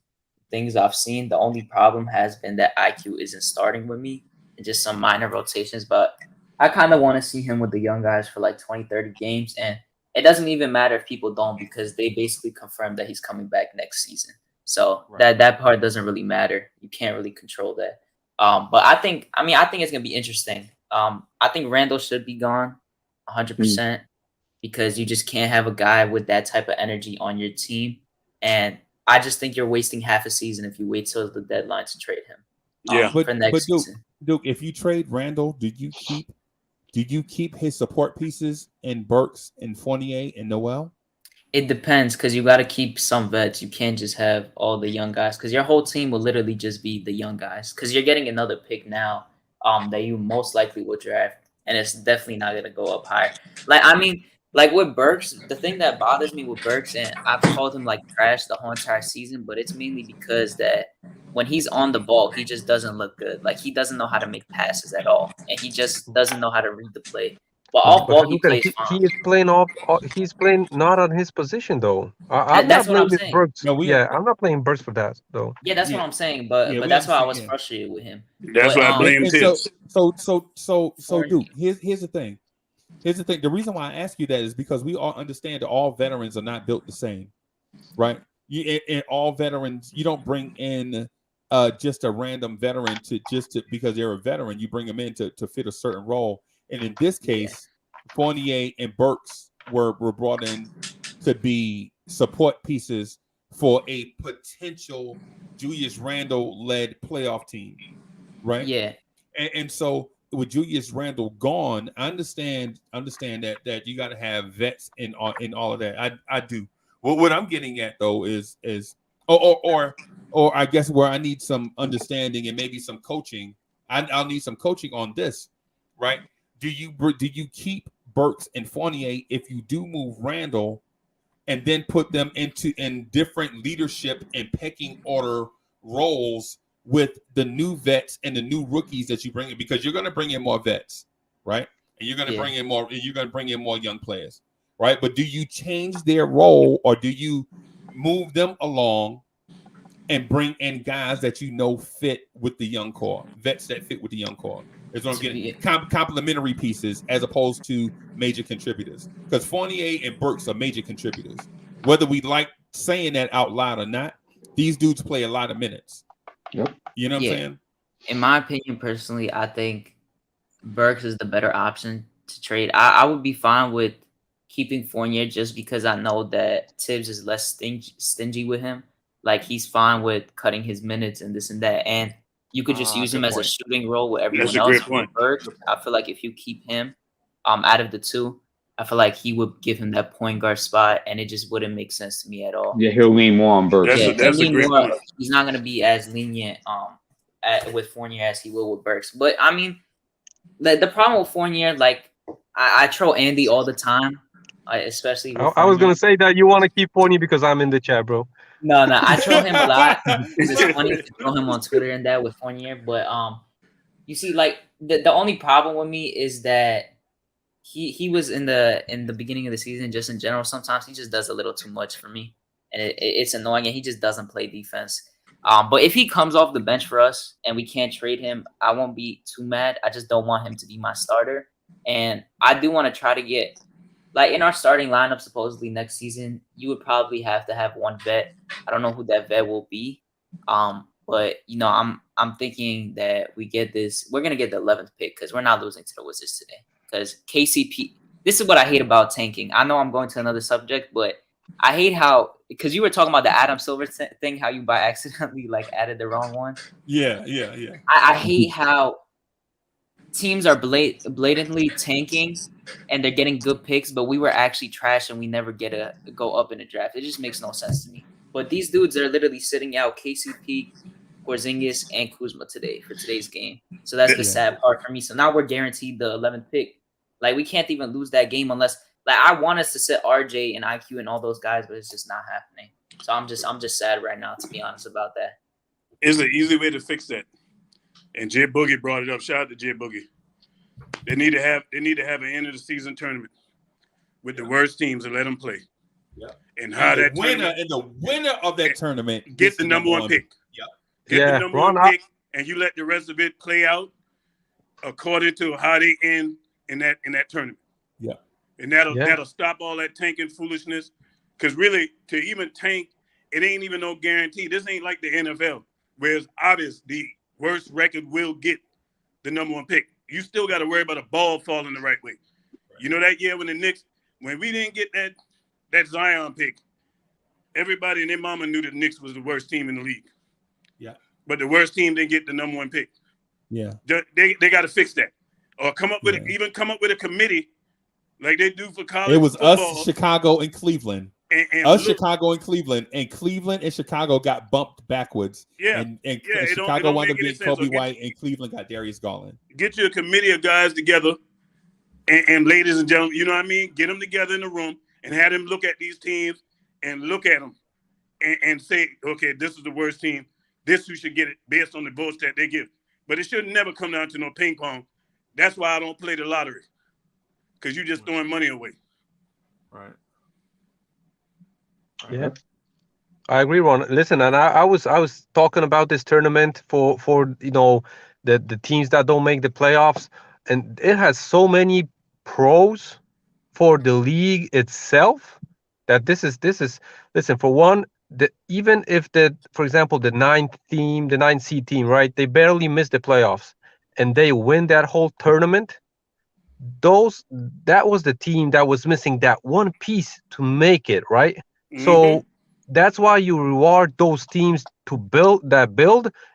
Speaker 10: things I've seen, the only problem has been that IQ isn't starting with me and just some minor rotations. But I kind of want to see him with the young guys for like 20, 30 games. And it doesn't even matter if people don't because they basically confirmed that he's coming back next season. So that part doesn't really matter. You can't really control that. But I think it's going to be interesting. I think Randall should be gone 100% because you just can't have a guy with that type of energy on your team. And I just think you're wasting half a season if you wait till the deadline to trade him. For next season.
Speaker 4: Duke, if you trade Randall, do you keep his support pieces in Burks and Fournier and Noel?
Speaker 10: It depends because you got to keep some vets. You can't just have all the young guys because your whole team will literally just be the young guys because you're getting another pick now that you most likely will draft, and it's definitely not going to go up higher. Like with Burks, the thing that bothers me with Burks, and I've called him like trash the whole entire season, but it's mainly because that when he's on the ball, he just doesn't look good. Like he doesn't know how to make passes at all, and he just doesn't know how to read the play. But off ball, he plays fine.
Speaker 8: He is playing off. He's playing not on his position though.
Speaker 10: That's what I'm saying.
Speaker 8: Burks. I'm not playing Burks for that though.
Speaker 10: Yeah, that's what I'm saying. But that's why I was frustrated with him.
Speaker 9: That's why I blame him.
Speaker 4: So Duke, here's the thing. Here's the thing. The reason why I ask you that is because we all understand that all veterans are not built the same, right? And all veterans, you don't bring in just a random veteran because they're a veteran. You bring them in to fit a certain role. And in this case, Fournier and Burks were brought in to be support pieces for a potential Julius Randle-led playoff team, right?
Speaker 10: Yeah.
Speaker 4: And so with Julius Randle gone, I understand that you got to have vets in all of that. I do. Well, what I'm getting at though is or I guess where I need some understanding and maybe some coaching. I'll need some coaching on this, right? Do you keep Burks and Fournier if you do move Randall? and then put them in different leadership and pecking order roles with the new vets and the new rookies that you bring in, because you're going to bring in more vets, right? And you're going to bring in more. You're going to bring in more young players, right? But do you change their role, or do you move them along and bring in guys that you know fit with the young core, vets that fit with the young core? Is what I'm getting. Complementary pieces as opposed to major contributors, because Fournier and Burks are major contributors. Whether we like saying that out loud or not, these dudes play a lot of minutes.
Speaker 5: Yep.
Speaker 4: You know what I'm saying?
Speaker 10: In my opinion, personally, I think Burks is the better option to trade. I would be fine with keeping Fournier just because I know that Tibbs is less stingy with him. Like, he's fine with cutting his minutes and this and that. And you could just use him as a shooting role with everyone else. Burks, I feel like if you keep him out of the two, I feel like he would give him that point guard spot, and it just wouldn't make sense to me at all.
Speaker 5: Yeah, he'll lean more on Burks.
Speaker 9: That's a great point.
Speaker 10: He's not going to be as lenient with Fournier as he will with Burks. But, I mean, the problem with Fournier, like, I troll Andy all the time, especially with
Speaker 8: I was going to say that you want to keep Fournier because I'm in the chat, bro.
Speaker 10: No, I troll him a lot. It's funny to troll him on Twitter and that with Fournier. But, you see, like, the only problem with me is that he was in the beginning of the season, just in general, sometimes he just does a little too much for me, and it's annoying, and he just doesn't play defense. But if he comes off the bench for us and we can't trade him, I won't be too mad. I just don't want him to be my starter, and I do want to try to get, like, in our starting lineup supposedly next season, you would probably have to have one vet. I don't know who that vet will be, but you know, I'm thinking that we're gonna get the 11th pick because we're not losing to the Wizards today. Because KCP, this is what I hate about tanking. I know I'm going to another subject, but I hate how, because you were talking about the Adam Silver thing, how you by accidentally like added the wrong one.
Speaker 4: Yeah.
Speaker 10: I hate how teams are blatantly tanking and they're getting good picks, but we were actually trash and we never get to go up in the draft. It just makes no sense to me. But these dudes are literally sitting out KCP, Porzingis, and Kuzma today for today's game. So that's the sad part for me. So now we're guaranteed the 11th pick. Like, we can't even lose that game unless, like, I want us to sit RJ and IQ and all those guys, but it's just not happening. So I'm just sad right now, to be honest about that.
Speaker 9: It's an easy way to fix that. And Jay Boogie brought it up. Shout out to Jay Boogie. They need to have an end of the season tournament with the worst teams and let them play.
Speaker 4: Yeah.
Speaker 9: And how
Speaker 4: the winner of that tournament
Speaker 9: get the number one pick.
Speaker 4: Yep.
Speaker 9: Get the number one pick, and you let the rest of it play out according to how they end in that tournament.
Speaker 4: Yeah.
Speaker 9: And that'll stop all that tanking foolishness. Because really, to even tank, it ain't even no guarantee. This ain't like the NFL, where it's obvious the worst record will get the number one pick. You still got to worry about a ball falling the right way. Right. You know that year when the Knicks, when we didn't get that Zion pick, everybody and their mama knew the Knicks was the worst team in the league.
Speaker 4: Yeah.
Speaker 9: But the worst team didn't get the number one pick.
Speaker 4: Yeah.
Speaker 9: They got to fix that. Or come up with a committee like they do for college.
Speaker 4: It was
Speaker 9: football.
Speaker 4: us, Chicago, and Cleveland. Chicago and Cleveland, and Cleveland and Chicago got bumped backwards.
Speaker 9: Yeah.
Speaker 4: And Chicago wound up getting Kobe White, and Cleveland got Darius Garland.
Speaker 9: Get you a committee of guys together, and ladies and gentlemen, you know what I mean? Get them together in the room and have them look at these teams and look at them and say, okay, this is the worst team. This, you should get it based on the votes that they give. But it should never come down to no ping pong. That's why I don't play the lottery, because you're just throwing money away.
Speaker 4: Right.
Speaker 8: Yeah, I agree, Ron. Listen, and I was talking about this tournament for you know the teams that don't make the playoffs, and it has so many pros for the league itself that this is listen, for one, even if for example the 9 seed team, right, they barely miss the playoffs and they win that whole tournament, that was the team that was missing that one piece to make it, right? Mm-hmm. So that's why you reward those teams to build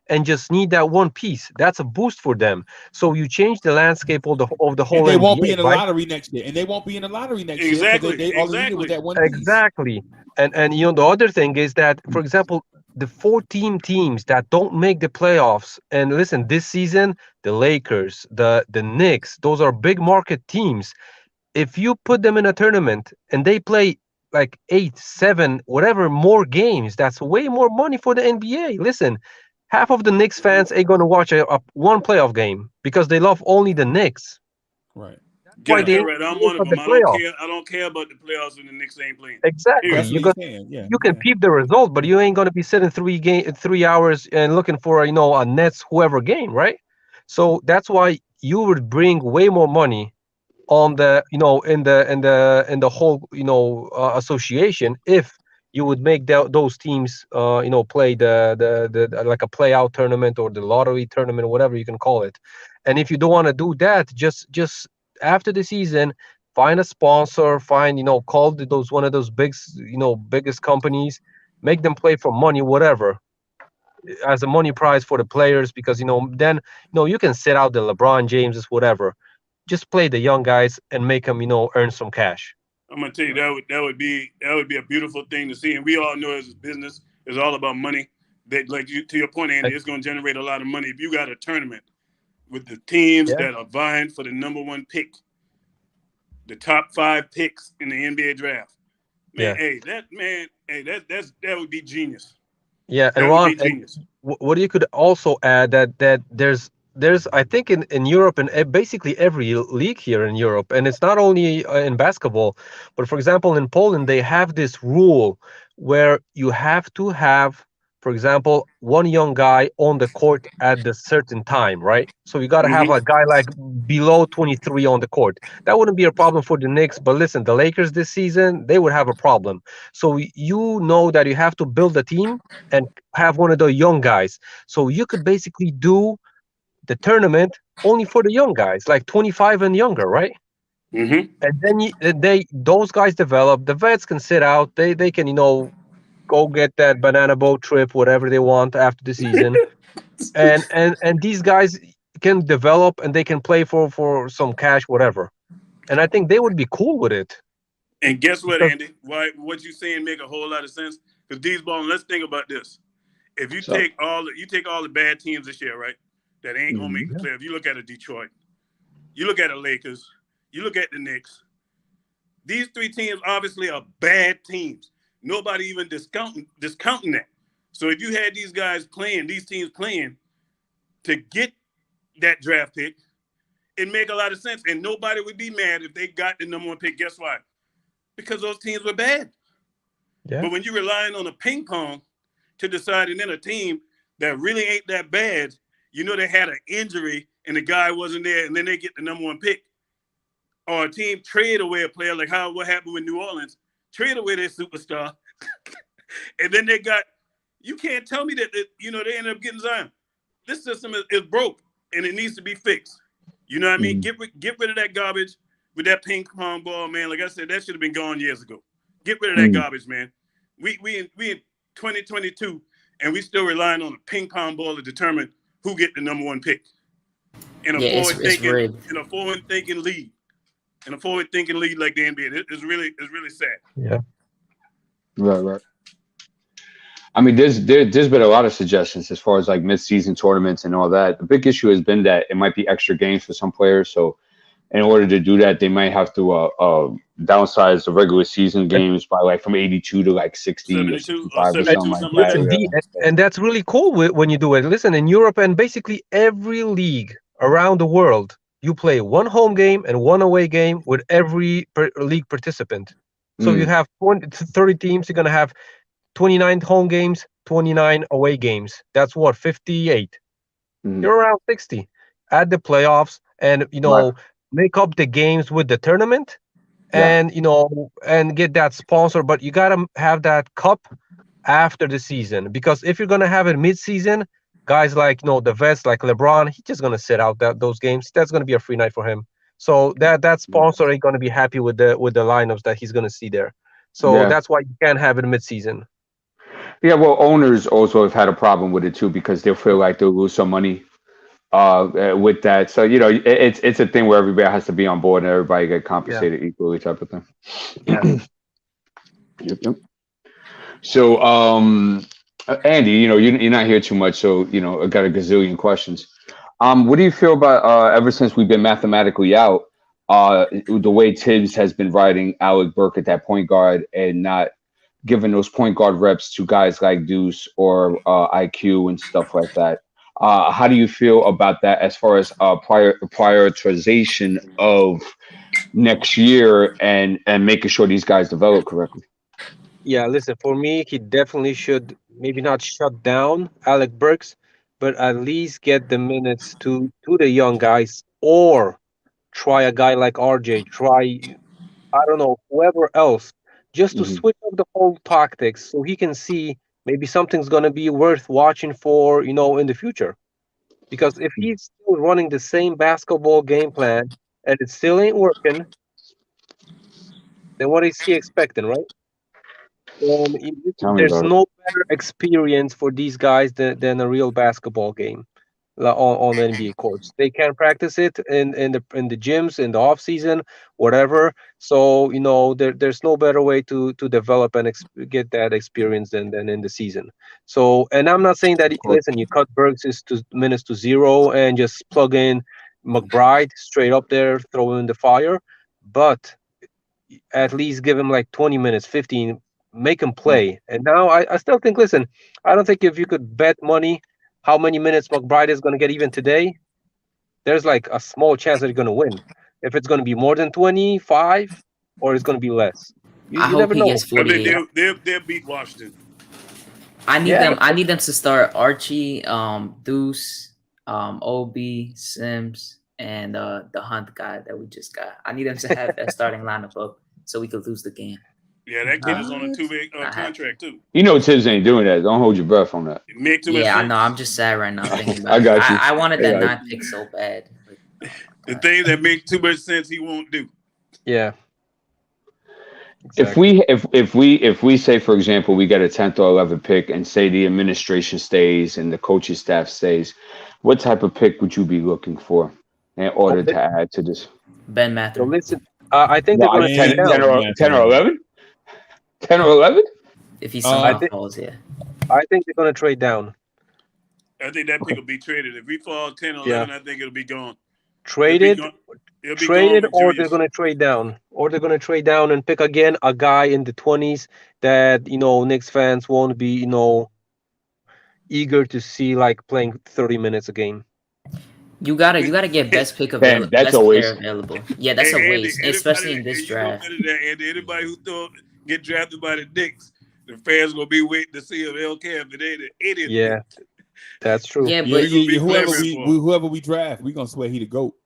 Speaker 8: and just need that one piece. That's a boost for them. So you change the landscape of the whole.
Speaker 4: And they won't
Speaker 8: NBA,
Speaker 4: be in the
Speaker 8: right?
Speaker 4: lottery next year. And they won't be in the lottery next year.
Speaker 9: Exactly.
Speaker 4: All they needed was that one piece.
Speaker 8: Exactly. And you know, the other thing is that, for example, the 14 teams that don't make the playoffs, and listen, this season, the Lakers, the Knicks, those are big market teams. If you put them in a tournament and they play like 8, 7, whatever more games. That's way more money for the NBA. Listen, half of the Knicks fans ain't gonna watch a one playoff game because they love only the Knicks.
Speaker 4: Right.
Speaker 8: Why they
Speaker 9: Right. I'm one of
Speaker 8: for the
Speaker 9: them. I don't
Speaker 8: playoffs?
Speaker 9: care. I don't care about the playoffs when the Knicks ain't playing.
Speaker 8: Exactly.
Speaker 4: That's
Speaker 9: Period.
Speaker 4: what
Speaker 8: You
Speaker 4: he's
Speaker 8: got
Speaker 4: saying. Yeah.
Speaker 8: you can peep the result, but you ain't gonna be sitting 3 hours and looking for a Nets whoever game, right? So that's why you would bring way more money on the in the whole association if you would make those teams play the like a play out tournament or the lottery tournament, whatever you can call it. And if you don't want to do that, just after the season, find a sponsor, find call those one of those biggest companies, make them play for money, whatever, as a money prize for the players, because then you can sit out the LeBron Jameses, whatever. Just play the young guys and make them earn some cash.
Speaker 9: I'm gonna tell you that would be a beautiful thing to see, and we all know as a business, it's all about money. That, like to your point, Andy, it's gonna generate a lot of money if you got a tournament with the teams that are vying for the #1 pick, the top 5 picks in the NBA draft. Man, that would be genius.
Speaker 8: Yeah, and
Speaker 9: That
Speaker 8: Ron,
Speaker 9: would be genius.
Speaker 8: what you could also add that there's I think in Europe and basically every league here in Europe, and it's not only in basketball, but for example in Poland they have this rule where you have to have, for example, one young guy on the court at the certain time, right? So you got to have a guy like below 23 on the court. That wouldn't be a problem for the Knicks, but listen, the Lakers this season, they would have a problem. So you know that you have to build a team and have one of the young guys. So you could basically do the tournament only for the young guys, like 25 and younger, right? And then those guys develop. The vets can sit out. They can go get that banana boat trip, whatever they want after the season, and these guys can develop and they can play for some cash, whatever. And I think they would be cool with it.
Speaker 9: And guess what, Andy? What you saying make a whole lot of sense. Because these balls, let's think about this. If you take all the bad teams this year, right, that ain't gonna make the playoff. If you look at a Detroit, you look at the Lakers, you look at the Knicks. These 3 teams obviously are bad teams. Nobody even discounting that. So if you had these teams playing to get that draft pick, it make a lot of sense. And nobody would be mad if they got the #1 pick. Guess why? Because those teams were bad. Yeah. But when you're relying on a ping pong to decide, and then a team that really ain't that bad, they had an injury and the guy wasn't there, and then they get the #1 pick. Or a team trade away a player, like what happened with New Orleans, trade away their superstar, and then you can't tell me that they ended up getting Zion. This system is broke, and it needs to be fixed. You know what I mean? Get rid of that garbage with that ping pong ball, man. Like I said, that should have been gone years ago. Get rid of that garbage, man. We in 2022, and we still relying on a ping pong ball to determine who get the #1 pick in a forward-thinking league. In a forward-thinking league like the NBA, it's really sad.
Speaker 8: Yeah.
Speaker 5: Right. I mean, there's been a lot of suggestions as far as like mid-season tournaments and all that. The big issue has been that it might be extra games for some players. So in order to do that, they might have to downsize the regular season games by like from 82 to like 60 or 65 or something like that.
Speaker 8: And that's really cool when you do it. Listen, in Europe and basically every league around the world, you play one home game and one away game with every league participant. So you have 30 teams. You're going to have 29 home games, 29 away games. That's what, 58. You're around 60. Add the playoffs and, make up the games with the tournament and, and get that sponsor. But you got to have that cup after the season, because if you're going to have it mid-season, guys like the vets like LeBron, he's just gonna sit out those games. That's gonna be a free night for him. So that sponsor ain't gonna be happy with the lineups that he's gonna see there. So that's why you can't have it mid-season.
Speaker 5: Yeah, well, owners also have had a problem with it too, because they'll feel like they'll lose some money with that. So it's a thing where everybody has to be on board and everybody get compensated equally, type of thing.
Speaker 8: Yeah.
Speaker 5: Yep. So Andy, you're not here too much, so I got a gazillion questions. What do you feel about ever since we've been mathematically out? the way Tibbs has been riding Alec Burke at that point guard and not giving those point guard reps to guys like Deuce or IQ and stuff like that. How do you feel about that as far as prioritization of next year and making sure these guys develop correctly?
Speaker 8: Yeah, listen, for me, he definitely should maybe not shut down Alec Burks, but at least get the minutes to the young guys, or try a guy like RJ, try I don't know, whoever else, just to
Speaker 5: Hmm.
Speaker 8: switch up the whole tactics so he can see maybe something's gonna be worth watching for, in the future. Because if he's still running the same basketball game plan and it still ain't working, then what is he expecting, right? And
Speaker 5: Tell me
Speaker 8: there's
Speaker 5: about it.
Speaker 8: no better experience for these guys than a real basketball game on the NBA courts. They can practice it in the gyms in the off season, whatever. So there's no better way to develop and get that experience than in the season. So, and I'm not saying that listen, you cut Burks' to minutes to zero and just plug in McBride straight up there, throw in the fire, but at least give him like 20 minutes, 15, make him play. And now I still think, listen, I don't think if you could bet money how many minutes McBride is going to get even today, there's like a small chance that you're going to win. If it's going to be more than 25 or it's going to be less.
Speaker 10: I
Speaker 8: You
Speaker 10: hope
Speaker 8: never
Speaker 10: he
Speaker 8: know.
Speaker 10: gets
Speaker 9: I think
Speaker 10: 48.
Speaker 9: they'll beat Washington.
Speaker 10: I need
Speaker 8: Yeah.
Speaker 10: them. I need them to start Archie, Deuce, Ob, Sims, and the Hunt guy that we just got. I need them to have that starting lineup up so we could lose the game.
Speaker 9: Yeah, that kid is on a 2-week contract too.
Speaker 5: You know Tibbs ain't doing that. Don't hold your breath on that.
Speaker 9: Make too much
Speaker 10: Yeah, I
Speaker 9: sense.
Speaker 10: know. I'm just sad right now thinking about
Speaker 5: I
Speaker 10: it.
Speaker 5: got you.
Speaker 10: I wanted
Speaker 5: I
Speaker 10: that
Speaker 5: got
Speaker 10: 9 pick so bad.
Speaker 9: The thing that makes too much sense, he won't do.
Speaker 8: Yeah.
Speaker 5: If we say, for example, we get a 10th or 11th pick and say the administration stays and the coaching staff stays, what type of pick would you be looking for in order to add to this?
Speaker 10: Ben
Speaker 8: So
Speaker 10: Mathurin.
Speaker 8: listen, I think they're going to trade
Speaker 5: 10
Speaker 8: down.
Speaker 5: or 11? 10 or 11?
Speaker 10: If he somehow
Speaker 8: think-
Speaker 10: falls, yeah.
Speaker 8: I think they're going to trade down.
Speaker 9: I think that pick will be traded. If we fall 10 or 11, I think it'll be gone.
Speaker 8: Traded,
Speaker 9: It'll be
Speaker 8: traded,
Speaker 9: gone with
Speaker 8: or
Speaker 9: Julius.
Speaker 8: they're going to trade down, and pick again a guy in the 20s that Knicks fans won't be eager to see, like playing 30 minutes a game.
Speaker 10: You gotta get best pick
Speaker 5: Damn,
Speaker 10: available.
Speaker 5: that's
Speaker 10: Best
Speaker 5: a
Speaker 10: player
Speaker 5: waste.
Speaker 10: available. Yeah, that's a waste, especially in this draft.
Speaker 9: Anybody who get drafted by the Knicks, the fans gonna be waiting to see if they'll care if they the idiot.
Speaker 8: Yeah, that's true.
Speaker 10: Yeah,
Speaker 4: Yeah,
Speaker 10: but
Speaker 4: whoever we draft, we gonna swear he the GOAT.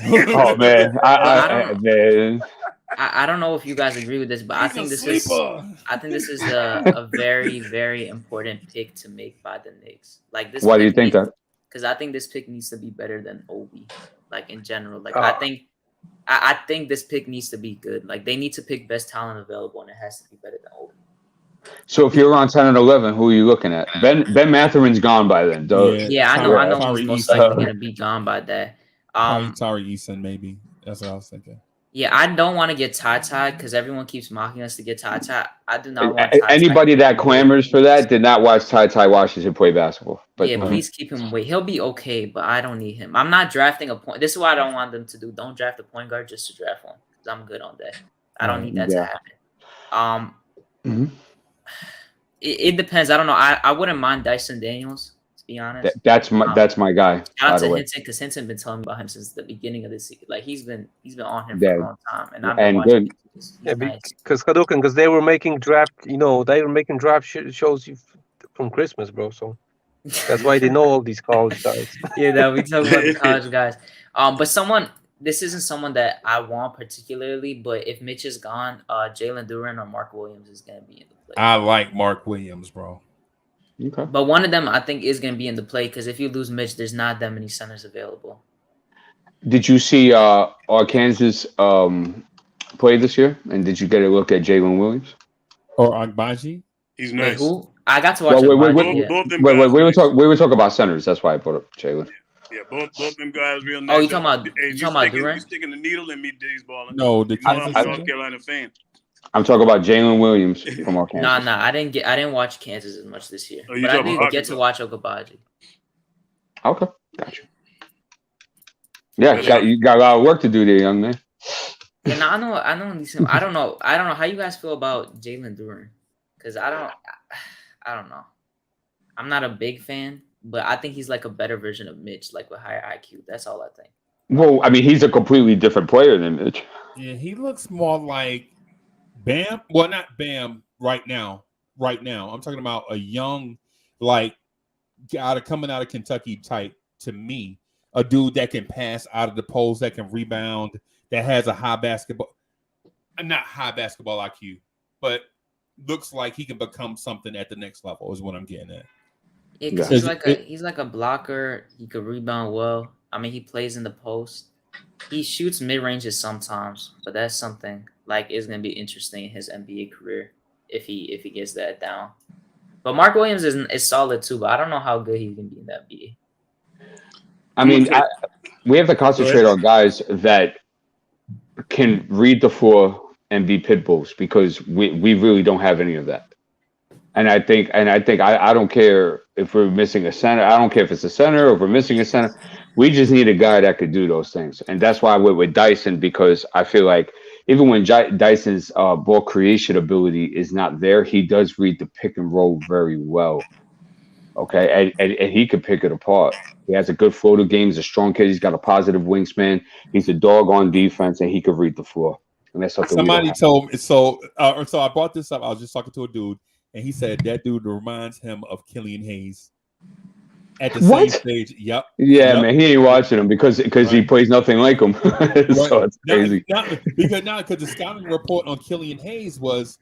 Speaker 5: Oh man,
Speaker 10: I don't know if you guys agree with this, but I think this is a very, very important pick to make by the Knicks. Like this.
Speaker 5: Why do you think that?
Speaker 10: Because I think this pick needs to be better than Obi. Like in general, like I think this pick needs to be good. Like they need to pick best talent available, and it has to be better than Obi.
Speaker 5: So if you're on 10 and 11, who are you looking at? Ben Matherin's gone by then.
Speaker 10: Yeah, I know he's most likely gonna be gone by that.
Speaker 4: Tari Eason, maybe. That's what I was thinking.
Speaker 10: Yeah, I don't want to get Ty because everyone keeps mocking us to get Ty. I do not want Ty.
Speaker 5: Anybody that clamors for that did not watch Ty Washington play basketball. But,
Speaker 10: yeah, please keep him away. He'll be okay, but I don't need him. I'm not drafting a point. This is what I don't want them to do. Don't draft a point guard just to draft one because I'm good on that. I don't need that to happen. It depends. I don't know. I wouldn't mind Dyson Daniels. Be honest,
Speaker 5: that's my guy.
Speaker 10: Shout out to Hinton because Hinton been telling me about him since the beginning of this. Like he's been on him for a long time, and I've been watching.
Speaker 8: Yeah, because Kadokan, because they were making draft, shows from Christmas, bro. So that's why they know all these college guys.
Speaker 10: Yeah, we talk about the college guys. But this isn't someone that I want particularly. But if Mitch is gone, Jalen Duren or Mark Williams is gonna be in the play.
Speaker 4: I like Mark Williams, bro.
Speaker 5: Okay.
Speaker 10: But one of them I think is going to be in the play because if you lose Mitch, there's not that many centers available.
Speaker 5: Did you see Arkansas play this year? And did you get a look at Jalen Williams?
Speaker 4: Or Agbaji?
Speaker 9: He's nice.
Speaker 10: Who? I got to watch
Speaker 5: we
Speaker 9: both
Speaker 5: were talking about centers. That's why I brought up Jalen.
Speaker 9: Yeah, both them guys real nice.
Speaker 10: Oh, you talking about Durant?
Speaker 9: You sticking the needle in me, D's balling.
Speaker 4: No,
Speaker 9: I'm a North Carolina fan.
Speaker 5: I'm talking about Jalen Williams from Arkansas.
Speaker 10: Nah, I didn't watch Kansas as much this year.
Speaker 9: Oh,
Speaker 10: but I did get to watch Okabaji.
Speaker 5: Okay, gotcha. Yeah, you got a lot of work to do there, young man.
Speaker 10: Yeah, no, I know. I don't know how you guys feel about Jalen Duren, because I don't know. I'm not a big fan, but I think he's like a better version of Mitch, like with higher IQ. That's all I think.
Speaker 5: Well, I mean, he's a completely different player than Mitch.
Speaker 4: Yeah, he looks more like Bam. Well, not Bam right now. Right now, I'm talking about a young, like, coming out of Kentucky type. To me, a dude that can pass out of the post, that can rebound, that has a not high basketball IQ, but looks like he can become something at the next level. Is what I'm getting at.
Speaker 10: Yeah, because he's like a blocker. He could rebound well. I mean, he plays in the post. He shoots mid ranges sometimes, but that's something like is going to be interesting in his NBA career if he gets that down. But Mark Williams is solid too, but I don't know how good he's going to be in the NBA.
Speaker 5: I mean, we have to concentrate on guys that can read the floor and be pit bulls, because we really don't have any of that. And I think I don't care if we're missing a center. I don't care if it's a center or if we're missing a center. We just need a guy that could do those things. And that's why I went with Dyson, because I feel like even when Dyson's ball creation ability is not there, he does read the pick and roll very well. Okay, and he could pick it apart. He has a good floater game. He's a strong kid. He's got a positive wingspan. He's a dog on defense, and he could read the floor. And that's something
Speaker 4: somebody told me. So I brought this up. I was just talking to a dude, and he said that dude reminds him of Killian Hayes at the same stage. Yep.
Speaker 5: Yeah,
Speaker 4: yep.
Speaker 5: Man, he ain't watching him because he plays nothing like him. So it's crazy.
Speaker 4: Because the scouting report on Killian Hayes was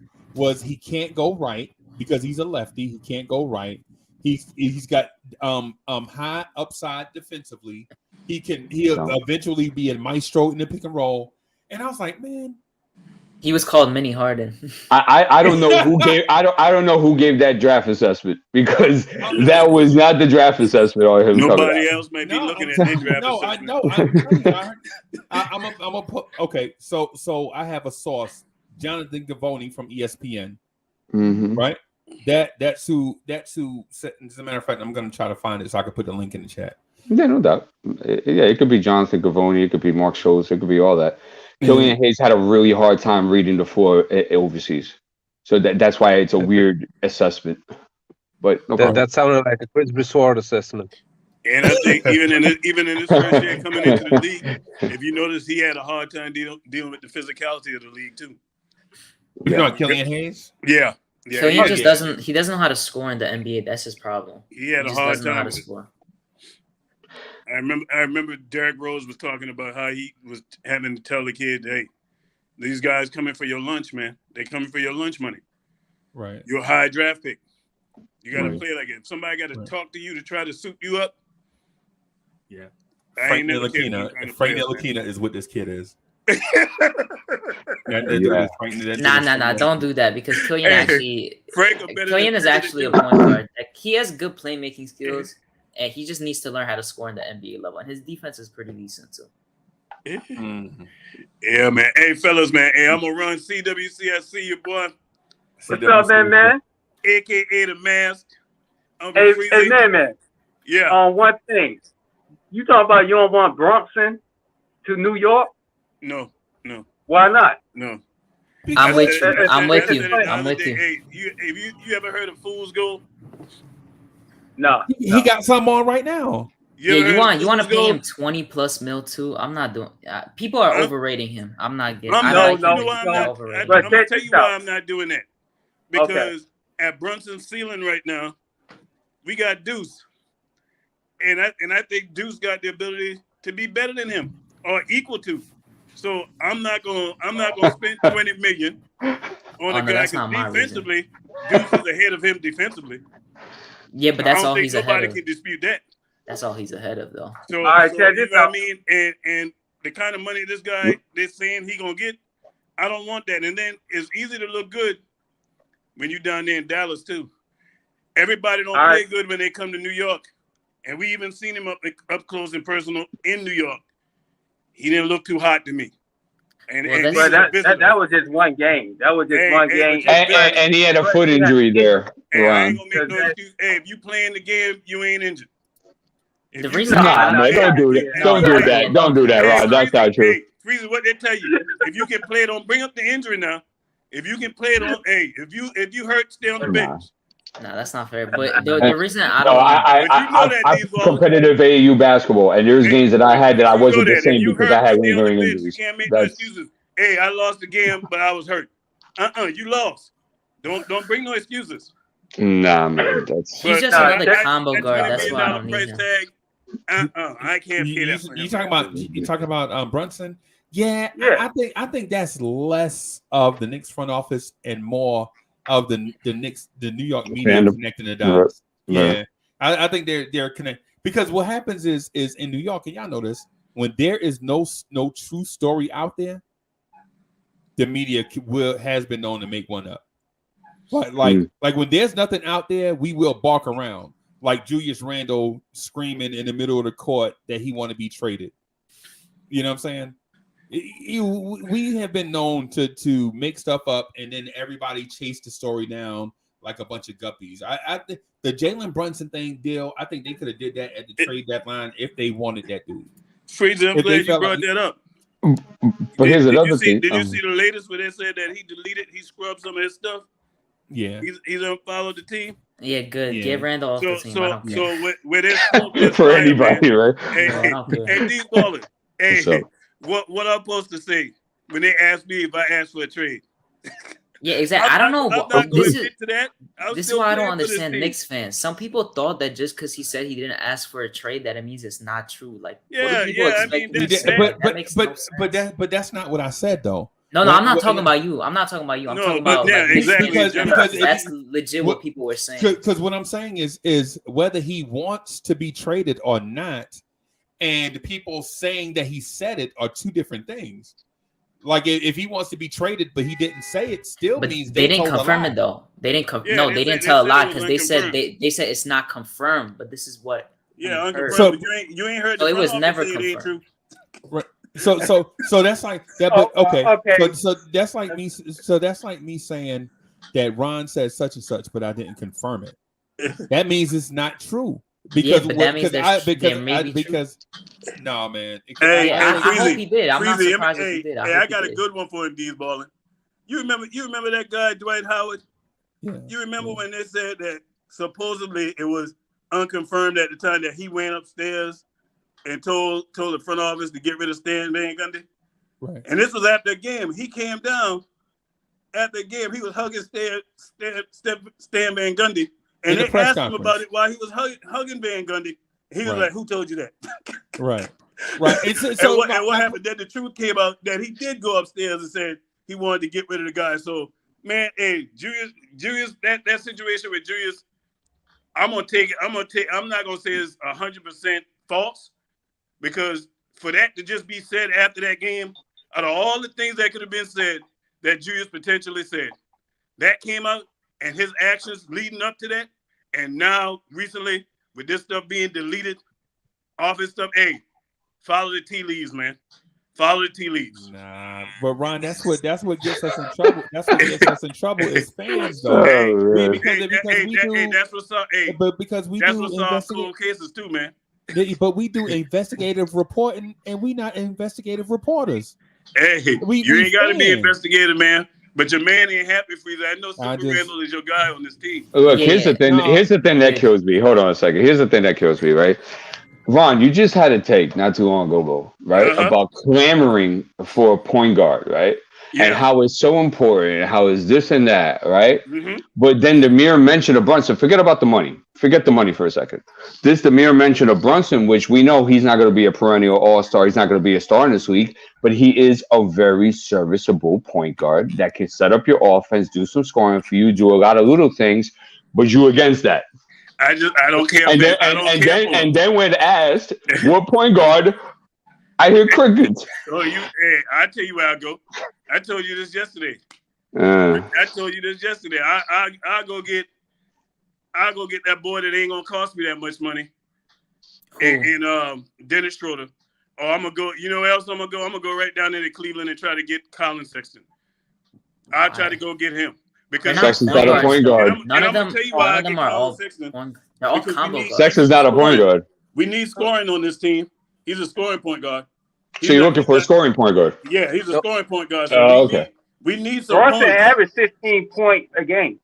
Speaker 4: he can't go right because he's a lefty. He can't go right. He's got high upside defensively. He'll eventually be a maestro in the pick and roll. And I was like, man,
Speaker 10: he was called Mini Harden.
Speaker 5: I don't know who gave I don't know who gave that draft assessment, because that was not the draft assessment on him.
Speaker 9: Nobody else may be looking at their draft assessment.
Speaker 4: I'm a put. Okay, so I have a source, Jonathan Gavoni from ESPN, right? That's who. As a matter of fact, I'm going to try to find it so I can put the link in the chat.
Speaker 5: Yeah, no doubt. Yeah, it could be Jonathan Gavoni. It could be Mark Schultz. It could be all that. Killian Hayes had a really hard time reading the floor overseas, so that's why it's a weird assessment. But
Speaker 8: that sounded like a Chris Broussard assessment.
Speaker 9: And I think even in his first year coming into the league, if you notice, he had a hard time dealing with the physicality of the league too.
Speaker 4: You know Killian Hayes?
Speaker 9: Yeah.
Speaker 10: So he just doesn't know how to score in the NBA. That's his problem.
Speaker 9: He had a hard time with it. I remember Derrick Rose was talking about how he was having to tell the kid, hey, these guys coming for your lunch, man. They coming for your lunch money.
Speaker 4: Right.
Speaker 9: You're a high draft pick. You got to play like it. If somebody got to talk to you to try to soup you up.
Speaker 4: Yeah. Frank Ntilikina is what this kid is.
Speaker 10: Nah, don't do that, because Killian is actually a point guard. Like, he has good playmaking skills, and he just needs to learn how to score in the NBA level. And his defense is pretty decent too.
Speaker 9: Yeah, man. Hey, fellas, man. Hey, I'm gonna run CWC. I see you, boy.
Speaker 11: What's up, man?
Speaker 9: AKA the Mask.
Speaker 11: Hey, man.
Speaker 9: Yeah.
Speaker 11: One thing. You talking about you don't want Bronson to New York?
Speaker 9: No.
Speaker 11: Why not?
Speaker 9: No.
Speaker 10: I'm with you.
Speaker 9: Hey, you ever heard of Fool's Gold?
Speaker 11: No.
Speaker 4: He got something on right now.
Speaker 10: You want to pay him $20+ mil too? I'm not doing. People are overrating him. I'm not getting.
Speaker 9: I'm gonna tell you why I'm not doing that. Because at Brunson's ceiling right now, we got Deuce, and I think Deuce got the ability to be better than him or equal to. So I'm not gonna spend $20 million on a guy because defensively, Deuce is ahead of him defensively.
Speaker 10: Yeah, but that's all he's ahead of.
Speaker 9: Nobody can dispute that.
Speaker 10: That's all he's ahead of, though.
Speaker 9: So, all right, check this out. I mean, and the kind of money this guy they're saying he gonna get, I don't want that. And then it's easy to look good when you're down there in Dallas too. Everybody don't play good when they come to New York, and we even seen him up close and personal in New York. He didn't look too hot to me. And
Speaker 11: that was just one game. That was just one game.
Speaker 5: And he had a foot injury there.
Speaker 9: I ain't gonna make no excuse. Hey, if you playing the game, you ain't injured.
Speaker 10: The reason
Speaker 5: Nah, man, don't do that. Don't do that. Don't do that, Ron. That's not true.
Speaker 9: Hey, Freezer, what they tell you? If you can play, don't bring up the injury now. If you can play it on, hey, if you hurt, stay on the bench.
Speaker 10: No, that's not fair. But the reason I don't,
Speaker 5: I'm competitive AAU basketball, and there's games that I had that I wasn't the same because I had lingering injuries.
Speaker 9: You can't make no excuses. Hey, I lost the game, but I was hurt. You lost. Don't bring no excuses.
Speaker 5: Nah, man, that's.
Speaker 10: He's just another combo guard. That's why I don't need him.
Speaker 9: I can't pay that.
Speaker 4: You talking about Brunson? Yeah. I think that's less of the Knicks front office and more of the Knicks, the New York media connecting the dots. Yeah, I think they're connected because what happens is in New York, and y'all know this, when there is no true story out there, the media has been known to make one up. Like when there's nothing out there, we will bark around. Like Julius Randle screaming in the middle of the court that he want to be traded. You know what I'm saying? We have been known to make stuff up and then everybody chase the story down like a bunch of guppies. I think the Jalen Brunson deal, I think they could have did that at the trade deadline if they wanted that dude.
Speaker 9: Freezer, I'm glad you brought that up.
Speaker 5: But here's another thing.
Speaker 9: Did you see the latest where they said that he scrubbed some of his stuff?
Speaker 4: Yeah.
Speaker 9: He's unfollowed the team.
Speaker 10: Yeah, good. Yeah. Get Randall off the team.
Speaker 9: So with this
Speaker 5: for anybody, right?
Speaker 9: Hey, D Baller. Hey, what I'm supposed to say when they ask me if I asked for a trade?
Speaker 10: Yeah, exactly. I don't know. This is why I don't understand
Speaker 9: Knicks
Speaker 10: fans. Some people thought that just because he said he didn't ask for a trade, that it means it's not true. Like,
Speaker 4: but that's not what I said though.
Speaker 10: No, I'm not talking about you. I'm talking about
Speaker 9: exactly
Speaker 10: because that's legit what people were saying.
Speaker 4: Because what I'm saying is whether he wants to be traded or not, and people saying that he said it are two different things. Like if he wants to be traded, but he didn't say it, still means
Speaker 10: they didn't confirm it though. They didn't they didn't tell a lie because they said it's not confirmed. But this is what
Speaker 9: unconfirmed.
Speaker 4: So
Speaker 9: you ain't heard.
Speaker 10: So it was never confirmed.
Speaker 4: Right. So that's like that. But okay. So that's like me. So that's like me saying that Ron said such and such, but I didn't confirm it. That means it's not true. Because no, man.
Speaker 10: I hope he did. I'm not surprised if he did.
Speaker 9: I got a good one for him, D's balling. You remember that guy Dwight Howard?
Speaker 4: Yeah.
Speaker 9: You remember when they said that supposedly it was unconfirmed at the time that he went upstairs and told the front office to get rid of Stan Van Gundy?
Speaker 4: Right.
Speaker 9: And this was after the game. He came down after the game. He was hugging Stan Van Gundy. And they asked him about it while he was hugging Van Gundy. He was like, "Who told you that?"
Speaker 4: Right.
Speaker 9: And what happened? Then the truth came out that he did go upstairs and said he wanted to get rid of the guy. So, man, hey, Julius, that situation with Julius, I'm not gonna say it's 100% false, because for that to just be said after that game, out of all the things that could have been said that Julius potentially said, that came out, and his actions leading up to that. And now, recently, with this stuff being deleted off his stuff, hey, follow the tea leaves, man. Follow the tea leaves.
Speaker 4: Nah, but Ron, that's what gets us in trouble. That's what gets us in trouble as fans, though.
Speaker 9: That's what's up. Hey,
Speaker 4: but because we
Speaker 9: do investigative cases too, man.
Speaker 4: But we do investigative reporting, and we not investigative reporters.
Speaker 9: Hey, you ain't got to be investigative, man. But your man ain't happy for you. I know Super Randall is your guy on this team.
Speaker 5: Look, here's the thing. Here's the thing that kills me. Hold on a second. Here's the thing that kills me, right? Ron, you just had a take not too long ago, right? About clamoring for a point guard, right? Yeah. And how it's so important, and how it's this and that, right? Mm-hmm. But then the mere mention of Brunson, forget about the money. Forget the money for a second. The mere mention of Brunson, which we know he's not going to be a perennial all-star. He's not going to be a star in this league, but he is a very serviceable point guard that can set up your offense, do some scoring for you, do a lot of little things, but you against that.
Speaker 9: I don't care.
Speaker 5: And then when asked, what point guard, I hear crickets.
Speaker 9: I tell you where I go. I told you this yesterday. I told you this yesterday. I go get that boy that ain't gonna cost me that much money. And Dennis Schroeder. Or I'm gonna go. You know where else I'm gonna go? I'm gonna go right down there to Cleveland and try to get Colin Sexton. I'll try to go get him. Because
Speaker 5: Sexton's not a point guard.
Speaker 10: None of them are all. They're all combo guards.
Speaker 5: Sexton's not a point guard.
Speaker 9: We need scoring on this team. He's a scoring point guard.
Speaker 5: So you're looking for a scoring point guard?
Speaker 9: Yeah, he's a scoring point guard. So
Speaker 5: Okay.
Speaker 9: we need some
Speaker 11: Brunson
Speaker 9: points.
Speaker 11: averaged 16 points a game.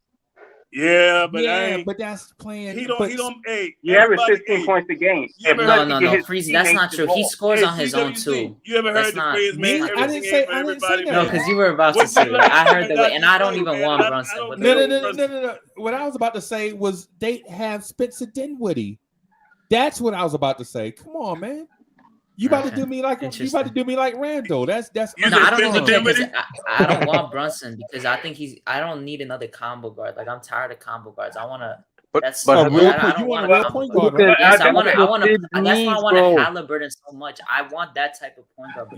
Speaker 9: Yeah, but
Speaker 4: but that's playing.
Speaker 9: He don't. Hey,
Speaker 11: he averaged 16 points a game.
Speaker 10: No, Freezy, that's not true. He scores on his own too.
Speaker 9: You ever heard the phrase, man?
Speaker 4: I didn't say that.
Speaker 10: No, because you were about to say it. I heard the way, and I don't even want Brunson.
Speaker 4: No. What I was about to say was they have Spencer Dinwiddie. That's what I was about to say. Come on, man. You about to do me like Randall. That's
Speaker 10: no, I don't even care because I don't want Brunson because I think I don't need another combo guard. Like I'm tired of combo guards. I want to. That's why I want a point guard. Yes, I want to. That's why I want Halliburton so much. I want that type of point guard.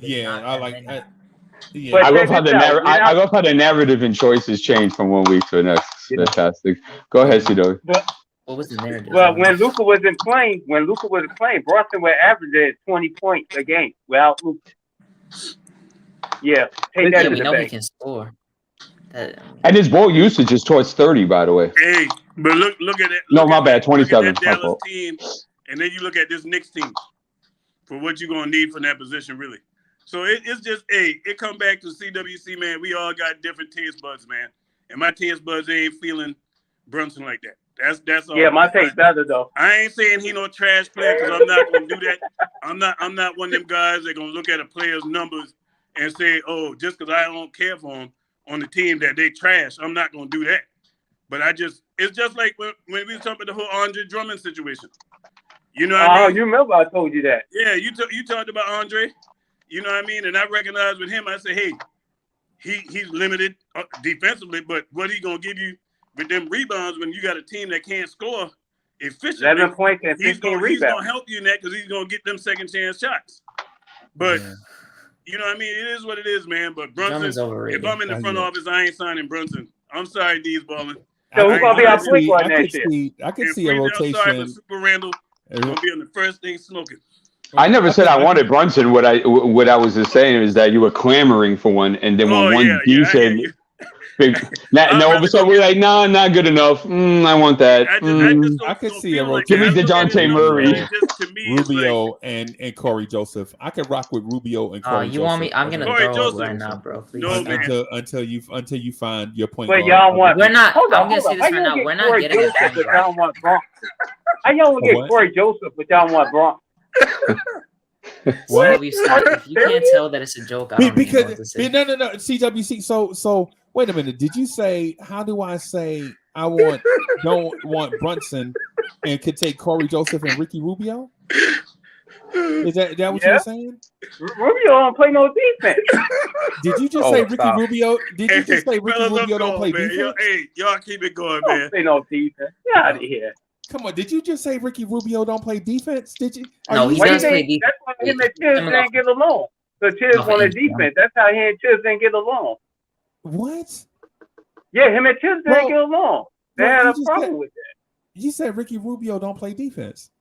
Speaker 5: I love how the narrative and choices change from one week to the next. Fantastic. Go ahead, Sido.
Speaker 10: What was the narrative?
Speaker 11: Well, when Luka wasn't playing, Brunson would average 20 points a game without Luka. Yeah, take that.
Speaker 10: We know he can score.
Speaker 5: And his ball usage is towards 30, by the way.
Speaker 9: Hey, but look at it.
Speaker 5: No, my bad. 27.
Speaker 9: Look at that Dallas team, and then you look at this Knicks team for what you're gonna need from that position, really. So it's just it come back to CWC, man. We all got different taste buds, man, and my taste buds ain't feeling Brunson like that. That's all.
Speaker 11: Yeah, my taste better though.
Speaker 9: I ain't saying he no trash player because I'm not gonna do that. I'm not one of them guys that gonna look at a player's numbers and say, oh, just because I don't care for him on the team that they trash. I'm not gonna do that. But it's just like when we was talking about the whole Andre Drummond situation. You know what I mean?
Speaker 11: You remember I told you that.
Speaker 9: Yeah, you talked about Andre. You know what I mean? And I recognize with him, I say, hey, he's limited defensively, but what he gonna give you with them rebounds when you got a team that can't score efficiently?
Speaker 11: 11 points and 15 rebounds.
Speaker 9: He's gonna help you in that because he's gonna get them second chance shots. But you know what I mean? It is what it is, man. But Brunson, if I'm in the front office, I ain't signing Brunson. I'm sorry, D's balling.
Speaker 11: So who's gonna be our point guard next year?
Speaker 4: I could see a rotation.
Speaker 9: I'm sorry, but Super Randall is gonna be on the first thing smoking.
Speaker 5: I never said I wanted Brunson. What I was just saying is that you were clamoring for one, and then when one decent, all of a sudden we're like, nah, not good enough. I want that.
Speaker 4: I could see a rotation.
Speaker 5: Give me DeJounte Murray,
Speaker 4: Rubio, and Corey Joseph. I could rock with Rubio and Corey Joseph.
Speaker 10: You want me? I'm gonna throw up right now, bro. Please.
Speaker 4: No, until you find your point.
Speaker 11: But y'all want?
Speaker 10: We're not. I'm gonna say this right now. We're not getting a point guard.
Speaker 11: Y'all want Bronx? How y'all want to get Corey Joseph, but y'all want Bronx?
Speaker 10: What? If you can't tell that it's a joke, I don't know what to say.
Speaker 4: No, CWC. So wait a minute. Did you say? How do I say? Don't want Brunson and could take Corey Joseph and Ricky Rubio? Is that what you're saying?
Speaker 11: Rubio don't play no defense.
Speaker 4: Did you just say Ricky Rubio? Did you just say Ricky Rubio don't play defense?
Speaker 9: Hey, y'all keep it going, man.
Speaker 11: Don't play no defense. Get out of here.
Speaker 4: Come on, did you just say Ricky Rubio don't play defense? Did you?
Speaker 10: No, he does play defense.
Speaker 11: That's why him and Chiz didn't get along. So Chiz wanted defense. That's how he and Chiz didn't get along.
Speaker 4: What?
Speaker 11: Yeah, him and Chiz didn't get along. They had a problem with that.
Speaker 4: You said Ricky Rubio don't play defense.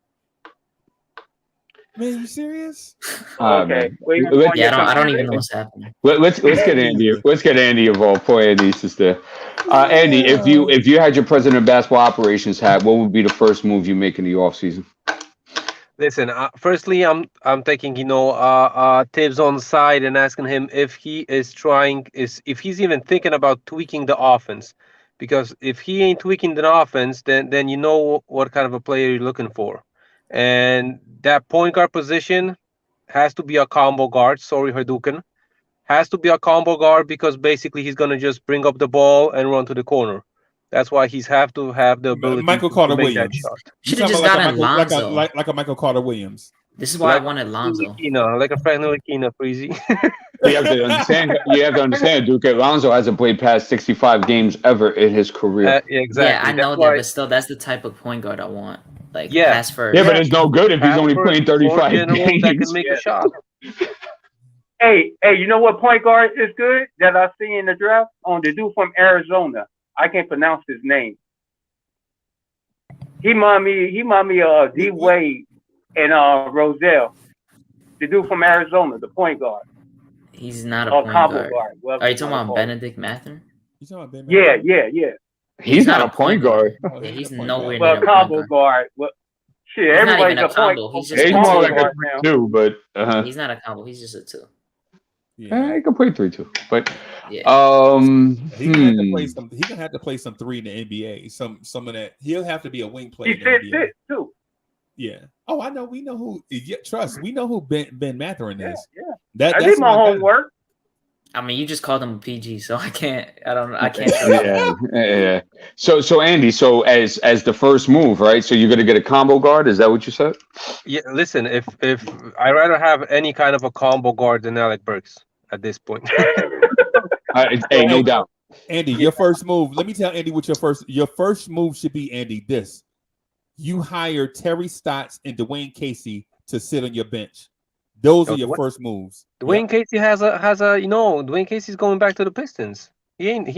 Speaker 4: Man, you serious?
Speaker 11: Okay.
Speaker 10: I don't even know what's happening.
Speaker 5: Let's get Andy. Let's get Andy involved. Poor Andy, sister. Andy, if you had your president of basketball operations hat, what would be the first move you make in the offseason?
Speaker 8: Listen, firstly, I'm taking Tibbs on the side and asking him if he is if he's even thinking about tweaking the offense, because if he ain't tweaking the offense, then you know what kind of a player you're looking for. And that point guard position has to be a combo guard. Sorry, Hadouken. Has to be a combo guard because basically he's going to just bring up the ball and run to the corner. That's why he's have to have the ability
Speaker 4: Michael Carter Williams.
Speaker 10: Should have just gotten Lonzo.
Speaker 4: Like a Michael Carter Williams.
Speaker 10: This is why I wanted Lonzo.
Speaker 8: Like a Franklin Aquino, Freezy.
Speaker 5: You have to understand, Duke. Lonzo hasn't played past 65 games ever in his career.
Speaker 8: Exactly.
Speaker 10: Yeah, I know that, but still, that's the type of point guard I want. Pass first.
Speaker 5: Yeah, but it's no good if he's only playing 35 games.
Speaker 8: That can make a shot.
Speaker 11: Hey, you know what point guard is good that I see in the draft? On the dude from Arizona. I can't pronounce his name. He remind me of D Wade and Roselle. The dude from Arizona, the point guard.
Speaker 10: He's not a point guard. Are you talking about Benedict Mathurin?
Speaker 11: Yeah.
Speaker 5: He's not a point guard.
Speaker 10: Yeah, he's nowhere near
Speaker 11: a combo guard. Well, Shit,
Speaker 10: He's not
Speaker 11: everybody's
Speaker 10: even a
Speaker 11: a point.
Speaker 10: combo. He's just
Speaker 5: He's
Speaker 10: a
Speaker 5: more like
Speaker 10: two.
Speaker 5: a 3-2, but
Speaker 10: He's not a combo. He's just a two.
Speaker 5: he can play 3-2. But
Speaker 10: Yeah.
Speaker 4: He gonna have to play some. He gonna have to play some three in the NBA. Some of that. He'll have to be a wing player.
Speaker 11: He fit too.
Speaker 4: Yeah. Oh, I know. We know who. Yeah, trust. We know who Ben Matherin is.
Speaker 11: Yeah. I did my homework.
Speaker 10: I mean, you just called him a PG, so I can't. I can't.
Speaker 5: yeah. So Andy, so as the first move, right? So you're gonna get a combo guard. Is that what you said?
Speaker 8: Yeah. Listen, if I rather have any kind of a combo guard than Alec Burks at this point.
Speaker 5: Hey, no doubt.
Speaker 4: Andy, your first move. Let me tell Andy what your first move should be. Andy, this: you hire Terry Stotts and Dwayne Casey to sit on your bench. Those are your first moves.
Speaker 8: Dwayne Casey has a Dwayne Casey's going back to the Pistons. He ain't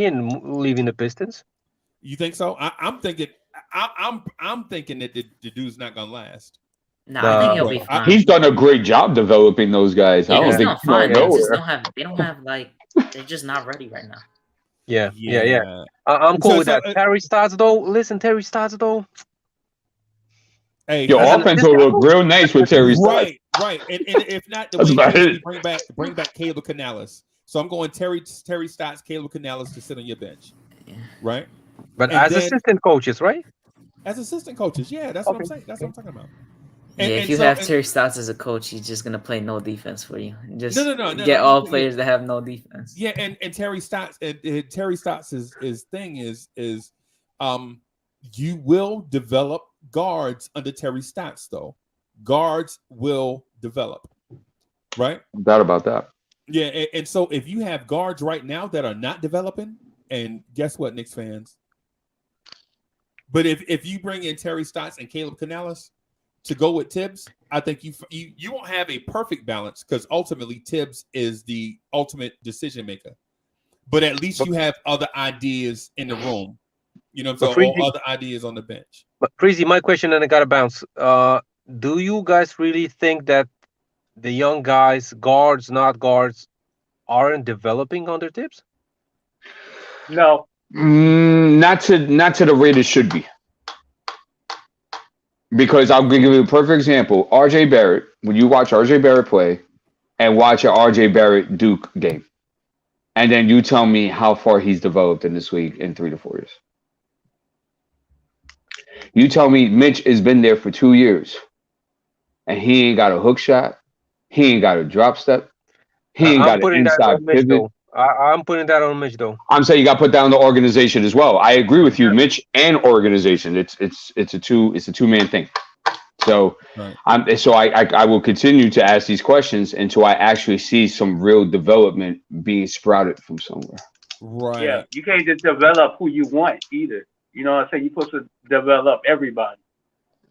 Speaker 8: leaving the Pistons.
Speaker 4: You think so? I'm thinking that the dude's not gonna last.
Speaker 10: No, I think he'll be fine.
Speaker 5: He's done a great job developing those guys.
Speaker 10: Yeah,
Speaker 5: I don't
Speaker 10: he's
Speaker 5: think
Speaker 10: not fine. They don't have like they're just not ready right now.
Speaker 8: Yeah. I'm cool with that. Terry Stotts though. Listen, Terry Stotts though.
Speaker 4: Hey,
Speaker 5: your offense will look real nice with Terry Stotts.
Speaker 4: Right. And if not, bring back Caleb Canales. So I'm going Terry Stotts, Caleb Canales to sit on your bench.
Speaker 10: Yeah.
Speaker 4: Right.
Speaker 8: But as assistant coaches, right?
Speaker 4: As assistant coaches, yeah, that's what I'm saying. That's what I'm talking about.
Speaker 10: If you have Terry Stotts as a coach, he's just gonna play no defense for you. Just get all players that have no defense.
Speaker 4: Yeah, and Terry Stotts, Terry Stotts' thing is you will develop guards under Terry Stotts, though. Guards will develop, right?
Speaker 5: No doubt about that.
Speaker 4: Yeah, and so if you have guards right now that are not developing, and guess what, Knicks fans? But if you bring in Terry Stotts and Caleb Canales to go with Tibbs, I think you won't have a perfect balance because ultimately Tibbs is the ultimate decision maker. But at least you have other ideas in the room. You know what I'm saying? All other ideas on the bench.
Speaker 8: But Freezy, my question, and I gotta bounce. Do you guys really think that the young guys, guards, not guards, aren't developing under Tibbs?
Speaker 11: No.
Speaker 5: Not to the rate it should be. Because I'll give you a perfect example. RJ Barrett, when you watch RJ Barrett play and watch an RJ Barrett Duke game, and then you tell me how far he's developed in this league in 3 to 4 years. You tell me Mitch has been there for 2 years and he ain't got a hook shot, he ain't got a drop step, he ain't got an inside pivot.
Speaker 8: I'm putting that on Mitch though.
Speaker 5: I'm saying you got to put down the organization as well. I agree with you, Mitch, and organization. It's a two-man thing. So I will continue to ask these questions until I actually see some real development being sprouted from somewhere.
Speaker 4: Right.
Speaker 11: Yeah, you can't just develop who you want either. You know what I'm saying? You're supposed to develop everybody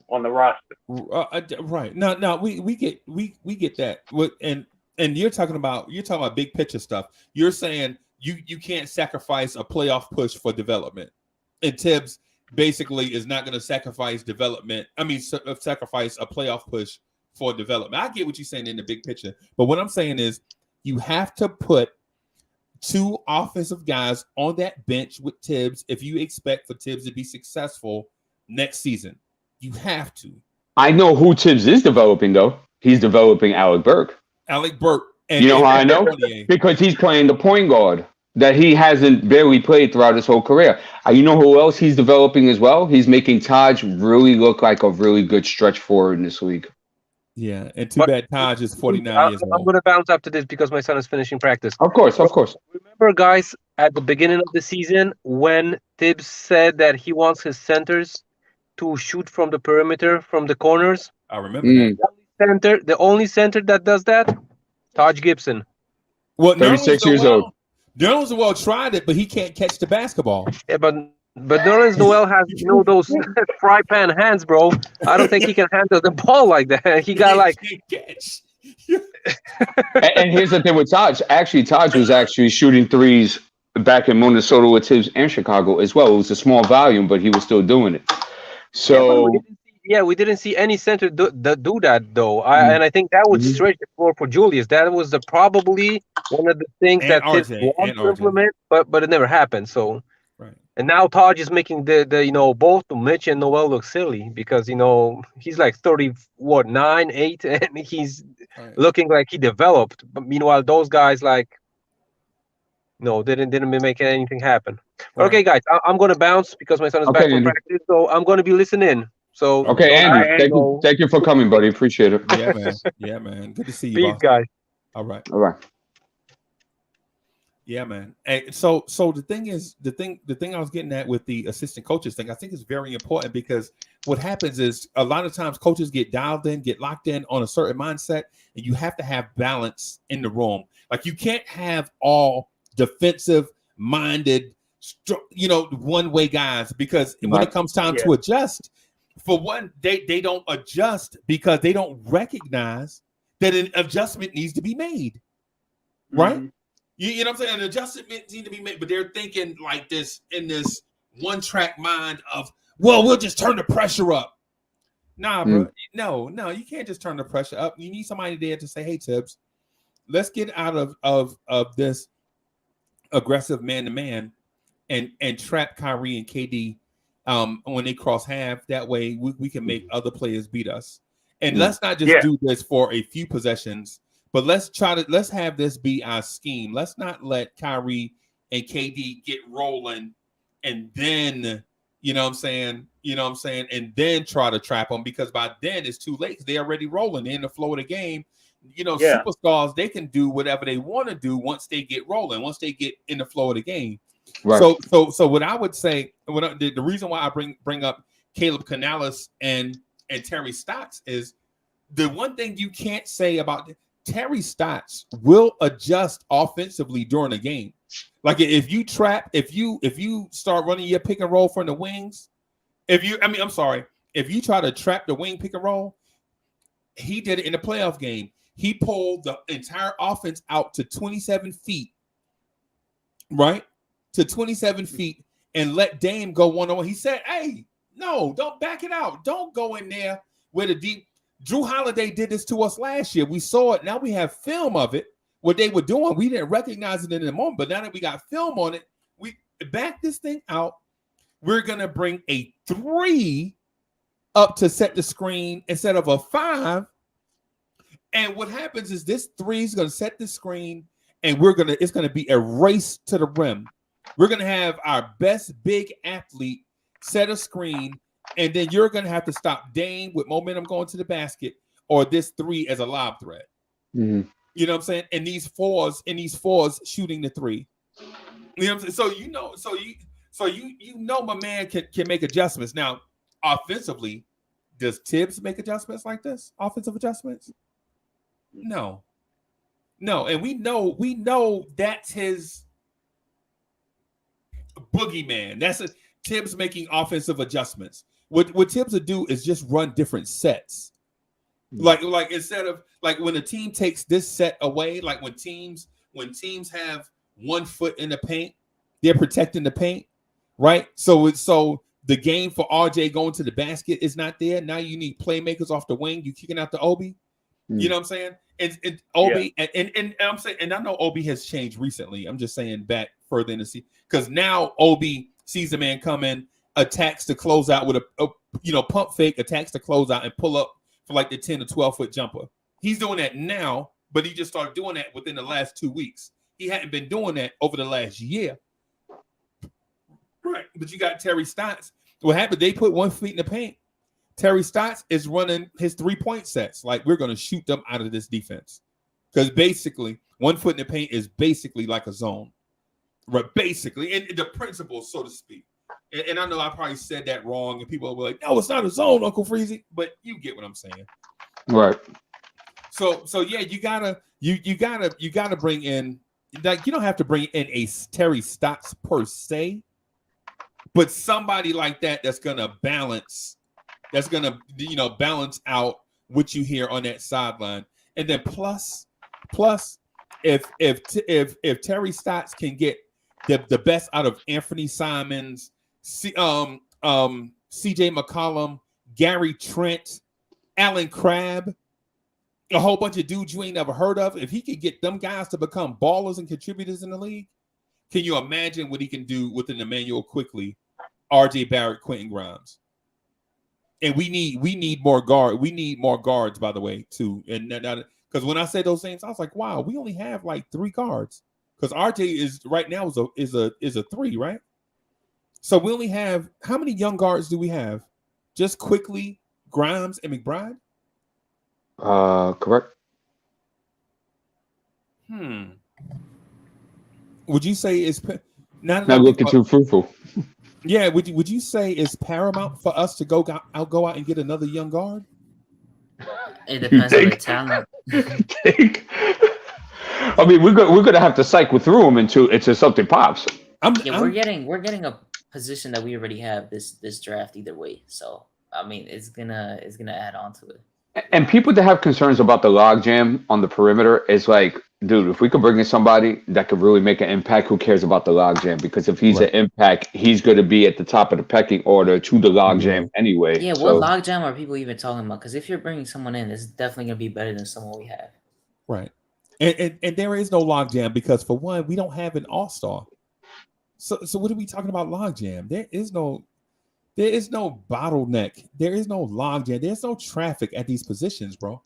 Speaker 11: on the roster.
Speaker 4: Right. No, we get that. And you're talking about big picture stuff. You're saying you can't sacrifice a playoff push for development. And Tibbs basically is not going to sacrifice development. I mean, sacrifice a playoff push for development. I get what you're saying in the big picture. But what I'm saying is you have to put 2 offensive guys on that bench with Tibbs if you expect for Tibbs to be successful next season. You have to.
Speaker 5: I know who Tibbs is developing, though. He's developing Alec Burke.
Speaker 4: Alec Burke.
Speaker 5: You know how I know? Because he's playing the point guard that he hasn't barely played throughout his whole career. You know who else he's developing as well? He's making Taj really look like a really good stretch forward in this league.
Speaker 4: Yeah, and too bad Taj is 49 years old.
Speaker 8: I'm going to bounce after this because my son is finishing practice.
Speaker 5: Of course.
Speaker 8: Remember, guys, at the beginning of the season when Tibbs said that he wants his centers to shoot from the perimeter, from the corners?
Speaker 4: I remember that.
Speaker 8: The only center that does that, Taj Gibson.
Speaker 4: Well,
Speaker 5: 36 years old.
Speaker 4: Nerlens Noel tried it, but he can't catch the basketball.
Speaker 8: Yeah, but Nerlens Noel has those fry pan hands, bro. I don't think he can handle the ball like that. He got like.
Speaker 5: And here's the thing with Taj. Actually, Taj was actually shooting threes back in Minnesota with Tibbs and Chicago as well. It was a small volume, but he was still doing it. So.
Speaker 8: We didn't see any center do that though, and I think that would stretch the floor for Julius. That was probably one of the things that Tibbs wanted to implement, but it never happened. So,
Speaker 4: right.
Speaker 8: And now Taj is making the both Mitch and Noel look silly because he's like 9, 8, and he's looking like he developed. But meanwhile, those guys didn't make anything happen. But okay, guys, I'm gonna bounce because my son is back from practice, so I'm gonna be listening. So
Speaker 5: okay, Andy, thank you for coming, buddy. Appreciate it.
Speaker 4: Yeah, man. Yeah, man. Good to see you,
Speaker 8: Peace,
Speaker 4: boss.
Speaker 8: guys.
Speaker 4: All right.
Speaker 5: All right.
Speaker 4: Yeah, man. Hey, so the thing is, the thing I was getting at with the assistant coaches thing, I think is very important because what happens is a lot of times coaches get dialed in, get locked in on a certain mindset, and you have to have balance in the room. Like you can't have all defensive minded, one way guys because when it comes time to adjust, for one, they don't adjust because they don't recognize that an adjustment needs to be made, right? Mm-hmm. You know what I'm saying? An adjustment needs to be made, but they're thinking like this in this one track mind of, well, we'll just turn the pressure up. Nah, bro. No, you can't just turn the pressure up. You need somebody there to say, hey, Tibbs, let's get out of this aggressive man-to-man and trap Kyrie and KD when they cross half. That way we can make other players beat us. And let's not just do this for a few possessions, but let's have this be our scheme. Let's not let Kyrie and KD get rolling and then, you know what I'm saying, and then try to trap them because by then it's too late. They're already rolling. They're in the flow of the game. Superstars, they can do whatever they want to do once they get rolling, once they get in the flow of the game. Right. So what I would say, the reason why I bring up Caleb Canales and Terry Stotts is the one thing you can't say about Terry Stotts will adjust offensively during the game. Like if you start running your pick and roll from the wings, if you try to trap the wing pick and roll, he did it in the playoff game. He pulled the entire offense out to 27 feet, right? To 27 feet and let Dame go one-on-one. He said, hey, no, don't back it out. Don't go in there with a deep. Drew Holiday did this to us last year. We saw it. Now we have film of it. What they were doing, we didn't recognize it in the moment, but now that we got film on it, we back this thing out. We're going to bring a 3 up to set the screen instead of a 5. And what happens is this 3 is going to set the screen, and it's going to be a race to the rim. We're going to have our best big athlete set a screen, and then you're going to have to stop Dame with momentum going to the basket or this 3 as a lob threat. Mm-hmm. You know what I'm saying? And these fours shooting the 3. You know what I'm saying? So you know my man can make adjustments. Now, offensively, does Tibbs make adjustments like this? Offensive adjustments? No. And we know that's his boogeyman. That's Tibbs making offensive adjustments. What Tibbs would do is just run different sets. Like instead of like when a team takes this set away, like when teams have 1 foot in the paint, they're protecting the paint, right? So the game for RJ going to the basket is not there. Now you need playmakers off the wing. You kicking out the Obi. You know what I'm saying? And Obi and I'm saying, and I know Obi has changed recently. I'm just saying back further in the season because now Obi sees the man come in, attacks the closeout with a pump fake, attacks the closeout and pull up for like the 10 to 12 foot jumper. He's doing that now, but he just started doing that within the last 2 weeks. He hadn't been doing that over the last year. Right. But you got Terry Stotts. What happened? They put 1 foot in the paint. Terry Stotts is running his 3-point sets. Like we're going to shoot them out of this defense. Because basically 1 foot in the paint is basically like a zone. Right. Basically. And the principle, so to speak. And I know I probably said that wrong, and people will be like, "No, it's not a zone, Uncle Freezy." But you get what I'm saying,
Speaker 5: right?
Speaker 4: So yeah, you gotta bring in, like, you don't have to bring in a Terry Stotts per se, but somebody like that's gonna balance out what you hear on that sideline, and then plus, if Terry Stotts can get the best out of Anthony Simons, CJ McCollum, Gary Trent, Alan Crabb, a whole bunch of dudes you ain't never heard of. If he could get them guys to become ballers and contributors in the league, Can you imagine what he can do with an Emmanuel Quickly, RJ Barrett, Quentin Grimes? And we need more guard. We need more guards, by the way, too. And because when I said those things, I was like, wow, we only have like 3 guards. Because RJ is right now is a 3, right? So we only have, how many young guards do we have? Just Quickly, Grimes, and McBride?
Speaker 5: Correct.
Speaker 4: Would you say it's
Speaker 5: not looking too fruitful?
Speaker 4: Yeah, would you say it's paramount for us to go out and get another young guard?
Speaker 10: It depends on their talent.
Speaker 5: I mean, we're gonna have to cycle through them into something pops.
Speaker 10: We're getting a position that we already have this draft either way. So I mean, it's gonna add on to it.
Speaker 5: And people that have concerns about the logjam on the perimeter is like, dude, if we could bring in somebody that could really make an impact, who cares about the logjam? Because if he's an impact, he's going to be at the top of the pecking order to the logjam anyway.
Speaker 10: Yeah, what logjam are people even talking about? Because if you're bringing someone in, it's definitely going to be better than someone we have.
Speaker 4: Right. And there is no logjam because, for one, we don't have an all-star. So what are we talking about logjam? There is no bottleneck. There is no logjam. There's no traffic at these positions, bro.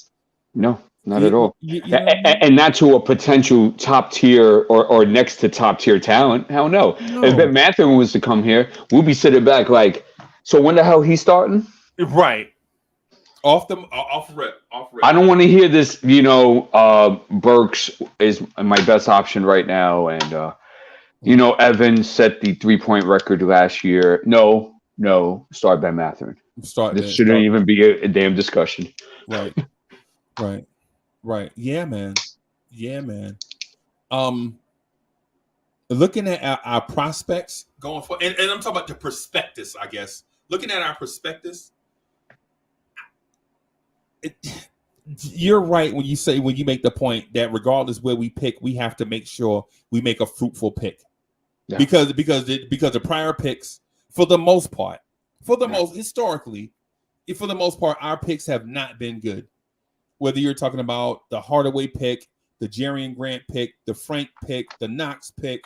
Speaker 5: No, not at all.
Speaker 4: You know what I mean?
Speaker 5: And not to a potential top tier or next to top tier talent. Hell no. If Ben Matthew was to come here, we'll be sitting back like, so when the hell he's starting?
Speaker 4: Right. Off rip.
Speaker 5: I don't want to hear this, Burks is my best option right now. And, Evans set the 3-point record last year. No, start Ben Mathurin. This shouldn't even be a damn discussion.
Speaker 4: Right. Yeah, man. Looking at our prospects going for, and I'm talking about the prospectus, I guess. Looking at our prospectus, you're right when you make the point that regardless where we pick, we have to make sure we make a fruitful pick. Yeah. Because the prior picks, for the most part, historically, for the most part, our picks have not been good. Whether you're talking about the Hardaway pick, the Jerian Grant pick, the Frank pick, the Knox pick,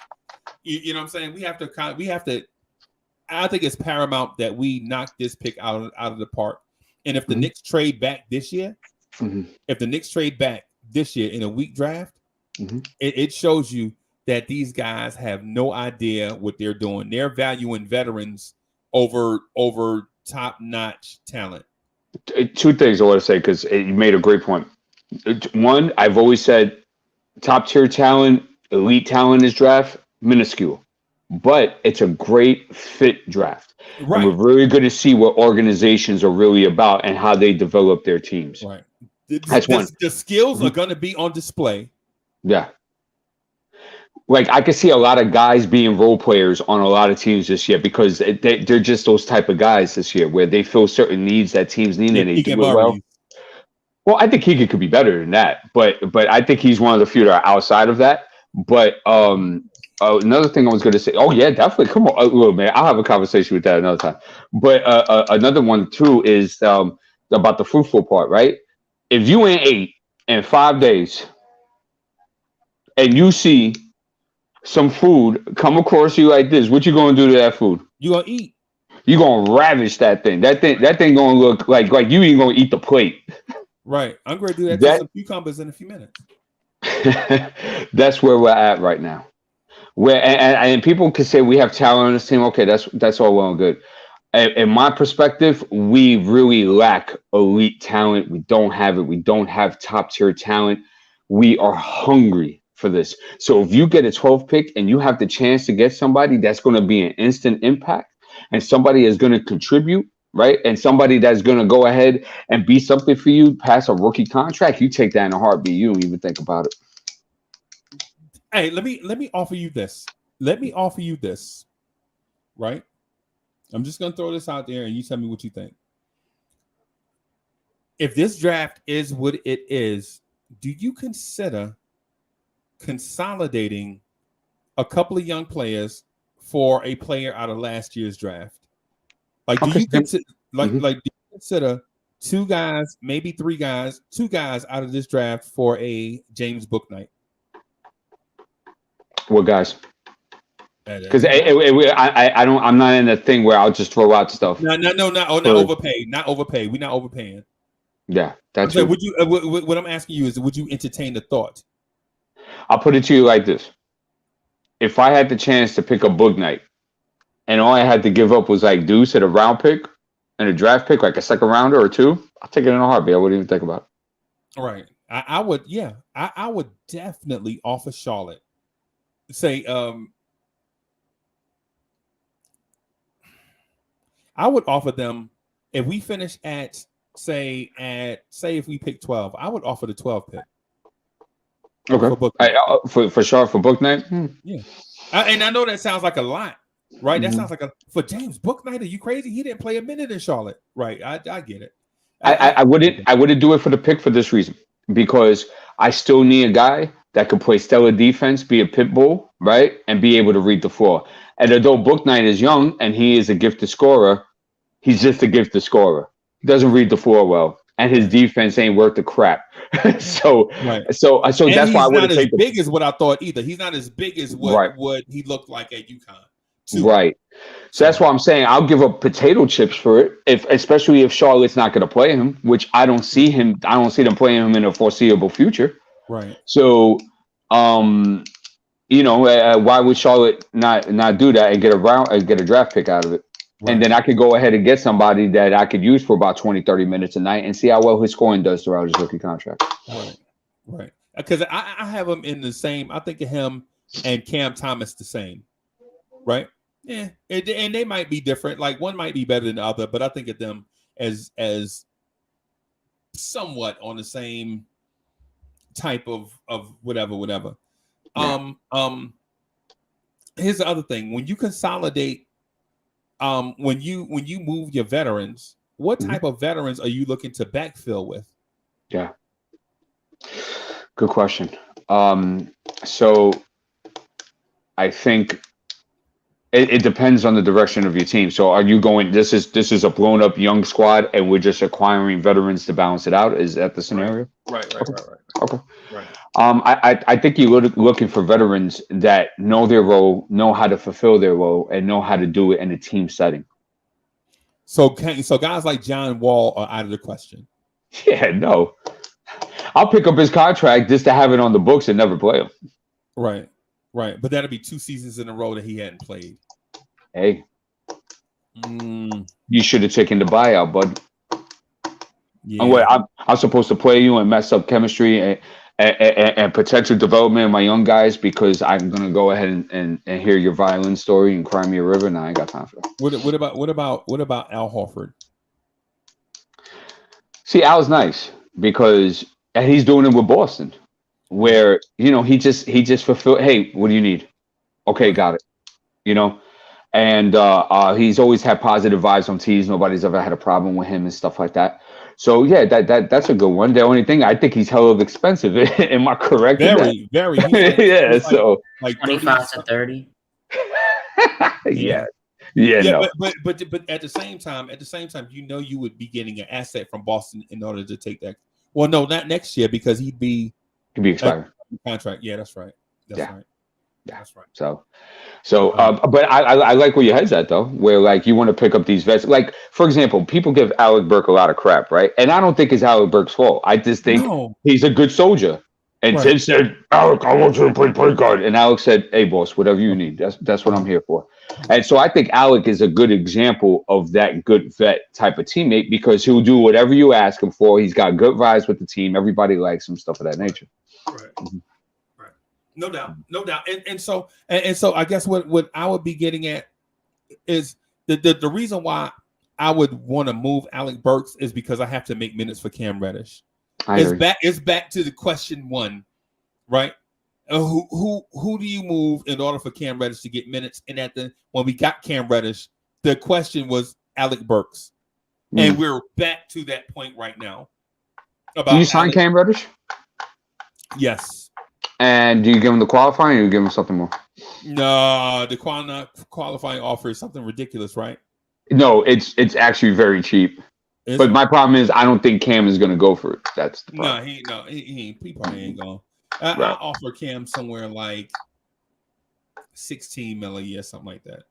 Speaker 4: you know what I'm saying? We have to. I think it's paramount that we knock this pick out of the park. And if the Knicks trade back this year, in a weak draft, it shows you that these guys have no idea what they're doing. They're valuing veterans over top-notch talent.
Speaker 5: 2 things I want to say, because you made a great point. One, I've always said top-tier talent, elite talent is draft, minuscule. But it's a great fit draft. Right. And we're really going to see what organizations are really about and how they develop their teams.
Speaker 4: Right. That's one. The skills are going to be on display.
Speaker 5: Yeah. Like, I could see a lot of guys being role players on a lot of teams this year because they're just those type of guys this year where they fill certain needs that teams need and they do it well. Well, I think Keegan could be better than that, but I think he's one of the few that are outside of that. But another thing I was going to say, oh yeah, definitely. Come on, look, man, I'll have a conversation with that another time. But another one too is about the fruitful part, right? If you ain't ate in 5 days and you see some food come across you like this, what you gonna do to that food?
Speaker 4: You gonna eat.
Speaker 5: You gonna ravish that thing. That thing gonna look like you ain't gonna eat the plate.
Speaker 4: Right. I'm gonna do that to some cucumbers in a few minutes.
Speaker 5: That's where we're at right now. Where and people can say we have talent on this team. Okay, that's all well and good. In my perspective, we really lack elite talent. We don't have it. We don't have top tier talent. We are hungry for this. So if you get a 12th pick and you have the chance to get somebody that's going to be an instant impact and somebody is going to contribute, right? And somebody that's going to go ahead and be something for you past a rookie contract, you take that in a heartbeat. You don't even think about it.
Speaker 4: Hey, let me offer you this. Right? I'm just going to throw this out there and you tell me what you think. If this draft is what it is, do you consider consolidating a couple of young players for a player out of last year's draft? Like, do you consider do you consider 2 guys, maybe 3 guys, 2 guys out of this draft for a James Bouknight?
Speaker 5: What guys? Because I'm not in a thing where I'll just throw out stuff.
Speaker 4: No, not overpay. Not overpay. We're not overpaying.
Speaker 5: Yeah, that's
Speaker 4: so. Would you? What I'm asking you is, would you entertain the thought?
Speaker 5: I'll put it to you like this: if I had the chance to pick a book night, and all I had to give up was like Deuce at a round pick and a draft pick, like a second rounder or two, I'll take it in a heartbeat. I wouldn't even think about it.
Speaker 4: All right, I would. Yeah, I would definitely offer Charlotte. Say, I would offer them if we finish at say if we pick 12, I would offer the 12 pick.
Speaker 5: Okay, for sure for book night.
Speaker 4: Yeah, and I know that sounds like a lot, right? That sounds like for James book night. Are you crazy? He didn't play a minute in Charlotte, right? I get it.
Speaker 5: I wouldn't do it for the pick for this reason, because I still need a guy that can play stellar defense, be a pit bull, right, and be able to read the floor. And although Book Knight is young and he is a gifted scorer, he's just a gifted scorer. He doesn't read the floor well, and his defense ain't worth the crap. so that's why I would take.
Speaker 4: He's not as big as what I thought either. He's not as big as what he looked like at UConn.
Speaker 5: Right. So that's why I'm saying I'll give up potato chips for it, especially if Charlotte's not going to play him, which I don't see them playing him in a foreseeable future.
Speaker 4: Right.
Speaker 5: So, why would Charlotte not do that and get a draft pick out of it? Right. And then I could go ahead and get somebody that I could use for about 20, 30 minutes a night and see how well his scoring does throughout his rookie contract.
Speaker 4: Right. Because I have him in the same. I think of him and Cam Thomas the same. Right. Yeah. And they might be different. Like one might be better than the other, but I think of them as somewhat on the same type of whatever. Yeah. Here's the other thing. When you consolidate, when you move your veterans, what type of veterans are you looking to backfill with?
Speaker 5: Yeah. Good question. So I think it depends on the direction of your team. So are you going, this is a blown up young squad and we're just acquiring veterans to balance it out? Is that the scenario?
Speaker 4: Right.
Speaker 5: Okay. Right. I think you're looking for veterans that know their role, know how to fulfill their role, and know how to do it in a team setting.
Speaker 4: So guys like John Wall are out of the question.
Speaker 5: Yeah, no. I'll pick up his contract just to have it on the books and never play him.
Speaker 4: Right. But that'll be 2 seasons in a row that he hadn't played.
Speaker 5: Hey. You should have taken the buyout, bud. Yeah. I'm supposed to play you and mess up chemistry and potential development of my young guys because I'm gonna go ahead and hear your violin story and cry me a river. Now I ain't got time for that.
Speaker 4: What about Al Horford?
Speaker 5: See, Al's nice because he's doing it with Boston, where he just fulfilled. Hey, what do you need? Okay, got it. And he's always had positive vibes on tees. Nobody's ever had a problem with him and stuff like that. So yeah, that's a good one. The only thing I think he's hella expensive. Am I correct?
Speaker 4: Very.
Speaker 5: Yeah. So
Speaker 10: like 25 to 30.
Speaker 5: Yeah.
Speaker 4: No. But at the same time, you would be getting an asset from Boston in order to take that. Well, no, not next year because he'd be
Speaker 5: expired
Speaker 4: contract. Yeah, that's right. Right.
Speaker 5: Yeah, that's right. So, but I like where your head's at though, where like you want to pick up these vets. Like for example, people give Alec Burke a lot of crap, right? And I don't think it's Alec Burke's fault. I just think he's a good soldier. And Tim said, Alec, I want you to play point guard. And Alec said, hey boss, whatever you need. That's what I'm here for. And so I think Alec is a good example of that good vet type of teammate because he'll do whatever you ask him for. He's got good vibes with the team. Everybody likes him, stuff of that nature.
Speaker 4: Right. Right. No doubt. And so I guess what I would be getting at is the reason why I would want to move Alec Burks is because I have to make minutes for Cam Reddish. It's back to the question one, right? Who do you move in order for Cam Reddish to get minutes? And when we got Cam Reddish, the question was Alec Burks, and we're back to that point right now.
Speaker 5: Do you sign Cam Reddish?
Speaker 4: Yes.
Speaker 5: And do you give him the qualifying, or you give him something more?
Speaker 4: No, the qualifying offer is something ridiculous, right?
Speaker 5: No, it's actually very cheap. But my problem is I don't think Cam is going to go for it. That's the problem.
Speaker 4: He probably ain't going. I'll offer Cam somewhere like 16 mil a year, something like that.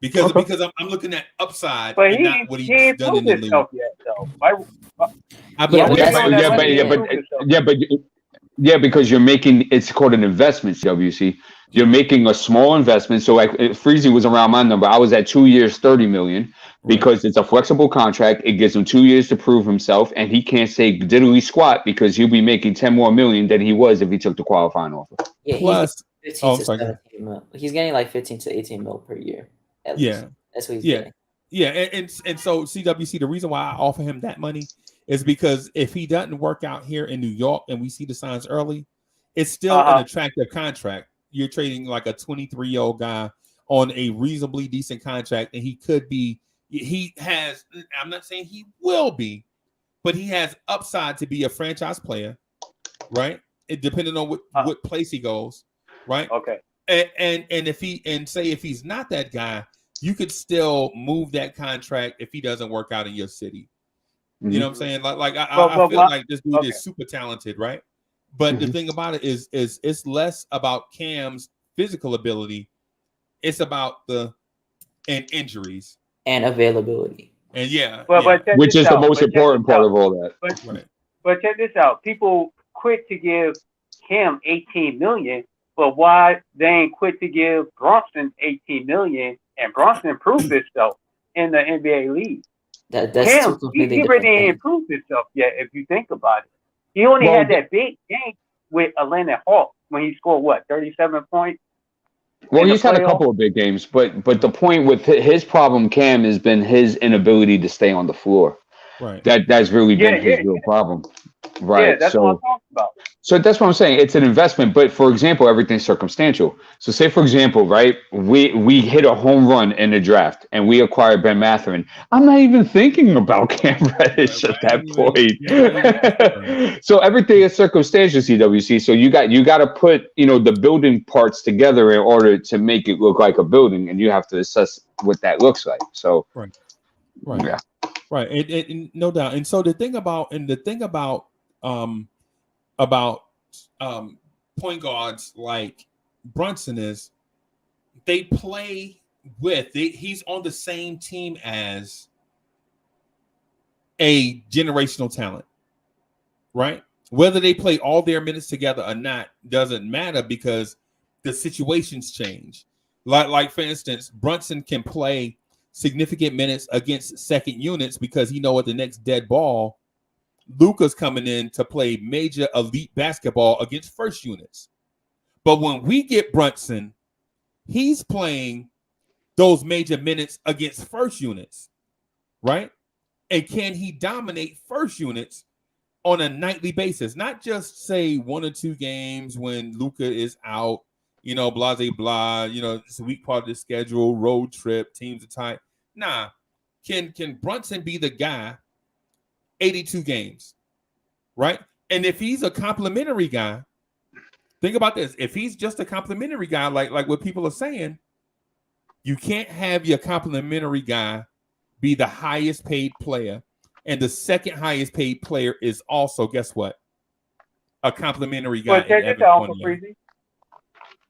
Speaker 4: Because I'm looking at upside,
Speaker 11: But
Speaker 4: and not what
Speaker 11: he
Speaker 4: he's done in
Speaker 11: proved
Speaker 4: the league.
Speaker 11: himself yet, though. Why,
Speaker 5: because you're making, it's called an investment, WC. You're making a small investment. So like Freezy was around my number. I was at 2 years, 30 million, because it's a flexible contract. It gives him 2 years to prove himself, and he can't say diddly squat because he'll be making 10 more million than he was if he took the qualifying offer.
Speaker 10: Yeah,
Speaker 4: Plus,
Speaker 10: he's 15 to 17 mil. He's getting like 15 to 18 mil per year. At least. That's what he's getting.
Speaker 4: Yeah, and so CWC, the reason why I offer him that money is because if he doesn't work out here in New York and we see the signs early, it's still an attractive contract. You're trading like a 23-year-old guy on a reasonably decent contract, and he has, I'm not saying he will be, but he has upside to be a franchise player, right? It depending on what place he goes, right?
Speaker 11: Okay.
Speaker 4: And if he's not that guy, you could still move that contract if he doesn't work out in your city. You know what I'm saying? Like I feel like this dude is super talented, right? But the thing about it is it's less about Cam's physical ability. It's about injuries
Speaker 10: and availability.
Speaker 4: And
Speaker 5: which is the most important part of all that.
Speaker 11: But check this out. People quit to give Cam 18 million, but why they ain't quit to give Bronson 18 million, and Bronson proved himself in the NBA league.
Speaker 10: That's
Speaker 11: Cam, he really ain't proved himself yet, if you think about it. He only had that big game with Atlanta Hawks when he scored 37 points.
Speaker 5: Well, he's had a couple of big games, but the point with his problem, Cam, has been his inability to stay on the floor.
Speaker 4: Right.
Speaker 5: That's really been his real problem. Right.
Speaker 11: Yeah, that's what I'm talking about.
Speaker 5: So that's what I'm saying. It's an investment, but for example, everything's circumstantial. So say, for example, right, we hit a home run in the draft and we acquired Ben Mathurin. I'm not even thinking about Cam Reddish at that point. So everything is circumstantial, CWC. So you got to put, the building parts together in order to make it look like a building, and you have to assess what that looks like. So
Speaker 4: right.
Speaker 5: Yeah.
Speaker 4: Right. And no doubt. And so the thing about point guards like Brunson is they play he's on the same team as a generational talent, right? Whether they play all their minutes together or not doesn't matter because the situations change. Like for instance, Brunson can play significant minutes against second units because he know at the next dead ball, Luka's coming in to play major elite basketball against first units. But when we get Brunson, he's playing those major minutes against first units, right? And can he dominate first units on a nightly basis? Not just say 1 or 2 games when Luka is out, blah, blah, blah, it's a weak part of the schedule, road trip, teams are tight. Nah, can Brunson be the guy 82 games, right? And if he's a complimentary guy, think about this. If he's just a complimentary guy, like what people are saying, you can't have your complimentary guy be the highest paid player. And the second highest paid player is also, guess what? A complimentary guy.
Speaker 11: Well, check this out, Freezy.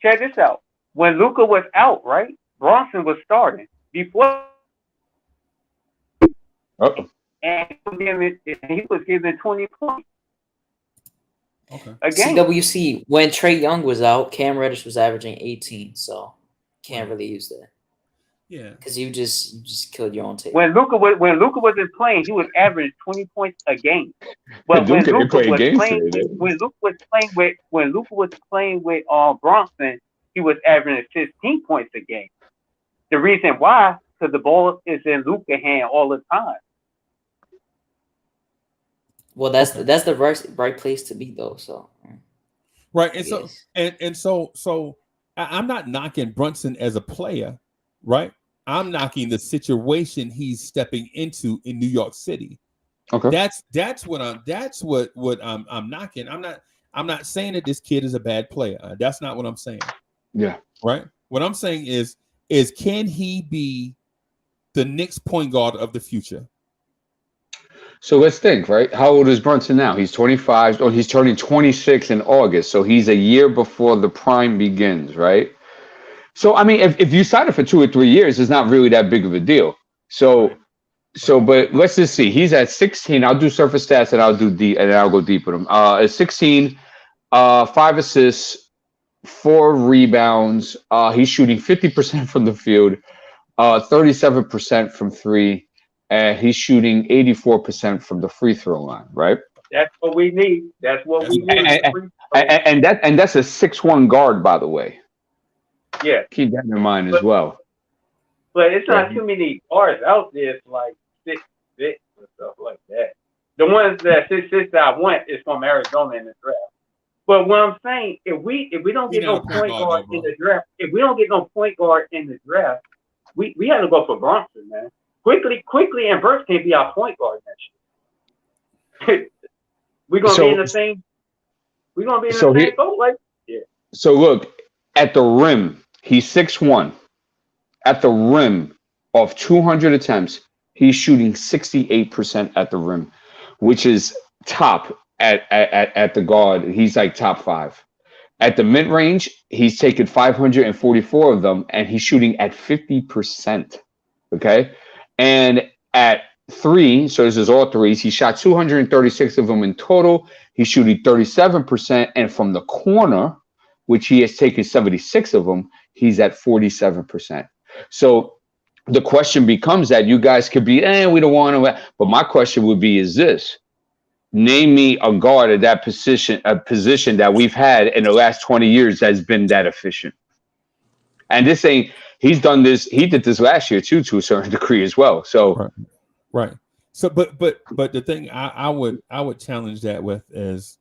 Speaker 11: Check this out. When Luka was out, right? Bronson was starting. Before and he was giving 20 points.
Speaker 4: Okay.
Speaker 11: Again,
Speaker 10: CWC, when Trae Young was out, Cam Reddish was averaging 18, so can't really use that.
Speaker 4: Yeah.
Speaker 10: Because you just killed your own team.
Speaker 11: When Luka wasn't playing, he was averaging 20 points a game. But when Luka was playing with Bronson, he was averaging 15 points a game. The reason why, because the ball is in Luka's hand all the time.
Speaker 10: Well, that's the right place to be though. So
Speaker 4: right, and so I'm not knocking Brunson as a player, right? I'm knocking the situation he's stepping into in New York City.
Speaker 5: Okay,
Speaker 4: that's what I'm knocking. I'm not saying that this kid is a bad player. That's not what I'm saying.
Speaker 5: Yeah,
Speaker 4: right. What I'm saying is can he be the Knicks point guard of the future?
Speaker 5: So let's think, right? How old is Brunson now? He's 25. Oh, he's turning 26 in August. So he's a year before the prime begins, right? So I mean, if you sign it for 2 or 3 years, it's not really that big of a deal. So but let's just see. He's at 16. I'll do surface stats and I'll go deep with him. At 16, 5 assists, 4 rebounds. He's shooting 50% from the field, 37% from three, and he's shooting 84% from the free throw line. Right.
Speaker 11: That's what we need. That's what we need.
Speaker 5: And that's a 6'1" guard, by the way.
Speaker 11: Yeah.
Speaker 5: Keep that in mind as well.
Speaker 11: But it's not too many guards out there. It's like 6'6" and stuff like that. The ones that 6'6" that I want is from Arizona in the draft. But what I'm saying, if we don't get no point guard in the draft, we have to go for Bronson, man. Quickly, and Burks can't be our point guard next year. We're gonna be in the same. We're gonna be in the same boat, like yeah.
Speaker 5: So look, at the rim, he's 6'1". At the rim of 200 attempts, he's shooting 68% at the rim, which is top at the guard. He's like top 5. At the mid range, he's taken 544 of them, and he's shooting at 50%. Okay, and at 3, so this is all threes. He shot 236 of them in total. He's shooting 37%, and from the corner, which he has taken 76 of them, he's at 47%. So the question becomes that you guys could be, we don't want to. But my question would be, is this: name me a guard at that position, a position that we've had in the last 20 years that's been that efficient. And this ain't. He's done this. He did this last year too, to a certain degree as well. So.
Speaker 4: Right. So, but the thing I would challenge that with is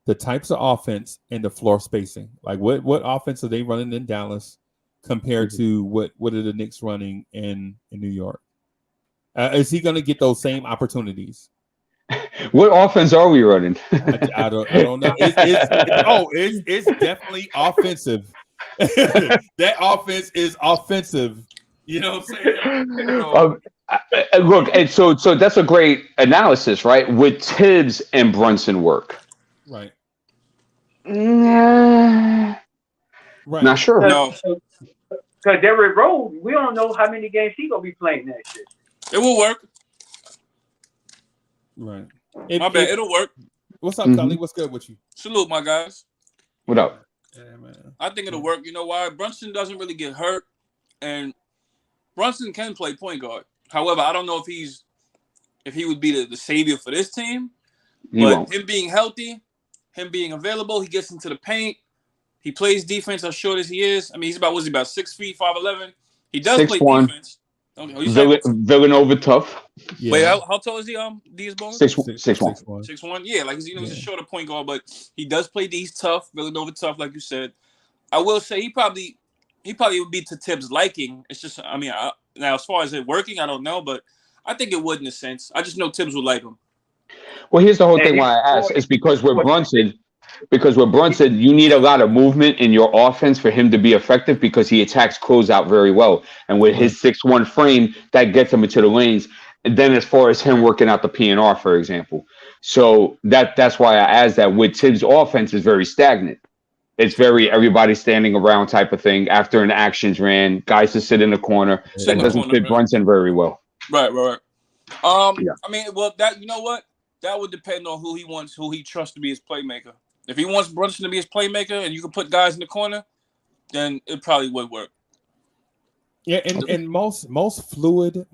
Speaker 4: the types of offense and the floor spacing. Like what offense are they running in Dallas compared to what are the Knicks running in New York? Is he going to get those same opportunities?
Speaker 5: What offense are we running?
Speaker 4: I don't know. It's definitely offensive. That offense is offensive. You know what I'm saying?
Speaker 5: Look, and so that's a great analysis, right? Would Tibbs and Brunson work?
Speaker 4: Right.
Speaker 5: Right. Not sure.
Speaker 11: No. Because Derrick Rose, we don't know how many games he's going to be playing next year.
Speaker 9: It will work.
Speaker 4: Right.
Speaker 9: My bad. It'll work.
Speaker 4: What's up, Cully? What's good with you?
Speaker 9: Salute, my guys.
Speaker 5: What up?
Speaker 4: Yeah, man.
Speaker 9: I think it'll work. You know why? Brunson doesn't really get hurt, and Brunson can play point guard. However, I don't know if he would be the savior for this team. But him being healthy, him being available, he gets into the paint. He plays defense as short as he is. I mean, he's about 6 feet, 5'11". He does play defense.
Speaker 5: Villanova tough.
Speaker 9: Yeah. Wait, how tall is he? Diaz Bone?
Speaker 5: 6'1".
Speaker 9: 6'1". Yeah, like he's a shorter point guard, but he does play these tough. Villanova tough, like you said. I will say he probably would be to Tibbs' liking. It's just, I mean, now as far as it working, I don't know, but I think it would in a sense. I just know Tibbs would like him.
Speaker 5: Well, here's the whole thing why I asked. It's because with Brunson, you need a lot of movement in your offense for him to be effective because he attacks closeout very well. And with his 6'1" frame, that gets him into the lanes. And then as far as him working out the PNR, for example. So that's why I asked that. With Tibbs' offense is very stagnant. It's very everybody standing around type of thing. After an action's ran, guys to sit in the corner. That doesn't fit Brunson very well.
Speaker 9: Right. I mean, well, that, you know what? That would depend on who he wants, who he trusts to be his playmaker. If he wants Brunson to be his playmaker and you can put guys in the corner, then it probably would work.
Speaker 4: Yeah, and most fluid,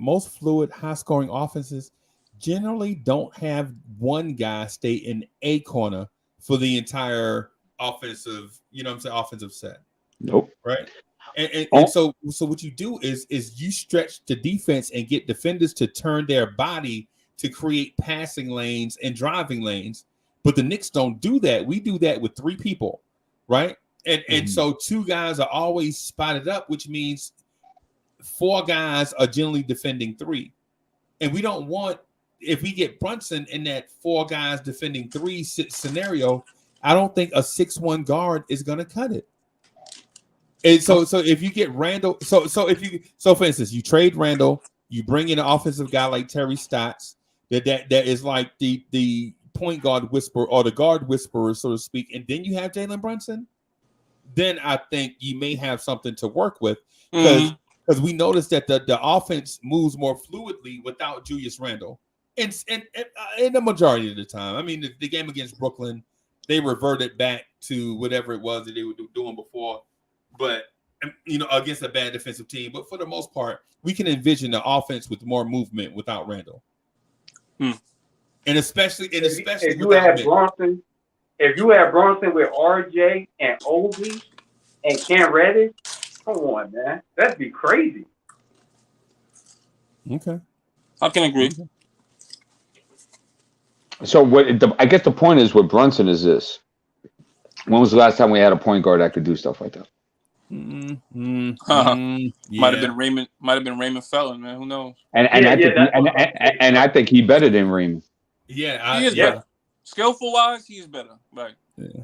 Speaker 4: high scoring offenses generally don't have one guy stay in a corner for the entire offensive, offensive set.
Speaker 5: Nope.
Speaker 4: Right. And so what you do is you stretch the defense and get defenders to turn their body to create passing lanes and driving lanes. But the Knicks don't do that. We do that with 3 people, right? And so 2 guys are always spotted up, which means 4 guys are generally defending 3. And we don't want, if we get Brunson in that 4 guys defending 3 scenario, I don't think a 6'1" guard is going to cut it. And so if you get Randall, so for instance, you trade Randall, you bring in an offensive guy like Terry Stotts, that is like the point guard whisperer or the guard whisperer, so to speak, and then you have Jalen Brunson. then I think you may have something to work with because we noticed that the offense moves more fluidly without Julius Randle. In the majority of the time. I mean, the game against Brooklyn, they reverted back to whatever it was that they were doing before, but against a bad defensive team. But for the most part, we can envision the offense with more movement without Randle, and especially
Speaker 11: if you have Bronson, with RJ and Obi and Cam Reddish, come on, man, that'd be crazy.
Speaker 4: Okay,
Speaker 12: I can agree.
Speaker 4: Okay.
Speaker 5: So I guess the point is with Brunson is this: when was the last time we had a point guard that could do stuff like that?
Speaker 12: Might have been Raymond. Might have been Raymond Felton, man. Who knows?
Speaker 5: And I think he better than Raymond.
Speaker 4: Yeah,
Speaker 12: he is better. Skillful wise, he's better. Right.
Speaker 4: Yeah.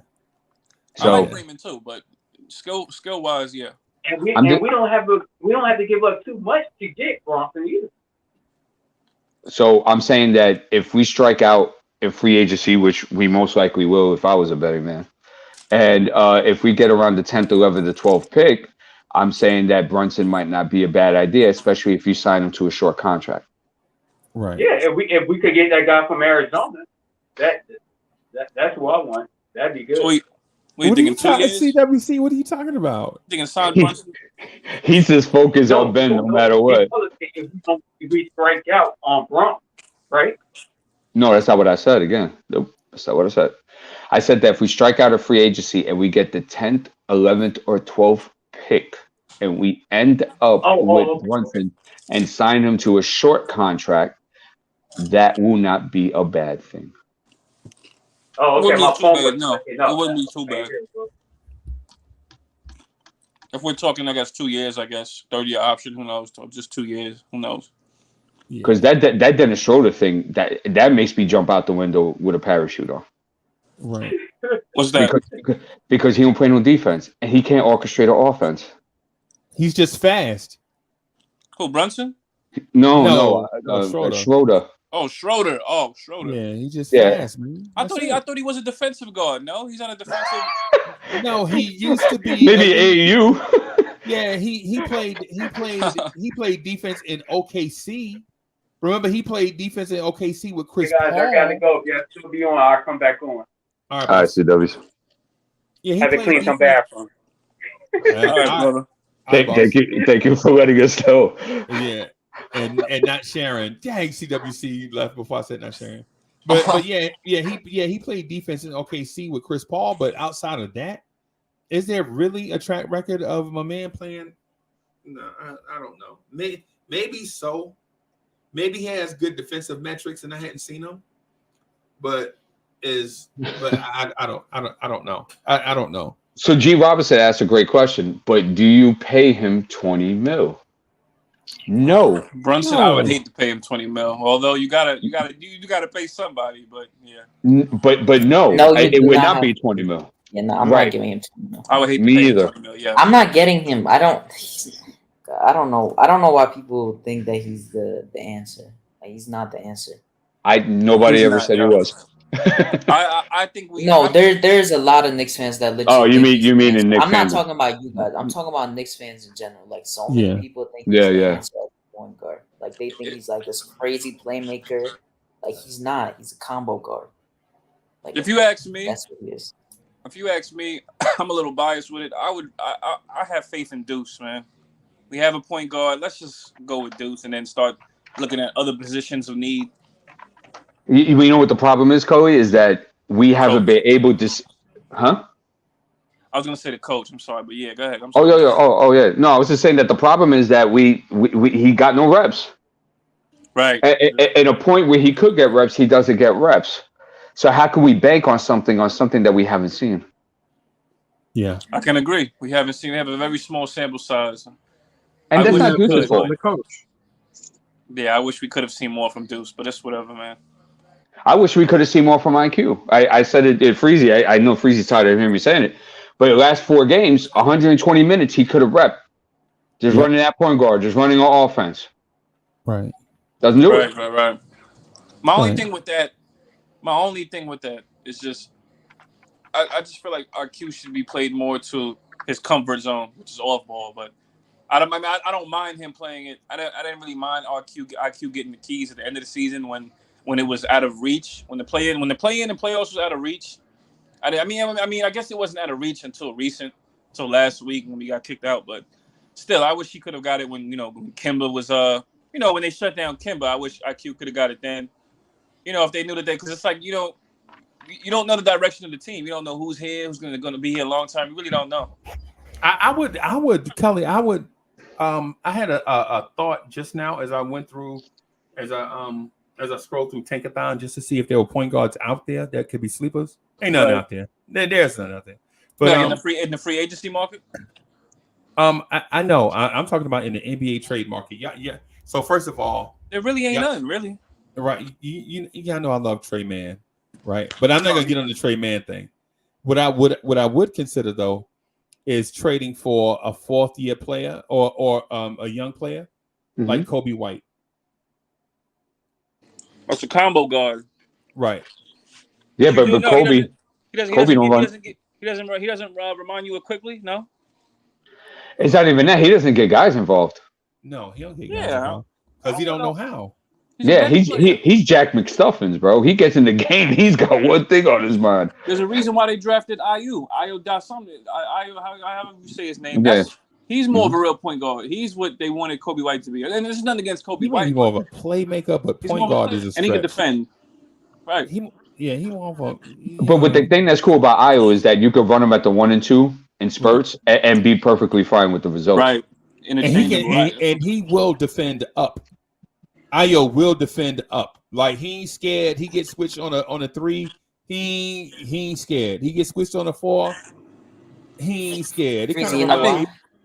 Speaker 5: So,
Speaker 12: I like Raymond too, but skill wise, yeah.
Speaker 11: And we don't have to give up too much to get Bronson either.
Speaker 5: So I'm saying that if we strike out in free agency, which we most likely will if I was a betting man, and if we get around the 10th, 11th, the 12th pick, I'm saying that Brunson might not be a bad idea, especially if you sign him to a short contract.
Speaker 4: Right.
Speaker 11: Yeah, if we could get that guy from Arizona, that's what I want. That'd be good.
Speaker 12: So
Speaker 4: what are you talking, CWC? What are you talking about?
Speaker 12: Thinking sign Brunson?
Speaker 5: He's just focused on Ben no matter what.
Speaker 11: If we strike out on Bronson, right?
Speaker 5: No, that's not what I said. Again, nope, that's not what I said. I said that if we strike out a free agency and we get the 10th, 11th, or 12th pick, and we end up with Brunson and sign him to a short contract, that will not be a bad thing.
Speaker 11: Oh, okay. My phone.
Speaker 12: No, it wouldn't be too bad. If we're talking, I guess 2 years, 30-year option. Who knows? Just 2 years. Who knows?
Speaker 5: Because that Dennis Schroeder thing that makes me jump out the window with a parachute on.
Speaker 4: Right.
Speaker 12: What's that?
Speaker 5: Because he don't play no defense and he can't orchestrate an offense.
Speaker 4: He's just fast.
Speaker 12: Who, Brunson?
Speaker 5: No, Schroeder.
Speaker 12: Oh, Schroeder.
Speaker 4: Yeah, he's just fast, man.
Speaker 12: I thought he was a defensive guard. No, he's not a defensive.
Speaker 4: No, he used to be.
Speaker 5: Maybe AAU.
Speaker 4: Yeah, he played defense in OKC. Remember, he played defense in OKC with Chris Paul.
Speaker 11: I gotta go. Yeah, she'll be on. I'll come back on.
Speaker 5: All right, CW.
Speaker 4: Yeah,
Speaker 11: have to clean some bathroom.
Speaker 12: All right, brother.
Speaker 5: Thank you for letting us know.
Speaker 4: Yeah, and not Sharon. Dang, CWC left before I said not Sharon. But he played defense in OKC with Chris Paul. But outside of that, is there really a track record of my man playing? No, I don't know. Maybe so. Maybe he has good defensive metrics, and I hadn't seen him. But I don't know. I don't know.
Speaker 5: So G. Robinson asked a great question, but do you pay him $20 million? No.
Speaker 12: Brunson, I would hate to pay him $20 million. Although you gotta pay somebody, but yeah.
Speaker 5: But no, it would not be $20 million.
Speaker 10: Yeah, no, I'm not giving him $20 million.
Speaker 12: I would hate to
Speaker 5: Me
Speaker 12: pay
Speaker 5: either.
Speaker 12: him $20 million. Yeah.
Speaker 10: I'm not getting him. I don't know. I don't know why people think that he's the answer. Like, he's not the answer.
Speaker 5: Nobody ever said he was.
Speaker 12: I think we.
Speaker 10: No, there's a lot of Knicks fans that legit.
Speaker 5: Oh, you mean in Knicks?
Speaker 10: I'm not talking about you guys. I'm talking about Knicks fans in general. Like, so many people think he's the answer as a point guard. Like, they think he's like this crazy playmaker. Like, he's not. He's a combo guard. Like,
Speaker 12: if you ask me,
Speaker 10: that's what he is.
Speaker 12: If you ask me, I'm a little biased with it. I have faith in Deuce, man. We have a point guard. Let's just go with Deuce and then start looking at other positions of need.
Speaker 5: You know what the problem is, Cody, is that we haven't been able to. Huh?
Speaker 12: I was gonna say the coach. I'm sorry, but yeah, go ahead. I'm
Speaker 5: sorry.
Speaker 12: Oh
Speaker 5: yeah. No, I was just saying that the problem is that he got no reps.
Speaker 12: Right.
Speaker 5: At a point where he could get reps, he doesn't get reps. So how can we bank on something that we haven't seen?
Speaker 4: Yeah,
Speaker 12: I can agree. We haven't seen. They have a very small sample size,
Speaker 5: and that's not Deuce's fault.
Speaker 12: The coach. Yeah, I wish we could have seen more from Deuce, but it's whatever, man.
Speaker 5: I wish we could have seen more from IQ. I said it at Freezy. I know Freezy's tired of hearing me saying it, but the last 4 games, 120 minutes, he could have repped. Just running that point guard, just running on offense.
Speaker 4: Right.
Speaker 5: Doesn't do it.
Speaker 12: Right. My only thing with that is just I just feel like IQ should be played more to his comfort zone, which is off ball. But I don't mind him playing it. I didn't really mind IQ getting the keys at the end of the season when it was out of reach, when the play-in and playoffs was out of reach. I mean, I guess it wasn't out of reach until last week when we got kicked out. But still, I wish he could have got it when when Kimba was when they shut down Kimba. I wish IQ could have got it then. If they knew that because it's like you don't know the direction of the team. You don't know who's here, who's going to be here long term. You really don't know.
Speaker 4: I would, Kelly. I would. I had a thought just now as I went through, as I scrolled through Tankathon just to see if there were point guards out there that could be sleepers. Ain't nothing out there. There's none out there. But
Speaker 12: in the free agency market.
Speaker 4: I know. I'm talking about in the NBA trade market. Yeah. So first of all,
Speaker 12: there really ain't nothing, really.
Speaker 4: Right. You know I love Trey Man, right? But I'm not gonna get on the Trey Man thing. What I would consider though is trading for a fourth-year player or a young player like Kobe White.
Speaker 12: That's a combo guard,
Speaker 4: right?
Speaker 5: Yeah, but Kobe, he doesn't
Speaker 12: remind you of quickly. No,
Speaker 5: it's not even that. He doesn't get guys involved.
Speaker 4: No, he don't get guys involved because he don't know how.
Speaker 5: He's Jack McStuffins, bro. He gets in the game. He's got one thing on his mind.
Speaker 12: There's a reason why they drafted Ayo something. However you say his name.
Speaker 5: Yeah.
Speaker 12: He's more of a real point guard. He's what they wanted Kobe White to be. And there's nothing against Kobe White.
Speaker 4: He's more of a playmaker, but point guard is a stretch.
Speaker 12: And he can defend. Right.
Speaker 4: He more of a.
Speaker 5: But what the thing that's cool about Ayo is that you could run him at the 1 and 2 in spurts and be perfectly fine with the results.
Speaker 12: Right.
Speaker 4: And he will defend up. Ayo will defend up. Like he ain't scared. He gets switched on a 3. He ain't scared. He gets switched on a 4. He ain't scared.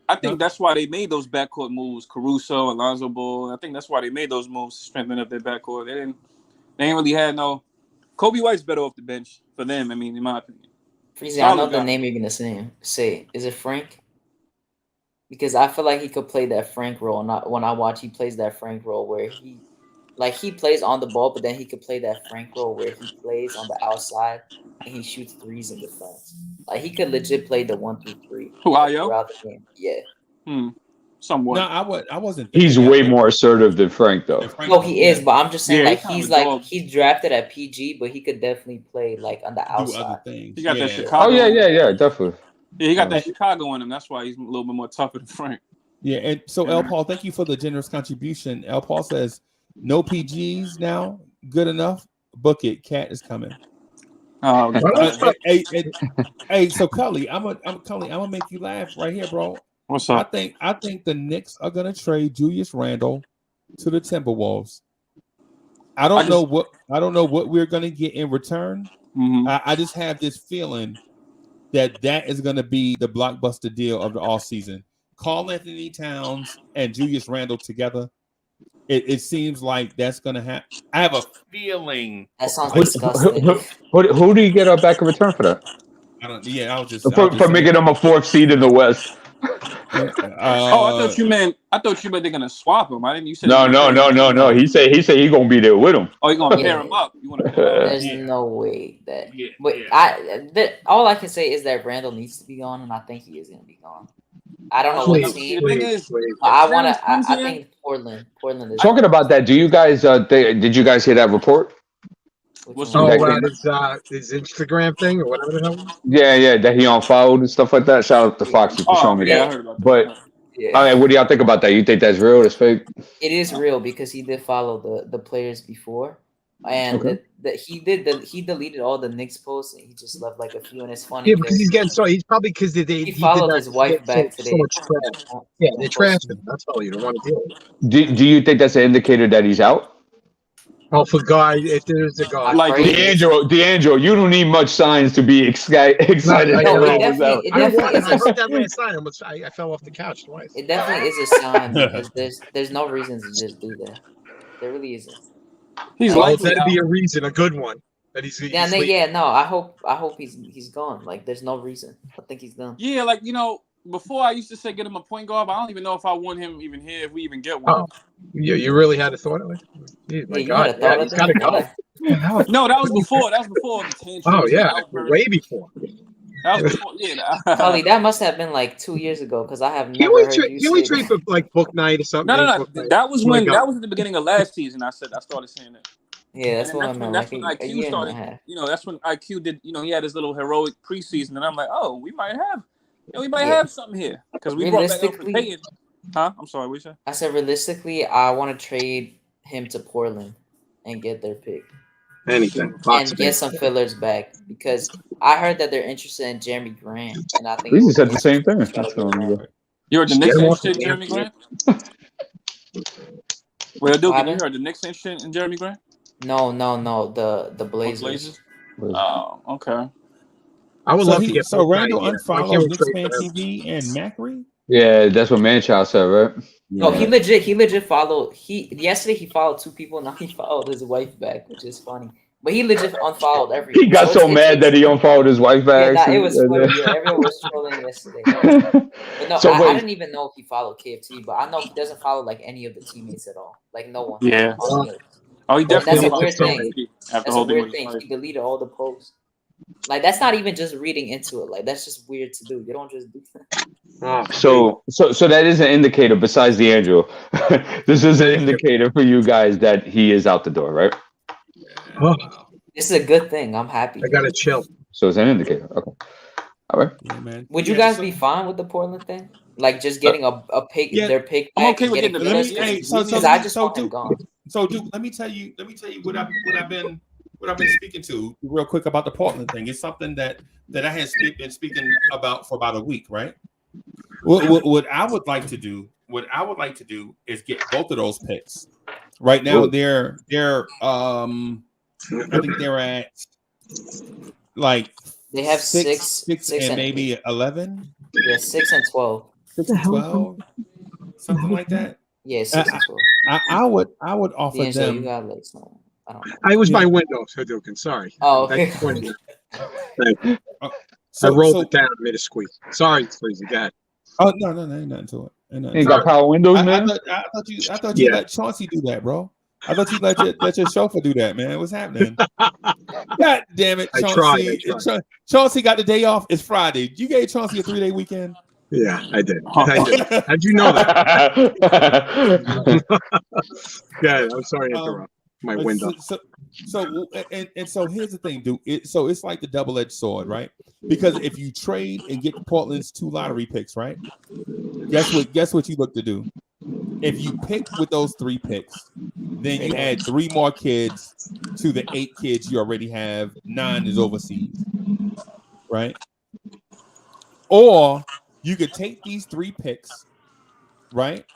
Speaker 12: I think that's why they made those backcourt moves. Caruso, Alonzo Ball. I think that's why they made those moves to strengthen up their backcourt. They ain't really had no. Kobe White's better off the bench for them. I mean, in my opinion.
Speaker 10: Freezy, I know the name you're gonna say. Is it Frank? Because I feel like he could play that Frank role. Not when I watch, he plays that Frank role where he plays on the ball, but then he could play that Frank role where he plays on the outside and he shoots threes in defense. Like he could legit play the 1 through 3 throughout the game. Yeah.
Speaker 12: Somewhat.
Speaker 4: No, I wasn't.
Speaker 5: He's way more assertive than Frank, though.
Speaker 10: No, he is, but I'm just saying, he's drafted at PG, but he could definitely play like on the outside.
Speaker 12: He got that Chicago.
Speaker 5: Oh yeah, definitely.
Speaker 12: Yeah, he got that Chicago in him. That's why he's a little bit more tougher than Frank.
Speaker 4: Yeah, and so El Paul, thank you for the generous contribution. El Paul says no PGs now. Good enough. Book it. Cat is coming.
Speaker 12: Oh,
Speaker 4: hey, so Cully, I'm gonna make you laugh right here, bro.
Speaker 12: What's up?
Speaker 4: I think the Knicks are gonna trade Julius Randle to the Timberwolves. I don't know what we're gonna get in return. I just have this feeling that is gonna be the blockbuster deal of the offseason. Karl Anthony Towns and Julius Randle together. It seems like that's gonna happen. I have a feeling.
Speaker 10: That sounds disgusting.
Speaker 5: Who do you get back in return for that?
Speaker 4: I was just
Speaker 5: for making them a 4th seed in the West.
Speaker 12: I thought you meant they're gonna swap him. I didn't. You said
Speaker 5: no. He said he's gonna be there with him.
Speaker 12: Oh, he's gonna pair him up. You want to?
Speaker 10: There's no way that. All I can say is that Randall needs to be gone, and I think he is gonna be gone. I don't know what team. I think Portland. Portland is
Speaker 5: talking about that. Do you guys? Did you guys hear that report?
Speaker 13: His Instagram thing or whatever the hell.
Speaker 5: Yeah, that he unfollowed and stuff like that. Shout out to Foxy for showing me that. I heard about that. But what do y'all think about that? You think that's real? That's fake?
Speaker 10: It is real because he did follow the players before, and he deleted all the Knicks posts and he just left like a few in his phone.
Speaker 13: Yeah, because he's getting he's probably because he
Speaker 10: followed his wife back today.
Speaker 13: So much trash. Yeah, they trashed him. That's all you don't want to deal with.
Speaker 5: Do you think that's an indicator that he's out?
Speaker 13: Oh, for God, if there's a guy
Speaker 5: like D'Angelo, you don't need much signs to be excited.
Speaker 10: It definitely
Speaker 13: I heard that last night. I fell off the couch twice.
Speaker 10: It definitely is a sign because there's no reason to just do that. There really isn't.
Speaker 13: That'd be a reason, a good one. That he's
Speaker 10: no. I hope he's gone. Like, there's no reason. I think he's done.
Speaker 12: Yeah, like before I used to say get him a point guard, but I don't even know if I want him even here if we even get one.
Speaker 13: Oh, you really had a thought of it? My God, he's got to go.
Speaker 12: No, that was before. That was before the tantrum.
Speaker 13: Oh yeah, way before.
Speaker 12: That was before,
Speaker 10: Cully, that must have been like 2 years ago because I have
Speaker 13: Can
Speaker 10: never
Speaker 13: we
Speaker 10: heard you
Speaker 13: can we
Speaker 10: say
Speaker 13: trade for like book night or something?
Speaker 12: No.
Speaker 13: Book night.
Speaker 12: That was
Speaker 13: Oh my
Speaker 12: when
Speaker 13: God.
Speaker 12: that was at the beginning of last season. I started saying that.
Speaker 10: Yeah, that's what I meant.
Speaker 12: That's
Speaker 10: Like
Speaker 12: when
Speaker 10: a
Speaker 12: IQ
Speaker 10: year and a
Speaker 12: started.
Speaker 10: half.
Speaker 12: That's when IQ did. He had his little heroic preseason, and I'm like, oh, we might have
Speaker 10: Yeah.
Speaker 12: have something here because we brought back Alfred
Speaker 10: Realistically,
Speaker 12: Payton. Huh? I'm sorry. What you say?
Speaker 10: I said realistically, I want to trade him to Portland and get their pick
Speaker 13: Anything.
Speaker 10: and get some fillers back because I heard that they're interested in Jeremy Grant, and I think
Speaker 5: We
Speaker 10: it would
Speaker 5: just said
Speaker 10: be
Speaker 5: the same thing.
Speaker 10: interesting to try to get him.
Speaker 12: You heard the
Speaker 13: Just
Speaker 12: Knicks
Speaker 13: get him off
Speaker 12: interested in
Speaker 13: the
Speaker 12: Jeremy
Speaker 13: damn
Speaker 12: Grant? Well, Duke,
Speaker 10: What
Speaker 12: you
Speaker 10: happened?
Speaker 12: heard the Knicks interested in Jeremy Grant?
Speaker 10: No, the Blazers.
Speaker 12: Oh, okay.
Speaker 13: I would love to get
Speaker 4: so
Speaker 13: book
Speaker 4: Randall
Speaker 13: night. Why can't
Speaker 4: unfollowed
Speaker 13: we
Speaker 4: Knicks
Speaker 13: trade
Speaker 4: Fan
Speaker 13: for him?
Speaker 4: TV and Macri.
Speaker 5: Yeah, that's what Manchild said, right?
Speaker 10: No, he legit followed. Yesterday he followed 2 people. Now he followed his wife back, which is funny. But he legit unfollowed everyone.
Speaker 5: He got so mad that he unfollowed his wife
Speaker 10: Yeah,
Speaker 5: back.
Speaker 10: it was funny. Yeah, everyone was trolling yesterday. But no,
Speaker 5: So
Speaker 10: I
Speaker 5: wait.
Speaker 10: didn't even know if he followed KFT. But I know he doesn't follow like any of the teammates at all. Like no one.
Speaker 12: Yeah.
Speaker 10: follows any of them.
Speaker 12: Oh, he definitely
Speaker 10: That's a
Speaker 12: followed
Speaker 10: weird thing.
Speaker 12: KFT after
Speaker 10: That's a
Speaker 12: holding
Speaker 10: weird
Speaker 12: with his
Speaker 10: thing.
Speaker 12: wife.
Speaker 10: He deleted all the posts. Like that's not even just reading into it. Like that's just weird to do. You don't just do that.
Speaker 5: So that is an indicator. Besides D'Angelo, this is an indicator for you guys that he is out the door, right?
Speaker 10: This is a good thing. I'm happy.
Speaker 13: I gotta chill.
Speaker 5: So it's an indicator. Okay. All right.
Speaker 4: Yeah, man.
Speaker 10: Would you guys be fine with the Portland thing? Like just getting a pick, their pick
Speaker 12: I'm
Speaker 10: back
Speaker 12: okay
Speaker 10: and
Speaker 12: with
Speaker 10: getting
Speaker 12: getting the
Speaker 10: fillers?
Speaker 12: pick.
Speaker 10: Because I just want him gone.
Speaker 4: So Duke, let me tell you what I've been speaking to real quick about the Portland thing. It's something that I had been speaking about for about a week, right? What I would like to do is get both of those picks. Right now they're I think they're at like
Speaker 10: they have
Speaker 4: six and maybe
Speaker 10: 8.
Speaker 4: 11.
Speaker 10: Yeah, 6 and 12.
Speaker 4: 6 and 12, something like that.
Speaker 10: Yeah, 6 and
Speaker 4: 12. I would offer
Speaker 10: D'Angelo,
Speaker 4: them.
Speaker 10: you got like some. I don't know.
Speaker 13: I was my window, so Dukin. Sorry.
Speaker 10: Oh, okay.
Speaker 13: Thank you. I rolled it down, made a squeak. Sorry, please. You got it.
Speaker 4: Oh no, ain't nothing to it.
Speaker 5: You got power windows, man.
Speaker 4: I thought you let Chauncey do that, bro. I thought you let your chauffeur do that, man. What's happening? God damn it, Chauncey!
Speaker 13: I tried.
Speaker 4: Chauncey got the day off. It's Friday. You gave Chauncey a 3-day weekend.
Speaker 13: Yeah, I did. How'd you know that? Yeah, I'm sorry to interrupt. My window.
Speaker 4: So here's the thing, dude. So it's like the double-edged sword, right? Because if you trade and get Portland's 2 lottery picks, right? Guess what you look to do? If you pick with those 3 picks, then you add 3 more kids to the 8 kids you already have. 9 is overseas, right? Or you could take these 3 picks, right?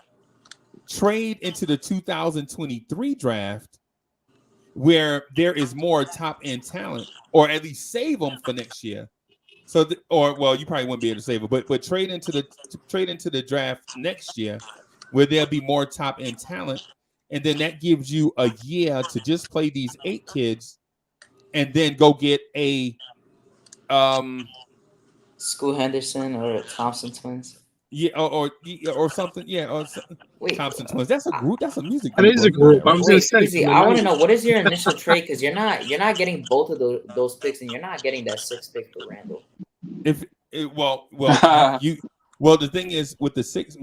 Speaker 4: Trade into the 2023 draft where there is more top end talent, or at least save them for next year. So, you probably wouldn't be able to save them, but trade into the draft next year where there'll be more top end talent, and then that gives you a year to just play these 8 kids, and then go get a
Speaker 10: School Henderson or Thompson twins.
Speaker 4: Yeah, or something. Yeah, or Thompson twins. That's a group. That's a music
Speaker 13: group. It is a group. I was going to say.
Speaker 10: Easy. I want to know, what is your initial trade? Because you're not getting both of those picks, and you're not getting that 6th pick for Randall.
Speaker 4: The thing is, with the 6,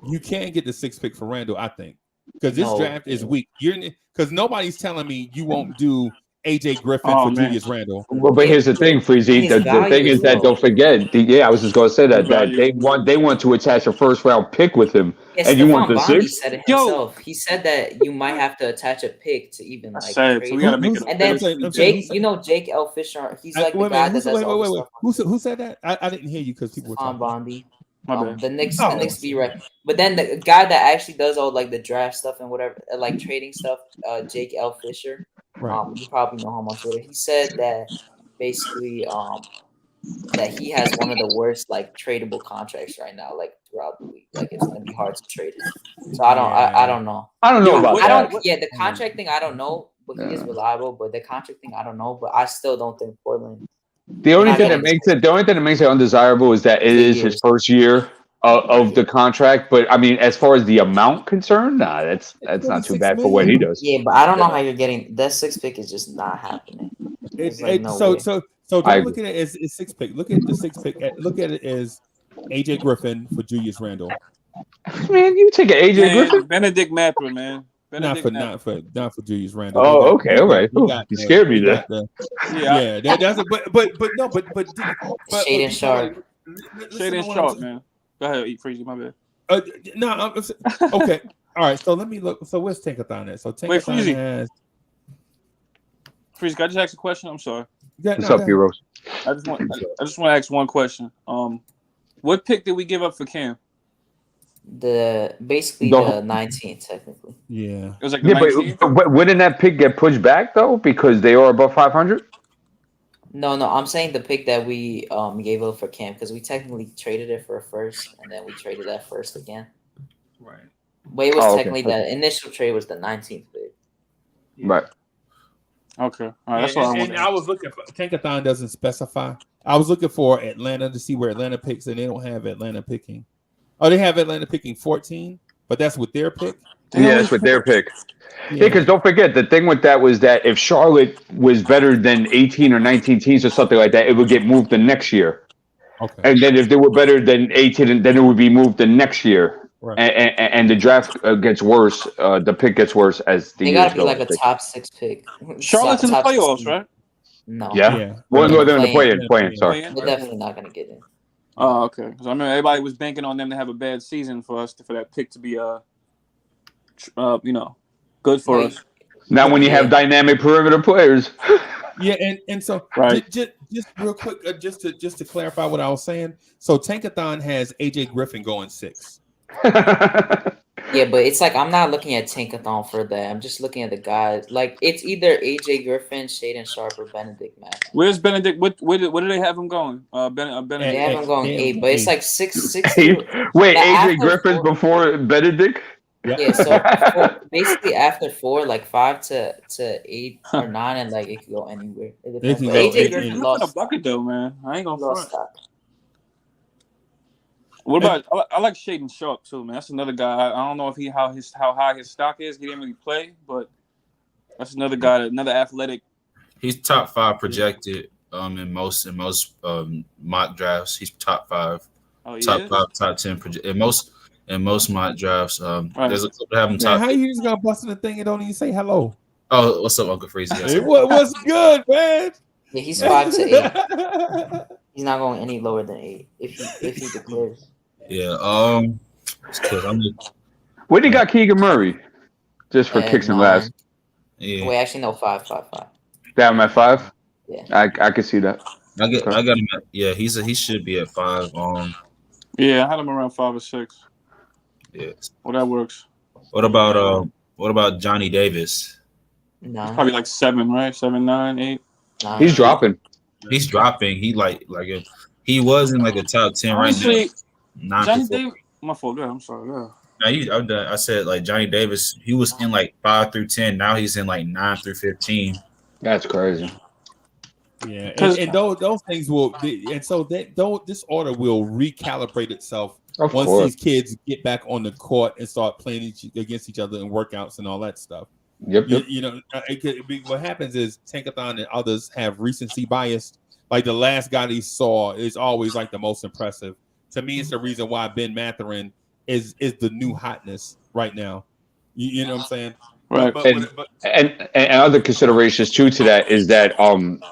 Speaker 4: you can get the 6th pick for Randall. I think because this draft is weak. Because nobody's telling me you won't do AJ Griffin for Julius Randle.
Speaker 5: Well, but here's the thing, Freezy. The thing is that don't forget. I was just going to say that they want to attach a 1st round pick with him, and you want the 6th.
Speaker 10: Said it himself. He said that you might have to attach a pick to even like trade.
Speaker 12: So we gotta make it.
Speaker 10: And then Jake L. Fisher. He's like the guy that does all the stuff.
Speaker 4: Who said that? I didn't hear you because people were talking.
Speaker 10: Bondi. The Knicks be right. But then the guy that actually does all like the draft stuff and whatever, like trading stuff, Jake L. Fisher.
Speaker 4: Right.
Speaker 10: You probably know him on Twitter. He said that basically that he has one of the worst like tradable contracts right now, like throughout the league. Like it's gonna be hard to trade it. So I don't know.
Speaker 5: I don't know about that.
Speaker 10: Yeah, the contract thing I don't know, but he is reliable. But the contract thing I don't know. But I still don't think Portland.
Speaker 5: The only thing that makes it undesirable is that it is his first year of the contract. But I mean, as far as the amount concerned, that's not too bad for what he does.
Speaker 10: Yeah, but I don't know how you're getting that 6th pick is just not happening.
Speaker 4: So don't look at it as 6 pick. Look at the 6 pick. Look at it as AJ Griffin for Julius Randle.
Speaker 5: Man, you take an AJ Griffin?
Speaker 12: Benedict Mathurin, man.
Speaker 4: Not for Julius Randle.
Speaker 5: Oh, okay, all right. You scared me there.
Speaker 4: That's a, but
Speaker 10: Shaden Sharp.
Speaker 12: Shaden Sharp, man. Go ahead, eat Freezy, my bad.
Speaker 4: Okay. All right, so let me look. So where's Tankathon at? So Tankathon has.
Speaker 12: Freezy, can I just ask a question? I'm sorry.
Speaker 5: What's up, heroes?
Speaker 12: I just want to ask one question. What pick did we give up for Cam?
Speaker 10: The 19th, technically.
Speaker 4: Yeah.
Speaker 12: It was like the 19th?
Speaker 5: But wouldn't that pick get pushed back though because they are above 500?
Speaker 10: No, I'm saying the pick that we gave up for Cam because we technically traded it for a first and then we traded that first again.
Speaker 4: Right.
Speaker 10: But it was technically the initial trade was the 19th pick.
Speaker 5: Right.
Speaker 12: Okay. All right. That's what I wanted.
Speaker 4: And I was looking for Tankathon doesn't specify. I was looking for Atlanta to see where Atlanta picks, and they don't have Atlanta picking. Oh, they have Atlanta picking 14, but that's with their pick.
Speaker 5: Yeah, that's with their pick. Yeah, because don't forget the thing with that was that if Charlotte was better than 18 or 19 teams or something like that, it would get moved the next year.
Speaker 4: Okay.
Speaker 5: And then if they were better than 18, then it would be moved the next year. Right. And the draft gets worse. The pick gets worse as the
Speaker 10: years go. They got to be like a top 6 pick.
Speaker 12: Charlotte's in the playoffs, right?
Speaker 10: No.
Speaker 5: Yeah. Well, no, they're in the play-in. Sorry.
Speaker 10: They're definitely not going to get in.
Speaker 12: Oh, okay. Because I remember everybody was banking on them to have a bad season for that pick to be good for us.
Speaker 5: Now, when you have dynamic perimeter players.
Speaker 4: Yeah, and so
Speaker 12: right.
Speaker 4: just real quick, just to clarify what I was saying. So Tankathon has AJ Griffin going 6.
Speaker 10: Yeah, but it's like I'm not looking at Tankathon for that. I'm just looking at the guys. Like it's either AJ Griffin, Shaden Sharp, or Benedict Mathurin.
Speaker 12: Where's Benedict? What do they have him going? Benedict.
Speaker 10: They have him going 8, but it's like 6.
Speaker 5: Wait, AJ Griffin before Benedict?
Speaker 10: Yeah, so basically after 4, like 5 to 8 or 9, and like it could go anywhere. It depends. AJ Griffin
Speaker 12: lost a bucket though, man. I ain't gonna front. What about? I like Shaden Sharp too, man. That's another guy. I don't know if how high his stock is. He didn't really play, but that's another guy, another athletic.
Speaker 14: He's top 5 projected in most mock drafts. He's top 5, top 5, top 10 in most mock drafts. There's a couple that have him top.
Speaker 4: How you just got busting the thing and don't even say hello?
Speaker 14: Oh, what's up, Uncle Freezy?
Speaker 4: Hey, what's good, man?
Speaker 10: Yeah, he's 5 to 8. He's not going any lower than 8 if he declares.
Speaker 14: Yeah.
Speaker 5: Where do you got Keegan Murray? Just for kicks and laughs.
Speaker 10: Yeah. Wait, actually, no, 5.
Speaker 5: Damn, at 5.
Speaker 10: Yeah,
Speaker 5: I can see that.
Speaker 14: I got him. He should be at 5.
Speaker 12: Yeah, I had him around 5 or 6.
Speaker 14: Yeah.
Speaker 12: Well, that works.
Speaker 14: What about Johnny Davis?
Speaker 10: No,
Speaker 12: probably like 7, right? 7, 9, 8.
Speaker 5: He's dropping.
Speaker 14: He's dropping. He he was in like a top 10
Speaker 12: honestly,
Speaker 14: right now.
Speaker 12: Johnny Davis. My fault. Yeah, I'm sorry. Yeah.
Speaker 14: I'm done. I said like Johnny Davis. He was in like 5 through 10. Now he's in like 9 through 15.
Speaker 5: That's crazy.
Speaker 4: Yeah, and those things will, and so this order will recalibrate itself once these kids get back on the court and start playing against each other in workouts and all that stuff.
Speaker 5: Yep.
Speaker 4: You know, what happens is Tankathon and others have recency bias. Like the last guy they saw is always like the most impressive. To me, it's the reason why Ben Mathurin is the new hotness right now. You know what I'm saying?
Speaker 5: Right. And other considerations too to that is that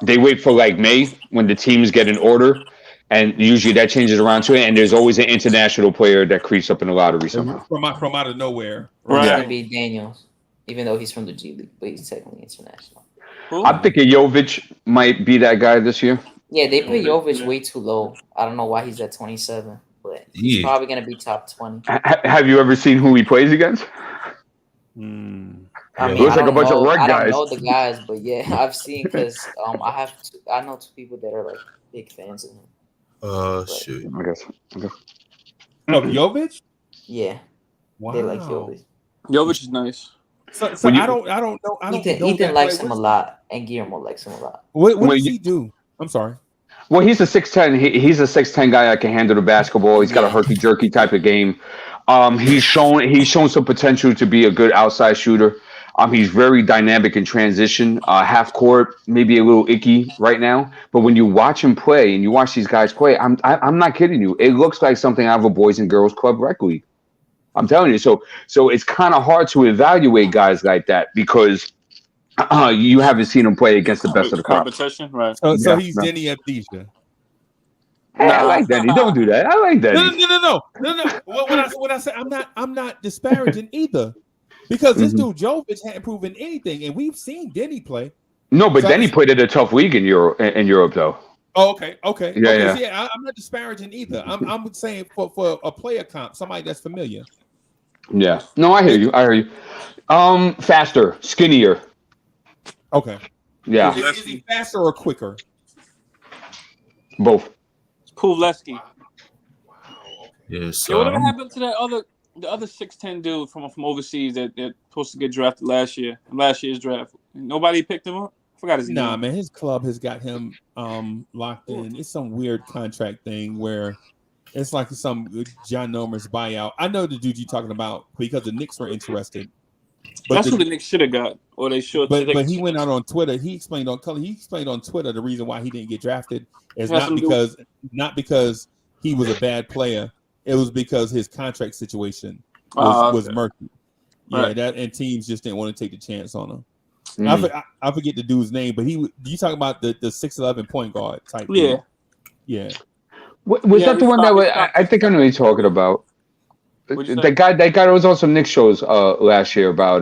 Speaker 5: they wait for like May when the teams get in order, and usually that changes around to it. And there's always an international player that creeps up in the lottery somehow
Speaker 4: from out of nowhere.
Speaker 10: Right. It's gonna be Daniels, even though he's from the G League, but he's technically international.
Speaker 5: I'm thinking Jovic might be that guy this year.
Speaker 10: Yeah, they put Jovic way too low. I don't know why he's at 27, but he's probably gonna be top 20.
Speaker 5: Have you ever seen who he plays against?
Speaker 10: I mean,
Speaker 5: looks like a bunch of rug guys.
Speaker 10: I don't know the guys, but yeah, I've seen because I know 2 people that are like big fans of him.
Speaker 14: Shoot.
Speaker 5: I guess. Okay.
Speaker 4: Of Jovic?
Speaker 10: Yeah.
Speaker 4: Wow.
Speaker 10: They like Jovic.
Speaker 12: Jovic is nice.
Speaker 4: So I don't know.
Speaker 10: Ethan likes him a lot, and Guillermo likes him a lot.
Speaker 4: What does he do? I'm sorry.
Speaker 5: Well, he's a 6'10". He's a 6'10" guy that can handle the basketball. He's got a herky jerky type of game. He's shown some potential to be a good outside shooter. He's very dynamic in transition. Half court, maybe a little icky right now. But when you watch him play and you watch these guys play, I'm not kidding you. It looks like something out of a Boys and Girls Club rec league. I'm telling you. So it's kind of hard to evaluate guys like that because you haven't seen him play against the best of the crop.
Speaker 12: Competition, right?
Speaker 4: So he's Denny Apthesia.
Speaker 5: Hey, I like Denny. Don't do that. I like Denny.
Speaker 4: No. When I say I'm not disparaging either, because this dude Jovic hadn't proven anything, and we've seen Denny play.
Speaker 5: No, but Denny played at a tough league in Europe, though.
Speaker 4: Oh, okay.
Speaker 5: Yeah.
Speaker 4: I'm not disparaging either. I'm saying for a player comp, somebody that's familiar.
Speaker 5: Yeah. No, I hear you. Faster, skinnier.
Speaker 4: Okay.
Speaker 5: Yeah.
Speaker 4: Is he faster or quicker?
Speaker 5: Both.
Speaker 12: Puvlevsky.
Speaker 14: Yes.
Speaker 12: Whatever happened to the other 6'10" dude from overseas that supposed to get drafted last year's draft? Nobody picked him up. I forgot his name.
Speaker 4: Nah, man, his club has got him locked in. It's some weird contract thing where it's like some ginormous buyout. I know the dude you're talking about because the Knicks were interested.
Speaker 12: That's who the Knicks should have got, or they should.
Speaker 4: But he went out on Twitter. He explained on Twitter the reason why he didn't get drafted is not because he was a bad player. It was because his contract situation was murky. Yeah, right. And teams just didn't want to take the chance on him. I forget the dude's name, but you talking about the 6'11" point guard type.
Speaker 12: Yeah,
Speaker 4: yeah.
Speaker 5: Was that the one that I think I know you're talking about? That guy that was on some Knicks shows last year about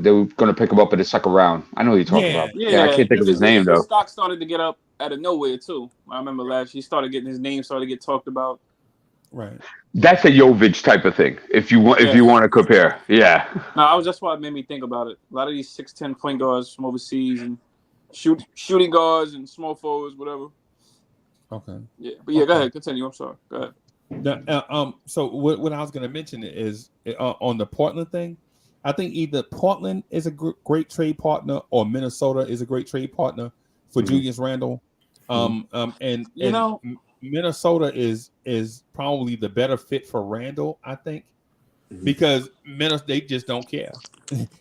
Speaker 5: they were going to pick him up in the second round. I know who you're talking about. Yeah, I can't think of his name though.
Speaker 12: His stock started to get up out of nowhere too. I remember last year, his name started to get talked about.
Speaker 4: Right.
Speaker 5: That's a Jovic type of thing. If you want to compare, yeah.
Speaker 12: No, that's why it made me think about it. A lot of these 6'10" point guards from overseas and shooting guards and small forwards, whatever.
Speaker 4: Okay.
Speaker 12: Yeah, but go ahead, continue. I'm sorry. Go ahead.
Speaker 4: So what I was going to mention is on the Portland thing. I think either Portland is a great trade partner or Minnesota is a great trade partner for Julius Randle. And Minnesota is probably the better fit for Randle, I think, because they just don't care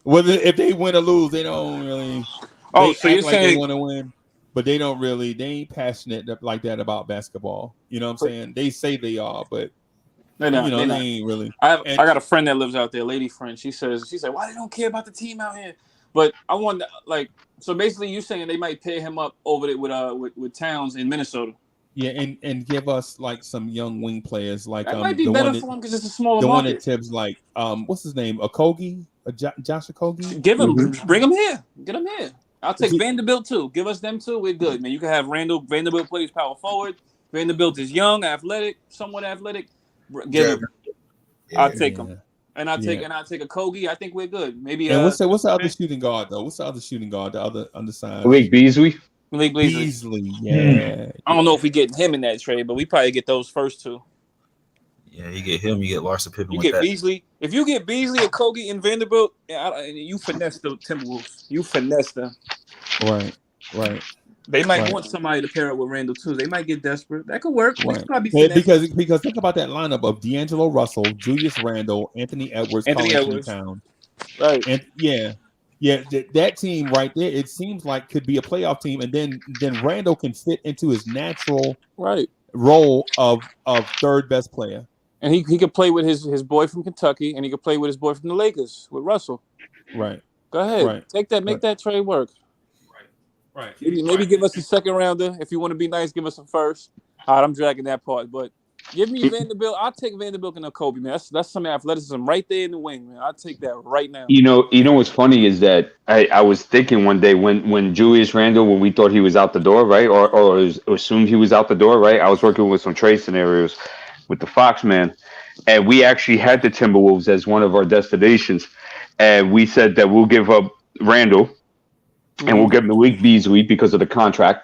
Speaker 4: whether if they win or lose. They don't really.
Speaker 12: So you're saying
Speaker 4: they want to win. But they ain't passionate like that about basketball. You know what I'm saying? They say they are, but they ain't really.
Speaker 12: I got a friend that lives out there, lady friend. She said, why they don't care about the team out here? But I wonder, so basically you saying they might pair him up over there with Towns in Minnesota.
Speaker 4: Yeah, and give us like some young wing players like
Speaker 12: that might be better for him because it's a smaller market.
Speaker 4: One that Tibbs like what's his name? Okogie? Josh Okogie?
Speaker 12: Give him, bring him here, get him here. I'll take Vanderbilt too. Give us them too. We're good, man. You can have Vanderbilt plays power forward. Vanderbilt is young, athletic, somewhat athletic. Give him. I'll take him, and I'll take a Kogi. I think we're good. Maybe.
Speaker 4: And what's the other shooting guard though? What's the other shooting guard? The other underside.
Speaker 5: Malik Beasley.
Speaker 4: Yeah.
Speaker 12: I don't know if we get him in that trade, but we probably get those first two.
Speaker 14: Yeah, you get him. You get Larson Pippen.
Speaker 12: You get Beasley. If you get Beasley, a Kogi, and Vanderbilt, you finesse the Timberwolves. You finesse them.
Speaker 4: Right.
Speaker 12: They might want somebody to pair up with Randall too. They might get desperate. That could work.
Speaker 4: Right. Because think about that lineup of D'Angelo Russell, Julius Randle, Anthony Edwards. Town.
Speaker 12: Right.
Speaker 4: And that team right there, it seems like could be a playoff team, and then Randle can fit into his natural role of third best player.
Speaker 12: And he could play with his boy from Kentucky, and he could play with his boy from the Lakers, with Russell.
Speaker 4: Right.
Speaker 12: Go ahead.
Speaker 4: Right.
Speaker 12: Take that. Make that trade work.
Speaker 4: Right.
Speaker 12: Maybe give us a second rounder. If you want to be nice, give us a first. All right, I'm dragging that part. But give me Vanderbilt. I'll take Vanderbilt and Kobe, man. That's some athleticism right there in the wing, man. I'll take that right now.
Speaker 5: You know what's funny is that I was thinking one day when Julius Randle, when we thought he was out the door, right? Or assumed he was out the door, right? I was working with some trade scenarios with the Fox man, and we actually had the Timberwolves as one of our destinations, and we said that we'll give up Randle and we'll get Malik Beasley because of the contract.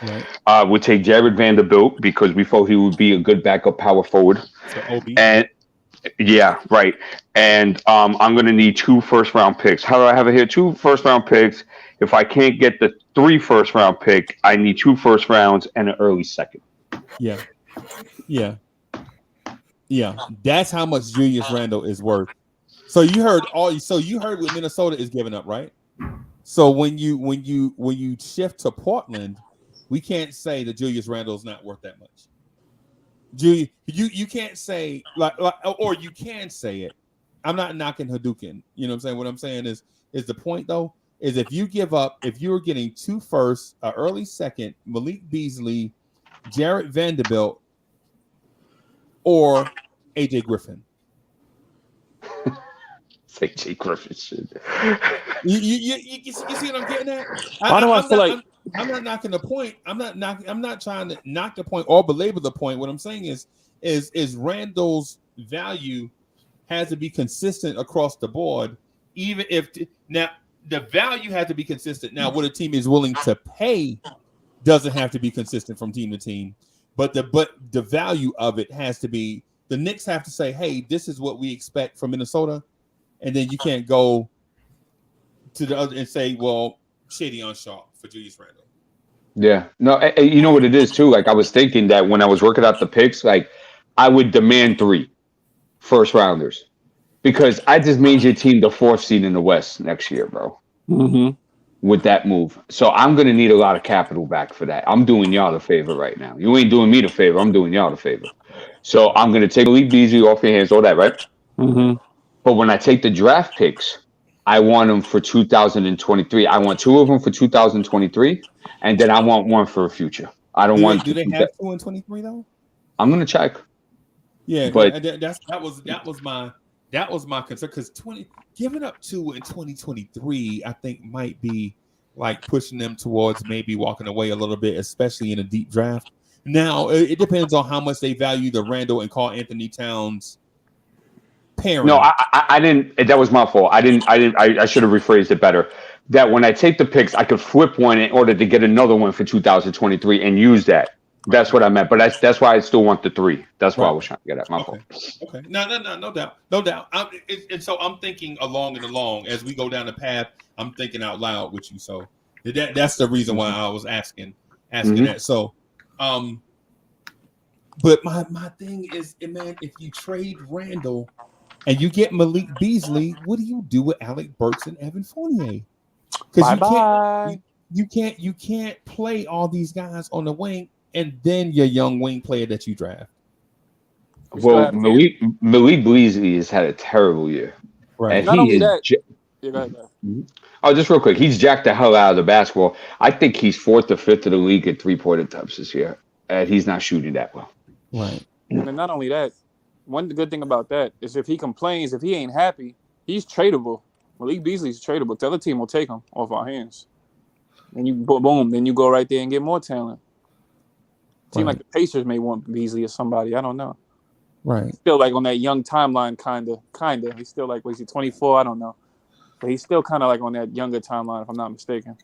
Speaker 4: Right.
Speaker 5: We'll take Jared Vanderbilt because we thought he would be a good backup power forward. And yeah, right. And I'm going to need 2 first-round picks. How do I have it here? 2 first-round picks. If I can't get the 3 first-round pick, I need 2 first rounds and an early second.
Speaker 4: Yeah. That's how much Julius Randle is worth. So you heard what Minnesota is giving up, right? So when you shift to Portland, we can't say that Julius Randle's not worth that much. You can't say like or you can say it. I'm not knocking Hadouken. You know what I'm saying? What I'm saying is the point though is if you give up, if you're getting 2 firsts, an early second, Malik Beasley, Jarrett Vanderbilt, or AJ Griffin.
Speaker 5: Say AJ Griffin shit.
Speaker 4: You see what I'm getting at? I'm not knocking the point. I'm not trying to knock the point or belabor the point. What I'm saying is Randall's value has to be consistent across the board. Even if now the value has to be consistent. Now, what a team is willing to pay doesn't have to be consistent from team to team, but the value of it has to be. The Knicks have to say, "Hey, this is what we expect from Minnesota," and then you can't go to the other and say, "Well, shady on Shaw for Julius Randle."
Speaker 5: Yeah, no, you know what it is too. Like I was thinking that when I was working out the picks, like I would demand 3 first rounders. Because I just made your team the 4th seed in the West next year, bro.
Speaker 12: Mm-hmm.
Speaker 5: With that move. So I'm going to need a lot of capital back for that. I'm doing y'all the favor right now. You ain't doing me the favor. I'm doing y'all the favor. So I'm going to take Malik Beasley off your hands, all that, right?
Speaker 12: Mm-hmm.
Speaker 5: But when I take the draft picks, I want them for 2023. I want 2 of them for 2023, and then I want 1 for the future. I don't want.
Speaker 4: Do they have 2 in 23 though?
Speaker 5: I'm going to check.
Speaker 4: Yeah,
Speaker 5: but
Speaker 4: that was my concern because giving up 2 in 2023, I think might be like pushing them towards maybe walking away a little bit, especially in a deep draft. Now it depends on how much they value the Randall and Karl Anthony Towns pairing.
Speaker 5: No, I didn't. That was my fault. I should have rephrased it better. That when I take the picks, I could flip one in order to get another one for 2023 and use that. That's what I meant, but that's why I still want the 3. That's why I was trying to get at my fault.
Speaker 4: Okay, no doubt. And so I'm thinking along as we go down the path. I'm thinking out loud with you. So that's the reason why I was asking that. So, but my thing is, man, if you trade Randall and you get Malik Beasley, what do you do with Alec Burks and Evan Fournier? Because you can't play all these guys on the wing. And then your young wing player that you draft.
Speaker 5: Well, Malik Beasley has had a terrible year.
Speaker 12: Right.
Speaker 5: And
Speaker 12: not only that.
Speaker 5: Go ahead. Oh, just real quick. He's jacked the hell out of the basketball. I think he's 4th or 5th of the league at 3-point attempts this year. And he's not shooting that well.
Speaker 4: Right.
Speaker 12: And not only that, one good thing about that is if he complains, if he ain't happy, he's tradable. Malik Beasley's tradable. The other team will take him off our hands. And you boom, then you go right there and get more talent. Seem like the Pacers may want Beasley or somebody. I don't know.
Speaker 4: Right.
Speaker 12: Still like on that young timeline, kinda. He's still like, was he 24? I don't know. But he's still kind of like on that younger timeline, if I'm not mistaken.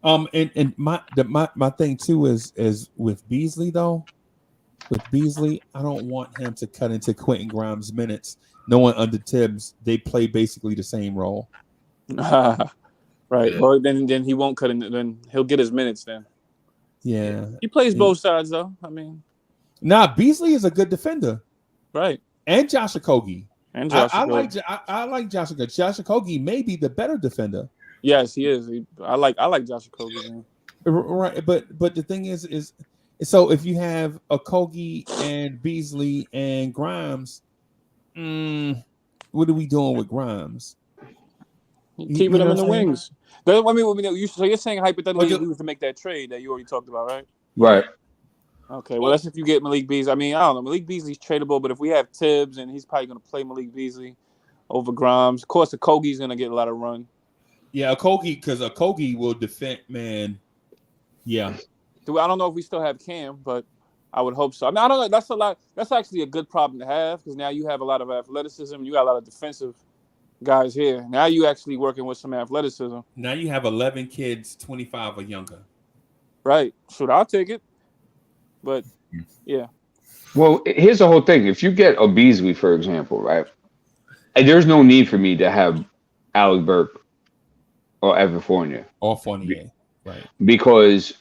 Speaker 4: And my thing too is with Beasley though. With Beasley, I don't want him to cut into Quentin Grimes' minutes, knowing under Tibbs they play basically the same role.
Speaker 12: Right. Yeah. Well, then he won't cut in. Then he'll get his minutes then.
Speaker 4: Yeah,
Speaker 12: he plays both sides though. I mean,
Speaker 4: Beasley is a good defender,
Speaker 12: right?
Speaker 4: And Josh Okogie.
Speaker 12: And Josh
Speaker 4: I like Josh Okogie. Josh Okogie may be the better defender.
Speaker 12: Yes, he is. I like Josh Okogie. Man.
Speaker 4: Right, but the thing is so if you have Okogie and Beasley and Grimes, what are we doing with Grimes?
Speaker 12: Keeping him in the wings. So you're saying hypothetically he was to make that trade that you already talked about, right?
Speaker 5: Right.
Speaker 12: Okay. Well, that's if you get Malik Beasley. I mean, I don't know. Malik Beasley's tradable, but if we have Tibbs and he's probably going to play Malik Beasley over Grimes, of course, Okogie's going to get a lot of run.
Speaker 4: Yeah, Okogie, because Okogie will defend, man. Yeah.
Speaker 12: I don't know if we still have Cam, but I would hope so. I mean, I don't know. That's a lot. That's actually a good problem to have because now you have a lot of athleticism. You got a lot of defensive guys here. Now you actually working with some athleticism.
Speaker 4: Now you have 11 kids, 25 or younger.
Speaker 12: Right. Shoot, I'll take it. But yeah.
Speaker 5: Well, here's the whole thing. If you get a Beasley, for example, right, and there's no need for me to have Alec Burke or Evan Fournier.
Speaker 4: Or Fournier, right?
Speaker 5: Because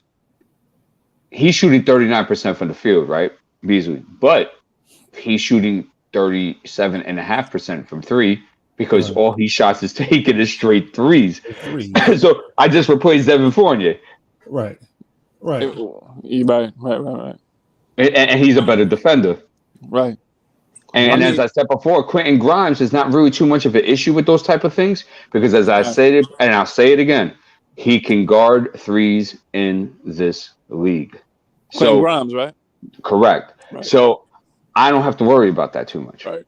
Speaker 5: he's shooting 39% from the field, right, Beasley, but he's shooting 37.5% from 3. because all he shots is taking is straight threes. So I just replaced Devin Fournier.
Speaker 4: Right.
Speaker 12: You right.
Speaker 5: And he's a better defender.
Speaker 12: Right.
Speaker 5: And as I said before, Quentin Grimes is not really too much of an issue with those type of things because, as I said it, and I'll say it again, he can guard threes in this league.
Speaker 12: Quentin Grimes, right?
Speaker 5: Correct. Right. So I don't have to worry about that too much.
Speaker 12: Right.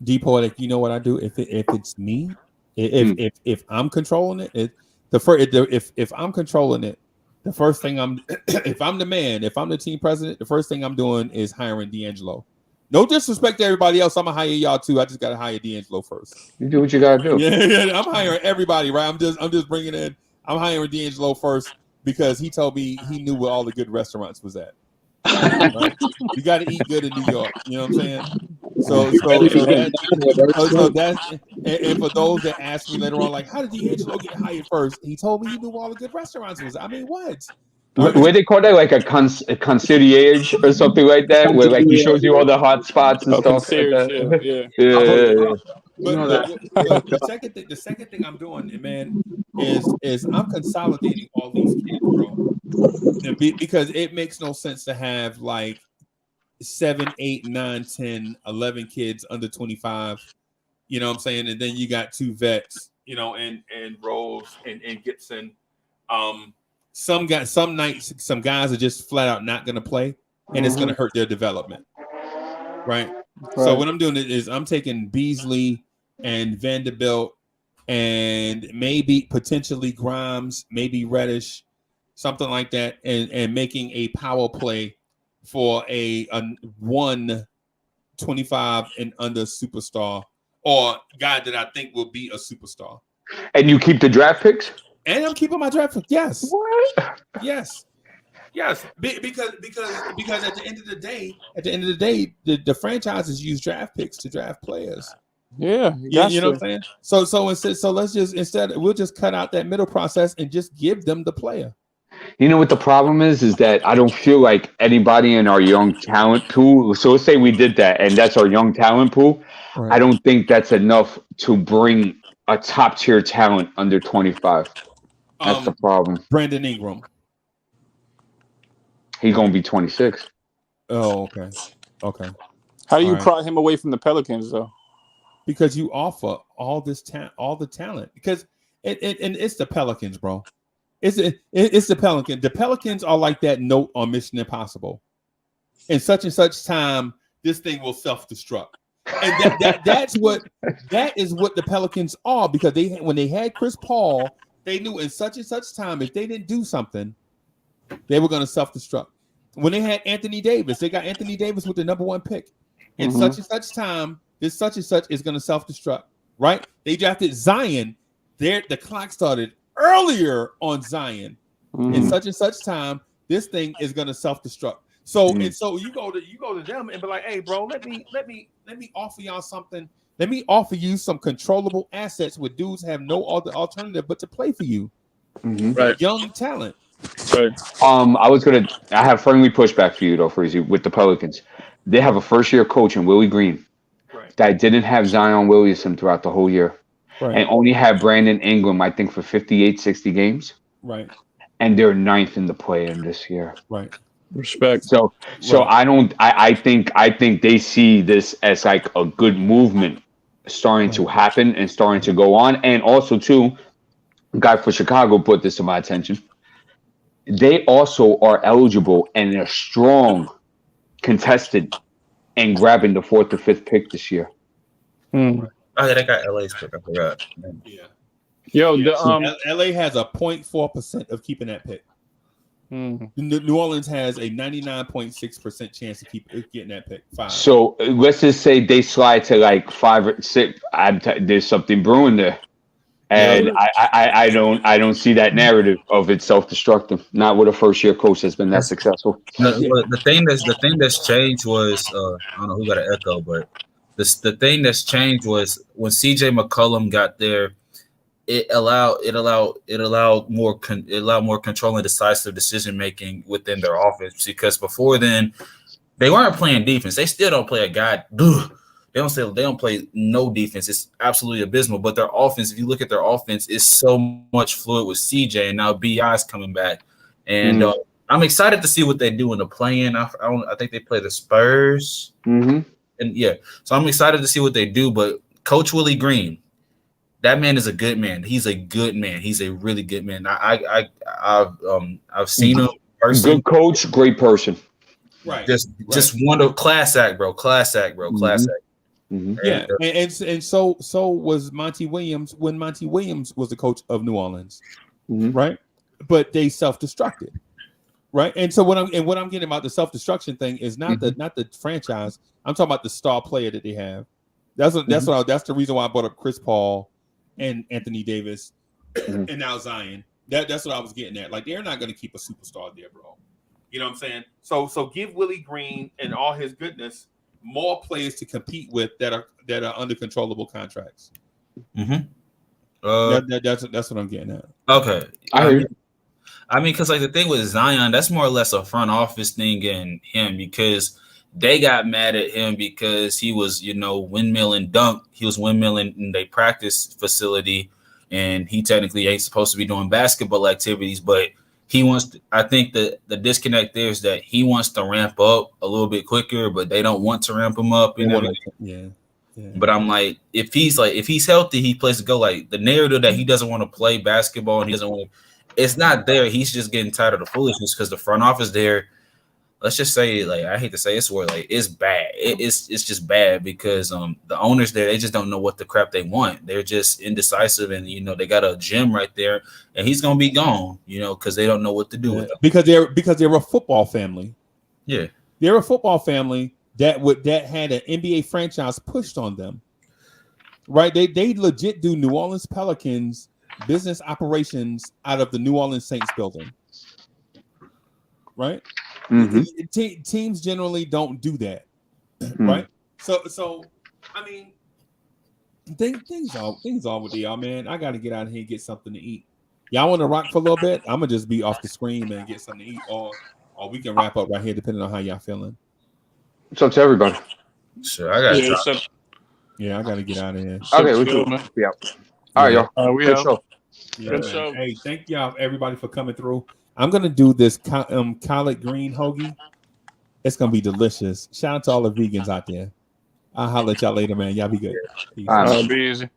Speaker 4: D-Poetic, you know what I do? If it's me, if I'm controlling it, if I'm controlling it, the first thing if I'm the man, if I'm the team president, the first thing I'm doing is hiring D'Angelo. No disrespect to everybody else. I'm gonna hire y'all too. I just gotta hire D'Angelo first.
Speaker 5: You do what you gotta do.
Speaker 4: Yeah, I'm hiring everybody, right? I'm just bringing in. I'm hiring D'Angelo first because he told me he knew where all the good restaurants was at. Right? You got to eat good in New York. You know what I'm saying? So that's and for those that ask me later on, like, how did D'Angelo get hired first? He told me he knew where all the good restaurants was. I mean, what?
Speaker 5: Where they call that, like a concierge or something like that, where like he shows you all the hot spots and stuff like that. Yeah.
Speaker 4: But the second thing I'm doing, man, is I'm consolidating all these kids, bro, because it makes no sense to have like 7, 8, 9, 10, 11 kids under 25. You know what I'm saying? And then you got 2 vets, you know, and Rose and Gibson. Some nights, some guys are just flat out not going to play, and it's going to hurt their development. Right. So what I'm doing is I'm taking Beasley and Vanderbilt and maybe potentially Grimes, maybe Reddish, something like that, and making a power play for a 125 and under superstar or guy that I think will be a superstar.
Speaker 5: And you keep the draft picks?
Speaker 4: And I'm keeping my draft pick. Yes.
Speaker 5: What?
Speaker 4: Yes. Because at the end of the day, the franchises use draft picks to draft players.
Speaker 12: Yeah,
Speaker 4: you know what I'm saying. So let's just we'll just cut out that middle process and just give them the player.
Speaker 5: You know what the problem is that I don't feel like anybody in our young talent pool. So let's say we did that, and that's our young talent pool. Right. I don't think that's enough to bring a top tier talent under 25. That's the problem.
Speaker 4: Brandon Ingram.
Speaker 5: He's gonna be 26.
Speaker 4: Oh, okay.
Speaker 12: How do you pry him away from the Pelicans, though?
Speaker 4: Because you offer all this all the talent. Because it's the Pelicans, bro. It's the Pelicans. The Pelicans are like that note on Mission Impossible. In such and such time, this thing will self-destruct. And that is what the Pelicans are, because when they had Chris Paul, they knew in such and such time if they didn't do something, they were going to self-destruct. When they had Anthony Davis, they got Anthony Davis with the number 1 pick. In such and such time, this such and such is going to self-destruct, right? They drafted Zion. The clock started earlier on Zion. In such and such time, this thing is going to self-destruct. So and so you go to them and be like, hey, bro, let me offer y'all something. Let me offer you some controllable assets where dudes have no other alternative but to play for you.
Speaker 12: Right.
Speaker 4: Young talent.
Speaker 12: Right.
Speaker 5: I have friendly pushback for you though, Freezy, with the Pelicans. They have a first-year coach in Willie Green that didn't have Zion Williamson throughout the whole year. Right. And only had Brandon Ingram, I think, for 58, 60 games.
Speaker 4: Right.
Speaker 5: And they're 9th in the play-in this year.
Speaker 4: Right.
Speaker 12: Respect.
Speaker 5: So I think they see this as like a good movement starting to happen and starting to go on. And also too, a guy for Chicago put this to my attention. They also are eligible and they're strong contested and grabbing the 4th or 5th pick this year.
Speaker 14: Oh yeah, they got LA's pick. I forgot.
Speaker 12: Yeah.
Speaker 4: LA has a 0.4% of keeping that pick. New Orleans has a 99.6% chance of getting that pick. 5.
Speaker 5: So let's just say they slide to like 5 or 6. There's something brewing there, and I don't see that narrative of it self-destructive. Not with a first-year coach that's been that successful.
Speaker 14: The thing that's changed was I don't know who got an echo, but the thing that's changed was when CJ McCollum got there. It allowed more control and decisive decision making within their offense, because before then they weren't playing defense. They still don't play a guy. They They don't play no defense. It's absolutely abysmal. But their offense, if you look at their offense, is so much fluid with CJ, and now BI's coming back. And I'm excited to see what they do in the play-in. I think they play the Spurs.
Speaker 5: Mm-hmm.
Speaker 14: And yeah, so I'm excited to see what they do. But Coach Willie Green, that man is a good man. He's a good man. He's a really good man. I've seen him personally.
Speaker 5: Good coach, great person.
Speaker 4: Right.
Speaker 14: Just one of class act, bro. Class act.
Speaker 5: Mm-hmm.
Speaker 4: Yeah, and so was Monty Williams when Monty Williams was the coach of New Orleans, right? But they self-destructed, right? And so what I'm getting about the self-destruction thing is not the franchise. I'm talking about the star player that they have. That's the reason why I brought up Chris Paul and Anthony Davis and now Zion. That's what I was getting at. Like, they're not going to keep a superstar there, bro. You know what I'm saying? So give Willie Green and all his goodness more players to compete with that are under controllable contracts.
Speaker 14: Mm-hmm.
Speaker 4: That's what I'm getting at.
Speaker 14: Okay. I mean, because like the thing with Zion, that's more or less a front office thing in him, because they got mad at him because he was, windmill and dunk. He was windmilling in their practice facility, and he technically ain't supposed to be doing basketball activities, but he wants to, I think the disconnect there is that he wants to ramp up a little bit quicker, but they don't want to ramp him up.
Speaker 4: Yeah.
Speaker 14: But I'm like, if he's healthy, he plays to go. Like, the narrative that he doesn't want to play basketball and he doesn't want to, it's not there. He's just getting tired of the foolishness because the front office there, let's just say, like, I hate to say this word, like, it's bad. It's just bad because the owners there, they just don't know what the crap they want. They're just indecisive, and they got a gym right there, and he's gonna be gone, because they don't know what to do with him.
Speaker 4: Because they're a football family.
Speaker 14: Yeah,
Speaker 4: they're a football family that had an NBA franchise pushed on them. Right? They legit do New Orleans Pelicans business operations out of the New Orleans Saints building. Right? Mm-hmm. Teams generally don't do that, right? So I mean, things are with y'all, man. I got to get out of here and get something to eat. Y'all want to rock for a little bit? I'm gonna just be off the screen and get something to eat, or we can wrap up right here, depending on how y'all feeling.
Speaker 5: It's up to everybody.
Speaker 14: Sure, I got to.
Speaker 4: Yeah, I got to get out of here.
Speaker 5: Okay, we can be out. All right, y'all.
Speaker 4: Good show. Good show. Hey, thank y'all everybody for coming through. I'm gonna do this collard green hoagie. It's gonna be delicious. Shout out to all the vegans out there. I'll holler at y'all later, man. Y'all be good. Peace.
Speaker 15: Be easy.